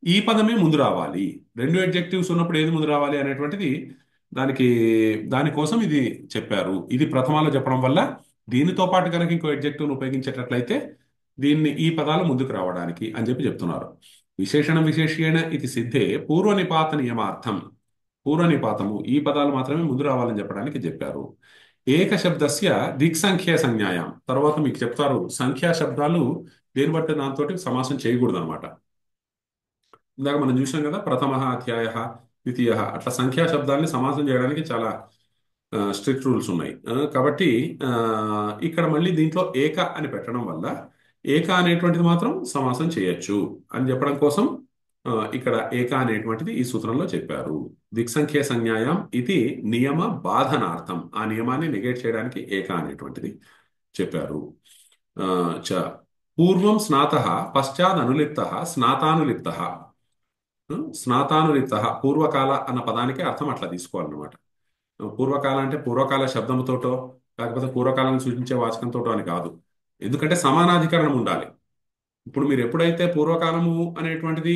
ఈ పదమే ముందు రావాలి. రెండు అడ్జెక్టివ్స్ ఉన్నప్పుడు ఏది ముందు రావాలి అనేటువంటిది దానికి, దానికోసం ఇది చెప్పారు. ఇది ప్రథమాలో చెప్పడం వల్ల దీనితో పాటు కనుక ఇంకో అడ్జెక్టివ్ను ఉపయోగించేటట్లయితే దీన్ని, ఈ పదాలు ముందుకు రావడానికి అని చెప్పి చెప్తున్నారు. విశేషణం విశేషేణ ఇది సిద్ధే పూర్వనిపాత నియమార్థం. పూర్వనిపాతము ఈ పదాలు మాత్రమే ముందు రావాలని చెప్పడానికి చెప్పారు. ఏక శబ్దస్య దిక్సంఖ్య సంజ్ఞాయాం. తర్వాత మీకు చెప్తారు సంఖ్యా శబ్దాలు దేని బట్టి దాంతో సమాసం చేయకూడదు అనమాట. ఇందాక మనం చూసాం కదా, ప్రథమ అధ్యాయ, ద్వితీయ, అట్లా సంఖ్యా శబ్దాల్ని సమాసం చేయడానికి చాలా స్ట్రిక్ట్ రూల్స్ ఉన్నాయి. కాబట్టి ఇక్కడ మళ్ళీ దీంట్లో ఏక అని పెట్టడం వల్ల ఏక అనేటువంటిది మాత్రం సమాసం చేయొచ్చు అని చెప్పడం కోసం ఇక్కడ ఏక అనేటువంటిది ఈ సూత్రంలో చెప్పారు. దిక్సంఖ్య సంజ్ఞాయాం ఇది నియమ బాధనార్థం. ఆ నియమాన్ని నెగేట్ చేయడానికి ఏక అనేటువంటిది చెప్పారు. ఆ, చ పూర్వం స్నాత పశ్చాద్ అనులిప్త స్నాతానులిప్త. స్నాతానులిప్త పూర్వకాల అన్న పదానికి అర్థం అట్లా తీసుకోవాలన్నమాట. పూర్వకాలం అంటే పూర్వకాల శబ్దంతోటో లేకపోతే పూర్వకాలాన్ని సూచించే వాచకంతోటో అని కాదు. ఎందుకంటే సమానాధికరణం ఉండాలి. ఇప్పుడు మీరు ఎప్పుడైతే పూర్వకాలము అనేటువంటిది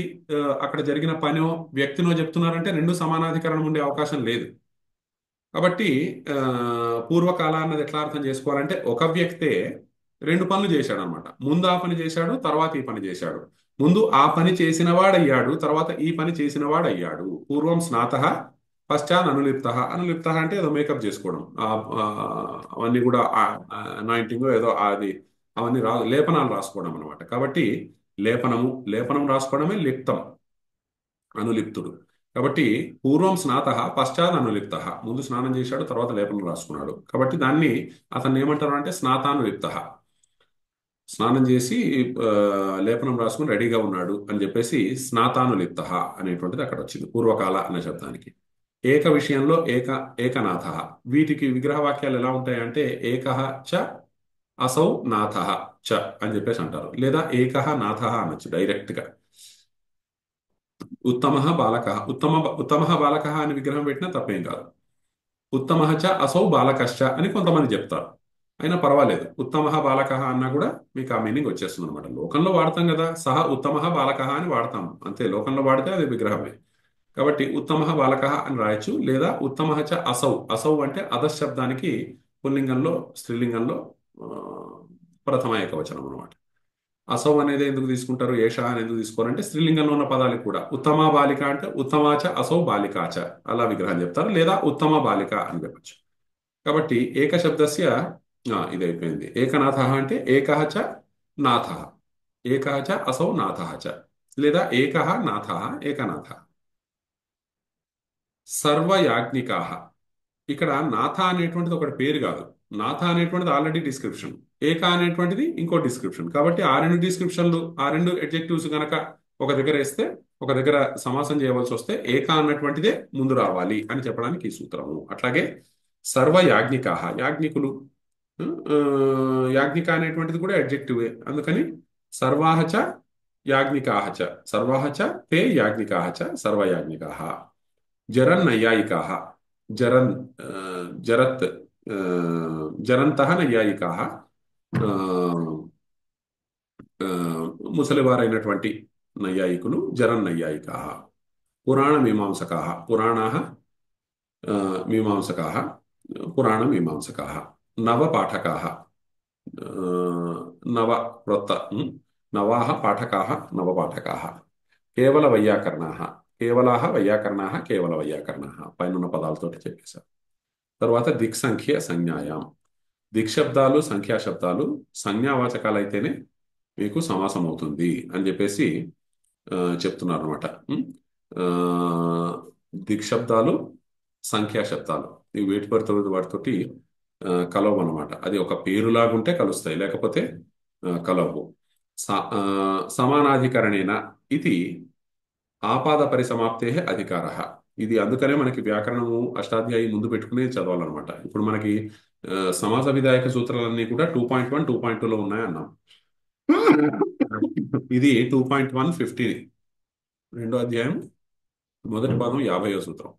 అక్కడ జరిగిన పనో వ్యక్తినో చెప్తున్నారంటే రెండు సమానాధికరణం ఉండే అవకాశం లేదు. కాబట్టి ఆ, పూర్వకాల అన్నది ఎట్లా అర్థం చేసుకోవాలంటే ఒక వ్యక్తే రెండు పనులు చేశాడు అనమాట. ముందు ఆ పని చేశాడు, తర్వాత ఈ పని చేశాడు. ముందు ఆ పని చేసిన వాడయ్యాడు, తర్వాత ఈ పని చేసిన వాడయ్యాడు. పూర్వం స్నాత పశ్చాత్ అనులిప్త. అనులిప్త అంటే ఏదో మేకప్ చేసుకోవడం, అవన్నీ కూడా అనాయింటింగ్ ఏదో అది, అవన్నీ లేపనాలు రాసుకోవడం అనమాట. కాబట్టి లేపనం రాసుకోవడమే లిప్తం, అనులిప్తుడు. కాబట్టి పూర్వం స్నాత పశ్చాత్ అనులిప్త. ముందు స్నానం చేశాడు, తర్వాత లేపనం రాసుకున్నాడు. కాబట్టి దాన్ని అతన్ని ఏమంటారు అంటే స్నాతానులిప్త. స్నానం చేసి ఆ, లేపనం రాసుకుని రెడీగా ఉన్నాడు అని చెప్పేసి స్నాతానులిప్త అనేటువంటిది అక్కడ వచ్చింది పూర్వకాల అనే శబ్దానికి. ఏక విషయంలో ఏకనాథ. వీటికి విగ్రహవాక్యాలు ఎలా ఉంటాయంటే ఏకః చ అసౌ నాథః చ అని చెప్పేసి అంటారు. లేదా ఏకః నాథః అనొచ్చు డైరెక్ట్ గా. ఉత్తమ బాలక, ఉత్తమ బాలక అని విగ్రహం పెట్టినా తప్పేం కాదు. ఉత్తమ చ అసౌ బాలకశ్చ అని కొంతమంది చెప్తారు. అయినా పర్వాలేదు, ఉత్తమ బాలక అన్నా కూడా మీకు ఆ మీనింగ్ వచ్చేస్తుంది అనమాట. లోకంలో వాడతాం కదా, సహ ఉత్తమ బాలక అని వాడతాం అంతే. లోకంలో వాడితే అది విగ్రహమే. కాబట్టి ఉత్తమ బాలక అని రాయొచ్చు. లేదా ఉత్తమ చ అసౌ. అసౌ అంటే అధశబ్దానికి పుల్లింగంలో, స్త్రీలింగంలో ఆ, ప్రథమ ఏకవచనం అనమాట. అసౌ అనేది ఎందుకు తీసుకుంటారు, ఏష అని ఎందుకు తీసుకోరంటే స్త్రీలింగంలో ఉన్న పదాలకు కూడా ఉత్తమ బాలిక అంటే ఉత్తమాచ అసౌ బాలికాచ అలా విగ్రహం చెప్తారు. లేదా ఉత్తమ బాలిక అని చెప్పచ్చు. కాబట్టి ఏక శబ్దస్య ఇది అయిపోయింది. ఏకనాథ అంటే ఏకః చ నాథః. ఏకః చ అసౌ నాథః చ. లేదా ఏకః నాథః ఏకనాథ. సర్వయాజ్ఞికాః. ఇక్కడ నాథ అనేటువంటిది ఒకటి పేరు కాదు. నాథ అనేటువంటిది ఆల్రెడీ డిస్క్రిప్షన్, ఏక అనేటువంటిది ఇంకో డిస్క్రిప్షన్. కాబట్టి ఆ రెండు డిస్క్రిప్షన్లు, ఆ రెండు అడ్జెక్టివ్స్ గనక ఒక దగ్గర వేస్తే, ఒక దగ్గర సమాసం చేయవలసి వస్తే ఏక అన్నటువంటిదే ముందు రావాలి అని చెప్పడానికి ఈ సూత్రము. అట్లాగే సర్వ యాజ్ఞికాహ, యాజ్ఞికులు. ఆ, యాజ్ఞిక అనేటువంటిది కూడా అడ్జెక్టివే. అందుకని సర్వాహ చ యాజ్ఞికాహ చ, సర్వాహ చ తే యాజ్ఞికాహ చ సర్వయాజ్ఞికాహ. జరన్ నైయాయికాహ. జరన్ ఆ, జరత్ ఆ, జరంతః నైయాయికాహ. ఆ, ఆ, ముసలివారైనటువంటి నైయాయికులు జరన్ నైయాయికాహ. పురాణ మీమాంసకాహ. పురాణాః మీమాంసకాः. పురాణ మీమాంసకాः. నవ పాఠకాः. నవ క్రొత్త, నవాः పాఠకాः నవ పాఠకాः. కేవల వైయాకరణాः. కేవలాः వైయాకరణాः కేవల వైయాకరణాः. పైన పదాలతోటి చెప్పేశారు. తర్వాత దిక్సంఖ్య సంజ్ఞాయాం. దిక్శబ్దాలు సంఖ్యా శబ్దాలు సంజ్ఞావాచకాలు అయితేనే మీకు సమాసం అవుతుంది అని చెప్పేసి చెప్తున్నారు అనమాట. దిక్శబ్దాలు సంఖ్యా శబ్దాలు ఇవి వేటి వాటితోటి కలవు అనమాట. అది ఒక పేరులాగుంటే కలుస్తాయి, లేకపోతే కలవు. సమానాధికరణేన ఇది ఆపాద పరిసమాప్తే అధికార. ఇది అందుకనే మనకి వ్యాకరణము అష్టాధ్యాయి ముందు పెట్టుకుని చదవాలన్నమాట. ఇప్పుడు మనకి సమాస విధాయక సూత్రాలన్నీ కూడా 2.1 2.2లో ఉన్నాయన్నాం. ఇది 2.1 రెండో అధ్యాయం మొదటి పాదం 50వ సూత్రం.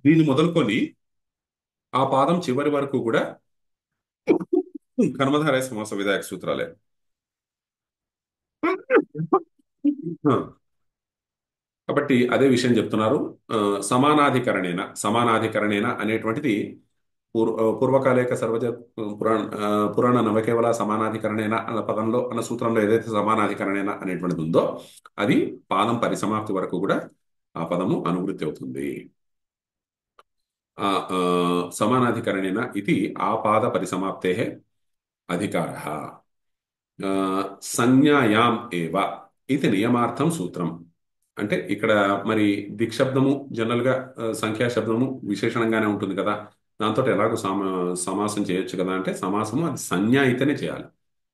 దీన్ని మొదలుకొని ఆ పాదం చివరి వరకు కూడా కర్మధారయ సమాస విధాయక సూత్రాలే. కాబట్టి అదే విషయం చెప్తున్నారు. సమానాధికరణేన అనేటువంటిది పూర్వకాలేక సర్వజ పురాణ నవకేవల సమానాధికరణేన అన్న పదంలో అన్న సూత్రంలో ఏదైతే సమానాధికరణేన అనేటువంటిది ఉందో అది పాదం పరిసమాప్తి వరకు కూడా ఆ పదము అనువృత్తి అవుతుంది. సమానాధికరణేన ఇది ఆపాద పరిసమాప్తే అధికార. సంజ్ఞాయాం ఏవ ఇది నియమార్థం సూత్రం. అంటే ఇక్కడ మరి దిక్శబ్దము జనరల్ గా సంఖ్యా శబ్దము విశేషణంగానే ఉంటుంది కదా, దాంతో ఎలాగో సమాసం చేయొచ్చు కదా. అంటే సమాసము అది సంజ్ఞ అయితేనే చేయాలి,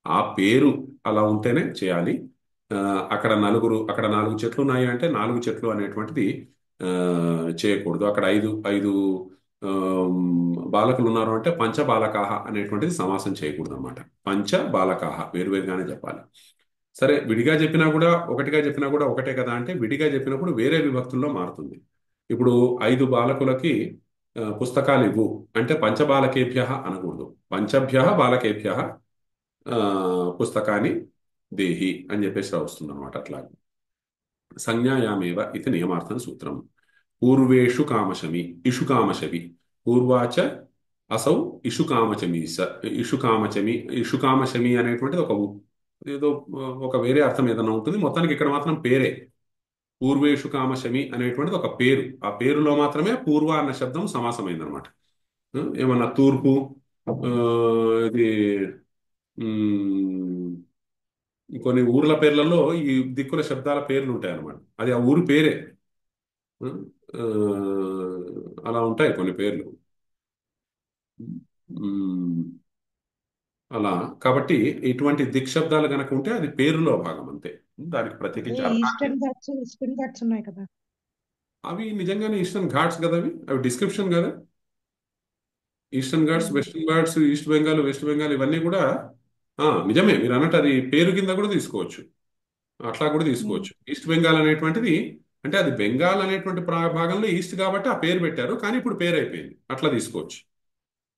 ఆ పేరు అలా ఉంటేనే చేయాలి. అక్కడ 4 చెట్లు ఉన్నాయి అంటే 4 చెట్లు అనేటువంటిది చేయకూడదు. అక్కడ ఐదు బాలకులు ఉన్నారు అంటే పంచ బాలకాహ అనేటువంటిది సమాసం చేయకూడదు అనమాట. పంచ బాలకాహ వేరువేరుగానే చెప్పాలి. సరే, విడిగా చెప్పినా కూడా ఒకటిగా చెప్పినా కూడా ఒకటే కదా అంటే విడిగా చెప్పినప్పుడు వేరే విభక్తుల్లో మారుతుంది. ఇప్పుడు 5 బాలకులకి పుస్తకాలు ఇవ్వు అంటే పంచబాలకేభ్య అనకూడదు, పంచభ్య బాలకేభ్య పుస్తకాన్ని దేహి అని చెప్పేసి వస్తుంది అనమాట. అట్లా సంజ్ఞాయామేవ ఇది నియమార్థం సూత్రం. పూర్వేషు కామశమి ఇషుకామశవి పూర్వాచ అసౌ ఇషుకామశమి అనేటువంటిది ఏదో ఒక వేరే అర్థం ఏదైనా ఉంటుంది. మొత్తానికి ఇక్కడ మాత్రం పేరే. పూర్వేషు కామశమి అనేటువంటిది ఒక పేరు, ఆ పేరులో మాత్రమే పూర్వ అన్న శబ్దం సమాసమైందనమాట. ఏమన్నా తూర్పు, ఇది కొన్ని ఊర్ల పేర్లలో ఈ దిక్కుల శబ్దాల పేర్లు ఉంటాయి అన్నమాట. అది ఆ ఊరి పేరే. అలా ఉంటాయి కొన్ని పేర్లు అలా. కాబట్టి ఇటువంటి దిక్శబ్దాలు కనుక ఉంటే అది పేరులో భాగం అంతే, దానికి ప్రత్యేకించి ఈస్టర్న్ ఘాట్స్ ఉన్నాయి కదా, అవి నిజంగానే ఈస్టర్న్ ఘాట్స్ కదా, అవి డిస్క్రిప్షన్ కదా. Eastern Ghats, western Ghats, east Bengal, west Bengal ఇవన్నీ కూడా నిజమే మీరు అన్నట్టు అది పేరు కింద కూడా తీసుకోవచ్చు, అట్లా కూడా తీసుకోవచ్చు. ఈస్ట్ బెంగాల్ అనేటువంటిది అంటే అది బెంగాల్ అనేటువంటి భాగంలో ఈస్ట్ కాబట్టి ఆ పేరు పెట్టారు, కానీ ఇప్పుడు పేరు అయిపోయింది, అట్లా తీసుకోవచ్చు.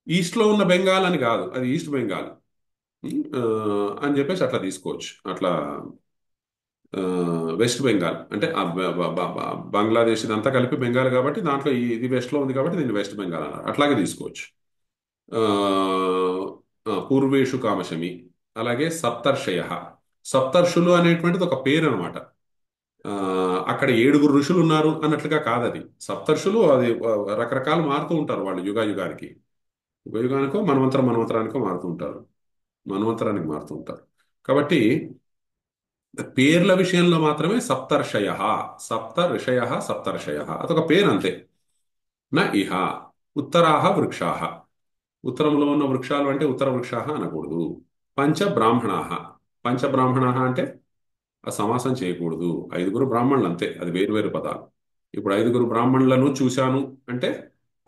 ఈస్ట్ లో ఉన్న బెంగాల్ అని కాదు, అది ఈస్ట్ బెంగాల్ అని చెప్పేసి అట్లా తీసుకోవచ్చు. అట్లా వెస్ట్ బెంగాల్ అంటే బంగ్లాదేశ్ ఇదంతా కలిపి బెంగాల్ కాబట్టి దాంట్లో ఇది వెస్ట్ లో ఉంది కాబట్టి దీన్ని వెస్ట్ బెంగాల్ అన్నారు, అట్లాగే తీసుకోవచ్చు. పూర్వేషు కామశమి, అలాగే సప్తర్షయ. సప్తర్షులు అనేటువంటిది ఒక పేరు అనమాట. అక్కడ 7 ఋషులు ఉన్నారు అన్నట్లుగా కాదు అది. సప్తర్షులు అది రకరకాలు మారుతూ ఉంటారు వాళ్ళు, యుగానికి మన్వంతరానికో మారుతూ ఉంటారు, మన్వంతరానికి మారుతూ ఉంటారు. కాబట్టి పేర్ల విషయంలో మాత్రమే సప్తర్షయ అదొక పేరు అంతే. నా ఇహ ఉత్తరాహ వృక్షాహ, ఉత్తరంలో ఉన్న వృక్షాలు అంటే ఉత్తర వృక్షాహ అనకూడదు. పంచబ్రాహ్మణ అంటే ఆ సమాసం చేయకూడదు. 5 బ్రాహ్మణులు అంతే, అది వేరు పదాలు. ఇప్పుడు 5 బ్రాహ్మణులను చూశాను అంటే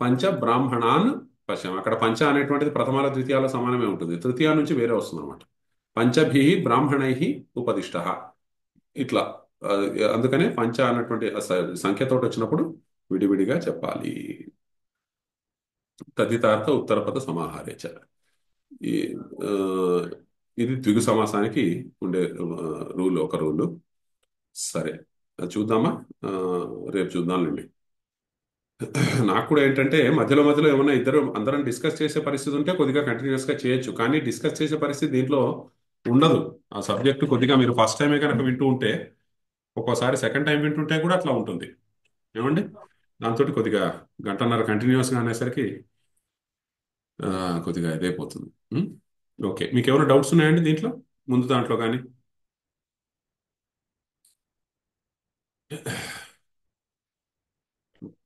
పంచబ్రాహ్మణాన్ పశ్చాం. అక్కడ పంచ అనేటువంటిది ప్రథమాల ద్వితీయాల సమానమే ఉంటుంది, తృతీయ నుంచి వేరే వస్తుంది అనమాట. పంచభి బ్రాహ్మణై ఉపదిష్ట ఇట్లా. అందుకనే పంచ అన్నటువంటి సంఖ్యతో వచ్చినప్పుడు విడివిడిగా చెప్పాలి. తదితార్థ ఉత్తరపద సమాహారేచ. ఇది ద్విగు సమాసానికి ఉండే ఒక రూలు. సరే, చూద్దామా, రేపు చూద్దాంలేండి. నాకు కూడా ఏంటంటే మధ్యలో ఏమన్నా అందరం డిస్కస్ చేసే పరిస్థితి ఉంటే కొద్దిగా కంటిన్యూస్ గా చేయొచ్చు, కానీ డిస్కస్ చేసే పరిస్థితి దీంట్లో ఉండదు. ఆ సబ్జెక్టు కొద్దిగా మీరు ఫస్ట్ టైమే కనుక వింటూ ఉంటే, ఒక్కోసారి సెకండ్ టైం వింటుంటే కూడా అట్లా ఉంటుంది. ఏమండి, దాంతో కొద్దిగా గంటన్నర కంటిన్యూస్గా అనేసరికి ఆ, కొద్దిగా ఇదైపోతుంది. ఉం? ఓకే, మీకు ఎవరు డౌట్స్ ఉన్నాయండి దీంట్లో, ముందు దాంట్లో కానీ?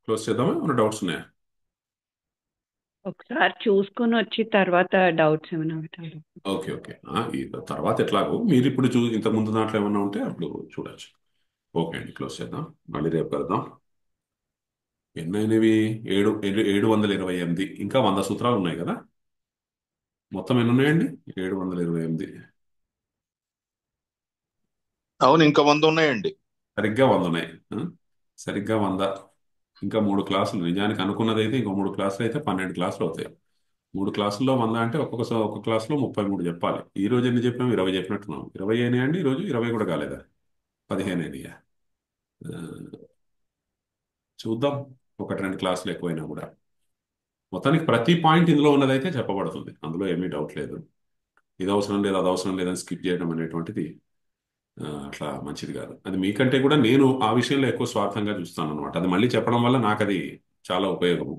క్లోజ్ చేద్దామా, ఏమైనా డౌట్స్ ఉన్నాయా? ఒకసారి చూసుకొని వచ్చి తర్వాత డౌట్స్ ఏమైనా ఉంటారు. ఓకే ఓకే, ఈ తర్వాత ఎట్లాగో మీరు ఇప్పుడు ఇంత ముందు దాంట్లో ఏమన్నా ఉంటే అప్పుడు చూడొచ్చు. ఓకే అండి, క్లోజ్ చేద్దాం, మళ్ళీ రేపు కలుద్దాం. ఎన్నైనవి? 728. ఇంకా 100 సూత్రాలు ఉన్నాయి కదా. మొత్తం ఎన్ని ఉన్నాయండి? 728. అవును, ఇంకా 100 ఉన్నాయండి. సరిగ్గా 100 ఉన్నాయి. సరిగ్గా 100. ఇంకా 3 క్లాసులు, నిజానికి అనుకున్నది అయితే ఇంకో 3 క్లాసులు అయితే 12 క్లాసులు అవుతాయి. 3 క్లాసుల్లో 100 అంటే ఒక్కొక్క క్లాసులో 33 చెప్పాలి. ఈ రోజు ఎన్ని చెప్పాము? 20 చెప్పినట్టున్నాం. 20 అయినాయండి ఈరోజు? 20 కూడా కాలేదా? 15 అయినాయా? ఆ, చూద్దాం, 1-2 క్లాసులు ఎక్కువైనా కూడా. మొత్తానికి ప్రతి పాయింట్ ఇందులో ఉన్నదైతే చెప్పబడుతుంది, అందులో ఏమీ డౌట్ లేదు. ఇది అవసరం లేదు, అది అవసరం లేదని స్కిప్ చేయడం అనేటువంటిది అట్లా మంచిది కాదు. అది మీకంటే కూడా నేను ఆ విషయంలో ఎక్కువ స్వార్థంగా చూస్తాను అనమాట. అది మళ్ళీ చెప్పడం వల్ల నాకు అది చాలా ఉపయోగము.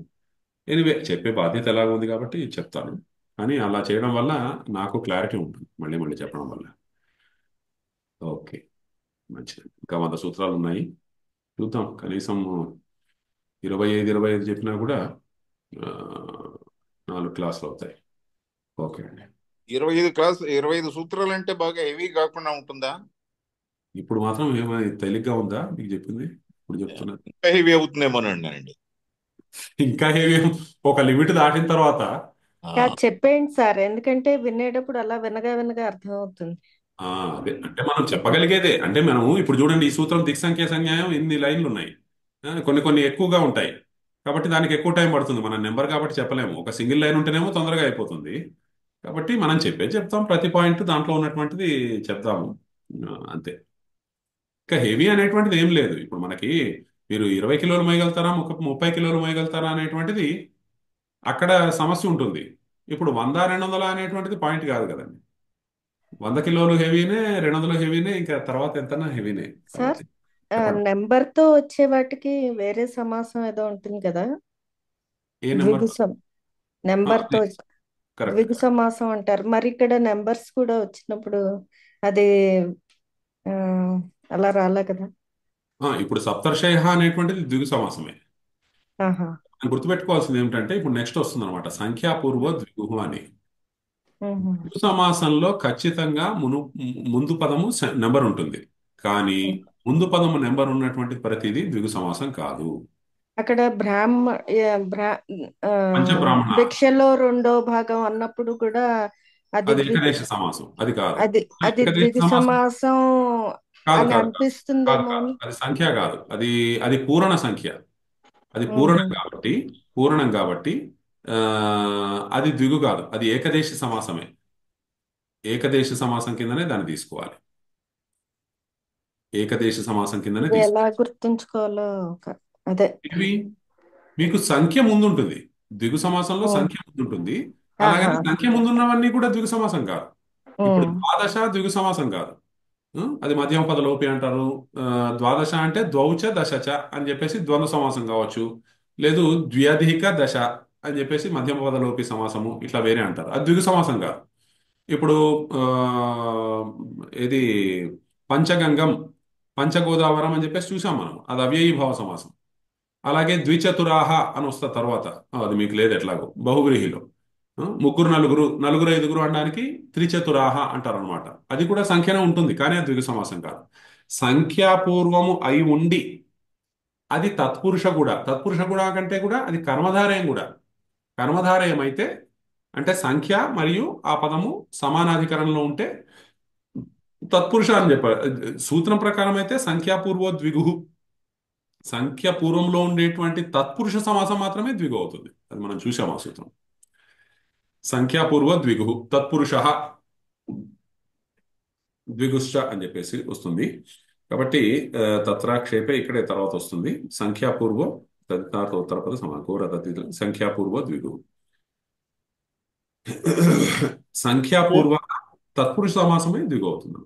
ఎనివే, చెప్పే బాధ్యత ఎలాగ ఉంది కాబట్టి చెప్తాను. కానీ అలా చేయడం వల్ల నాకు క్లారిటీ ఉంటుంది మళ్ళీ మళ్ళీ చెప్పడం వల్ల. ఓకే, మంచిది. ఇంకా 100 సూత్రాలు ఉన్నాయి, చూద్దాం. కనీసం 25 చెప్పినా కూడా ఆ, 4 క్లాసులు అవుతాయి. ఓకే అండి. 25 సూత్రాలు అంటే బాగా హెవీ కాకుండా ఉంటుందా? ఇప్పుడు మాత్రం ఏమైనా తేలిగ్గా ఉందా మీకు చెప్పింది? ఇప్పుడు చెప్తున్నారు ఇంకా హెవీ అవుతుందేమోనండి అండి. ఇంకా హెవీ. ఒక లిమిట్ దాటిన తర్వాత చెప్పేయండి సార్, ఎందుకంటే వినేటప్పుడు అలా వినగా వినగా అర్థమవుతుంది. ఆ, అదే అంటే మనం చెప్పగలిగేదే. అంటే మనం ఇప్పుడు చూడండి, ఈ సూత్రం దిక్సంఖ్య సంజ్ఞాయం ఇన్ని లైన్లు ఉన్నాయి. కొన్ని కొన్ని ఎక్కువగా ఉంటాయి కాబట్టి దానికి ఎక్కువ టైం పడుతుంది. మన నెంబర్ కాబట్టి చెప్పలేము. ఒక సింగిల్ లైన్ ఉంటేనేమో తొందరగా అయిపోతుంది. కాబట్టి మనం చెప్తాం, ప్రతి పాయింట్ దాంట్లో ఉన్నటువంటిది చెప్తాము. అంతే. ఇంకా హెవీ అనేటువంటిది ఏం లేదు. ఇప్పుడు మనకి మీరు 20 కిలోలు మోయగలుగుతారా, 30 కిలోలు మోయగలుగుతారా అనేటువంటిది అక్కడ సమస్య ఉంటుంది. ఇప్పుడు 100, 200 అనేటువంటిది పాయింట్ కాదు కదండి. 100 కిలోలు హెవీనే, 200 హెవీనే, ఇంకా తర్వాత ఎంతనా హెవీనే. సార్, కాబట్టి చెప్పండి. నెంబర్ తో వచ్చే వాటికి వేరే సమాసం ఏదో ఉంటుంది కదా, ఏ నెంబర్? ద్విగు నెంబర్ తో కరెక్ట్. ద్విగు సమాసం అంటారు. మరి ఇక్కడ నెంబర్స్ కూడా వచ్చినప్పుడు అది ఆ, అలా రాలే కదా. ఇప్పుడు సప్తర్షయ అనేటువంటిది ద్విగు సమాసమే. ఆహా. మనం గుర్తుపెట్టుకోవాల్సింది ఏమిటంటే ఇప్పుడు నెక్స్ట్ వస్తుంది అనమాట, సంఖ్యాపూర్వ ద్విగు అని. ఉహు. ద్విగు సమాసంలో ఖచ్చితంగా ముందు పదము నెంబర్ ఉంటుంది, కానీ ముందు పదము నెంబర్ ఉన్నటువంటి ప్రతిదీ ద్విగు సమాసం కాదు. అక్కడ బ్రా ఆ, పంచబ్రాహ్మణ భిక్షలో రెండో భాగం అన్నప్పుడు కూడా అది అది ఏకదేశ సమాసం, అది కాదు. అది అది ఏకదేశ ద్విగు సమాసం సమాసం కాదు అని కాదు కాదు కాదు అనిపిస్తుందేమో కాదు అని. అది సంఖ్య కాదు. అది అది పూరణ సంఖ్య. అది ఉహు. పూరణం కాబట్టి ఆ, అది ద్విగు కాదు, అది ఏకదేశ సమాసమే. ఏకదేశ సమాసం కిందనే దాన్ని తీసుకోవాలి. ఏకదేశ సమాసం కిందనే అది ఎలా తీసుకోవాలి. గుర్తుంచుకోవాలో అదే. ఇవి మీకు సంఖ్య ముందుంటుంది. ద్విగు సమాసంలో ఉమ్. సంఖ్య ముందుంటుంది. ఆహా. అలాగని సంఖ్య ముందున్నవన్నీ కూడా ద్విగు సమాసం కాదు. ఇప్పుడు ఉమ్. ద్వాదశ ద్విగు సమాసం కాదు. అది మధ్యమ పద లోపి అంటారు. ఆ, ద్వాదశ అంటే ద్వౌచ దశచ అని చెప్పేసి ద్వంద్వ సమాసం కావచ్చు. లేదు ద్వ్యధిక దశ అని చెప్పేసి మధ్యమ పద లోపి సమాసము, ఇట్లా వేరే అంటారు. అది ద్విగు సమాసం కాదు. ఇప్పుడు ఆ, ఇది పంచగంగం, పంచగోదావరం అని చెప్పేసి చూసాం మనం, అది అవ్యయీభావ సమాసం. అలాగే ద్విచతురాహ అని వస్తా తర్వాత, అది మీకు లేదు ఎట్లాగో బహువ్రీహిలో. ముగ్గురు, నలుగురు, నలుగురు, ఐదుగురు అనడానికి త్రిచతురాహ అంటారు అనమాట. అది కూడా సంఖ్యనే ఉంటుంది, కానీ అది ద్విగు సమాసం కాదు. సంఖ్యాపూర్వము అయి ఉండి అది తత్పురుష కూడా కంటే కూడా అది కర్మధారయం కూడా. కర్మధారయం అయితే అంటే సంఖ్య మరియు ఆ పదము సమానాధికరణలో ఉంటే తత్పురుష అని చెప్పారు. సూత్రం ప్రకారం అయితే సంఖ్యాపూర్వ ద్విగు, సంఖ్య పూర్వంలో ఉండేటువంటి తత్పురుష సమాసం మాత్రమే ద్విగు అవుతుంది. అది మనం చూసాం ఆ సూత్రం. సంఖ్యాపూర్వ ద్విగు తత్పురుష ద్విగుశ్చ అని చెప్పేసి వస్తుంది. కాబట్టి తత్రాక్షేపే ఇక్కడే తర్వాత వస్తుంది. సంఖ్యాపూర్వ తదితార్థ ఉత్తరపద సమాకూర సంఖ్యాపూర్వ ద్విగు. సంఖ్యాపూర్వ తత్పురుష సమాసమే ద్విగు అవుతుంది.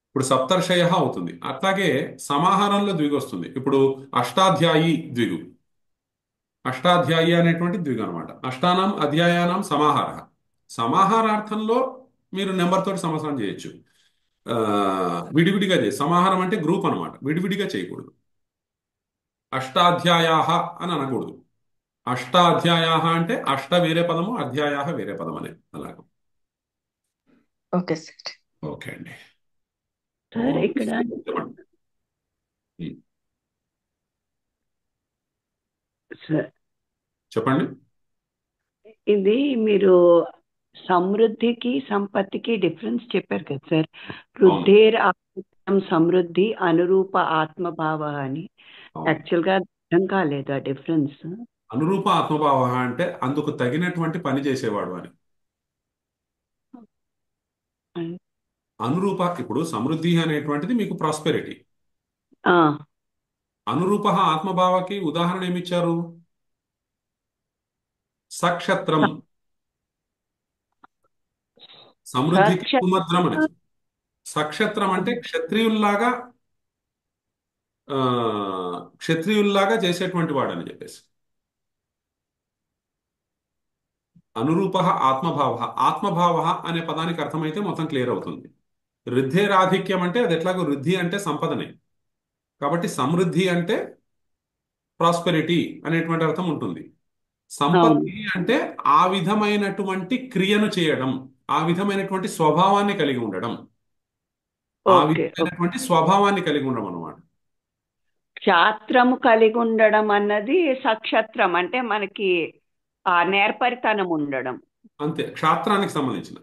ఇప్పుడు ఇప్పుడు సప్తర్షయ అవుతుంది. అట్లాగే సమాహారంలో ద్విగు వస్తుంది. ఇప్పుడు అష్టాధ్యాయి ద్విగు. అష్టాధ్యాయి అనేటువంటి ద్విగు అనమాట. అష్టానాం అధ్యాయానాం సమాహార. సమాహారార్థంలో మీరు నెంబర్ తోటి సమాసారం చేయొచ్చు. విడివిడిగా చేసి సమాహారం అంటే గ్రూప్ అనమాట. విడివిడిగా చేయకూడదు. అష్టాధ్యాయాహ అని అనకూడదు. అష్టాధ్యాయాహ అంటే అష్ట వేరే పదము, అధ్యాయాహ వేరే పదం అనేది అలాగ. Okay sir. ఓకే అండి. సార్ ఇక్కడ చెప్పండి. సార్ చెప్పండి. ఇది మీరు సమృద్ధికి సంపత్తికి డిఫరెన్స్ చెప్పారు కదా సార్. వృద్ధేర్ ఆత్మ సమృద్ధి అనురూప ఆత్మభావ అని. అవును. యాక్చువల్ గా అర్థం కాలేదు ఆ డిఫరెన్స్. అనురూప ఆత్మభావ అంటే అందుకు తగినటువంటి పని చేసేవాడు అని. అనురూప ఇప్పుడు సమృద్ధి అనేటువంటిది మీకు ప్రాస్పెరిటీ. అనురూప ఆత్మభావకి ఉదాహరణ ఏమిచ్చారు? సక్షత్రం. సమృద్ధికి సుమద్రం అని. సక్షత్రం అంటే క్షత్రియుల్లాగా చేసేటువంటి వాడు అని చెప్పేసి. అనురూప ఆత్మభావ. ఆత్మభావ అనే పదానికి అర్థమైతే మొత్తం క్లియర్ అవుతుంది. వృద్ధేరాధిక్యం అంటే అది ఎట్లాగో వృద్ధి అంటే సంపదనే. కాబట్టి సమృద్ధి అంటే ప్రాస్పెరిటీ అనేటువంటి అర్థం ఉంటుంది. సంపత్తి అంటే ఆ విధమైనటువంటి క్రియను చేయడం, ఆ విధమైనటువంటి స్వభావాన్ని కలిగి ఉండడం, ఆ విధమైనటువంటి స్వభావాన్ని కలిగి ఉండడం అన్నమాట. క్షాత్రము కలిగి ఉండడం అన్నది సక్షత్రం అంటే మనకి ఆ నేర్పరితనం ఉండడం. అంతే. క్షాత్రానికి సంబంధించిన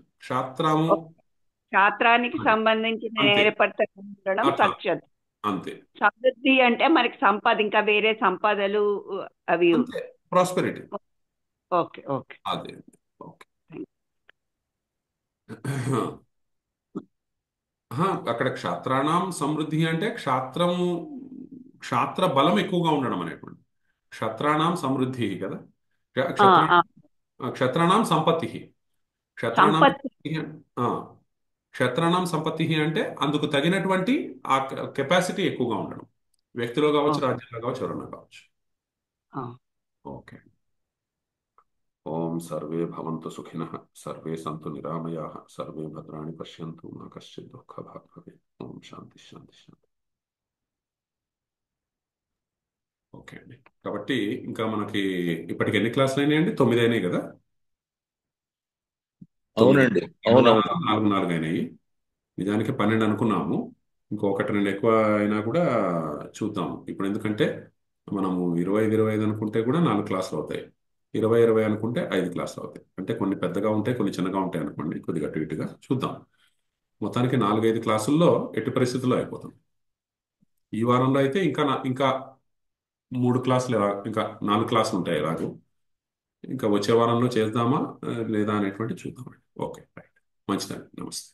క్షాత్రానికి సంబంధించిన నేర్పరితనం ఉండడం సక్షత్రం. అంతే. సమృద్ధి అంటే మనకి సంపద, ఇంకా వేరే సంపదలు అవి ప్రాస్పెరిటీ. ఓకే ఓకే అదే. ఓకే. అక్కడ క్షాత్రాణం సమృద్ధి అంటే క్షాత్ర బలం ఎక్కువగా ఉండడం అనేటువంటి. క్షత్రాణం సమృద్ధి కదా. క్షత్రాణం సంపత్తి. క్షత్రాణం సంపత్తి అంటే అందుకు తగినటువంటి ఆ కెపాసిటీ ఎక్కువగా ఉండడం. వ్యక్తిలో కావచ్చు, రాజ్యంలో కావచ్చు, ఎవరన్నా కావచ్చు. ఓకే. ఓం సర్వే భవంతు సుఖినః, సర్వే సంతు నిరామయాః, సర్వే భద్రాణి పశ్యంతు, మా కశ్చిత్ దుఃఖభాగ్ భవేత్. ఓం శాంతి శాంతి శాంతి. ఓకే అండి. కాబట్టి ఇంకా మనకి ఇప్పటికి ఎన్ని క్లాసులు అయినాయండి? 9 అయినాయి కదా. అవునండి. 4 అయినాయి. నిజానికి 12 అనుకున్నాము. ఇంకొకటి 2 ఎక్కువ అయినా కూడా చూద్దాం ఇప్పుడు. ఎందుకంటే మనము 25 అనుకుంటే కూడా 4 క్లాసులు అవుతాయి. 20 అనుకుంటే 5 క్లాసులు అవుతాయి. అంటే కొన్ని పెద్దగా ఉంటాయి, కొన్ని చిన్నగా ఉంటాయి అనుకోండి. కొద్దిగా అటు ఇటుగా చూద్దాం. మొత్తానికి 4-5 క్లాసుల్లో ఎట్టి పరిస్థితుల్లో అయిపోతుంది. ఈ వారంలో అయితే ఇంకా 3 క్లాసులు ఇంకా 4 క్లాసులు ఉంటాయి ఎలాగో. ఇంకా వచ్చే వారంలో చేద్దామా లేదా అనేటువంటి చూద్దామండి. Okay, right. మంచిదండి. నమస్తే.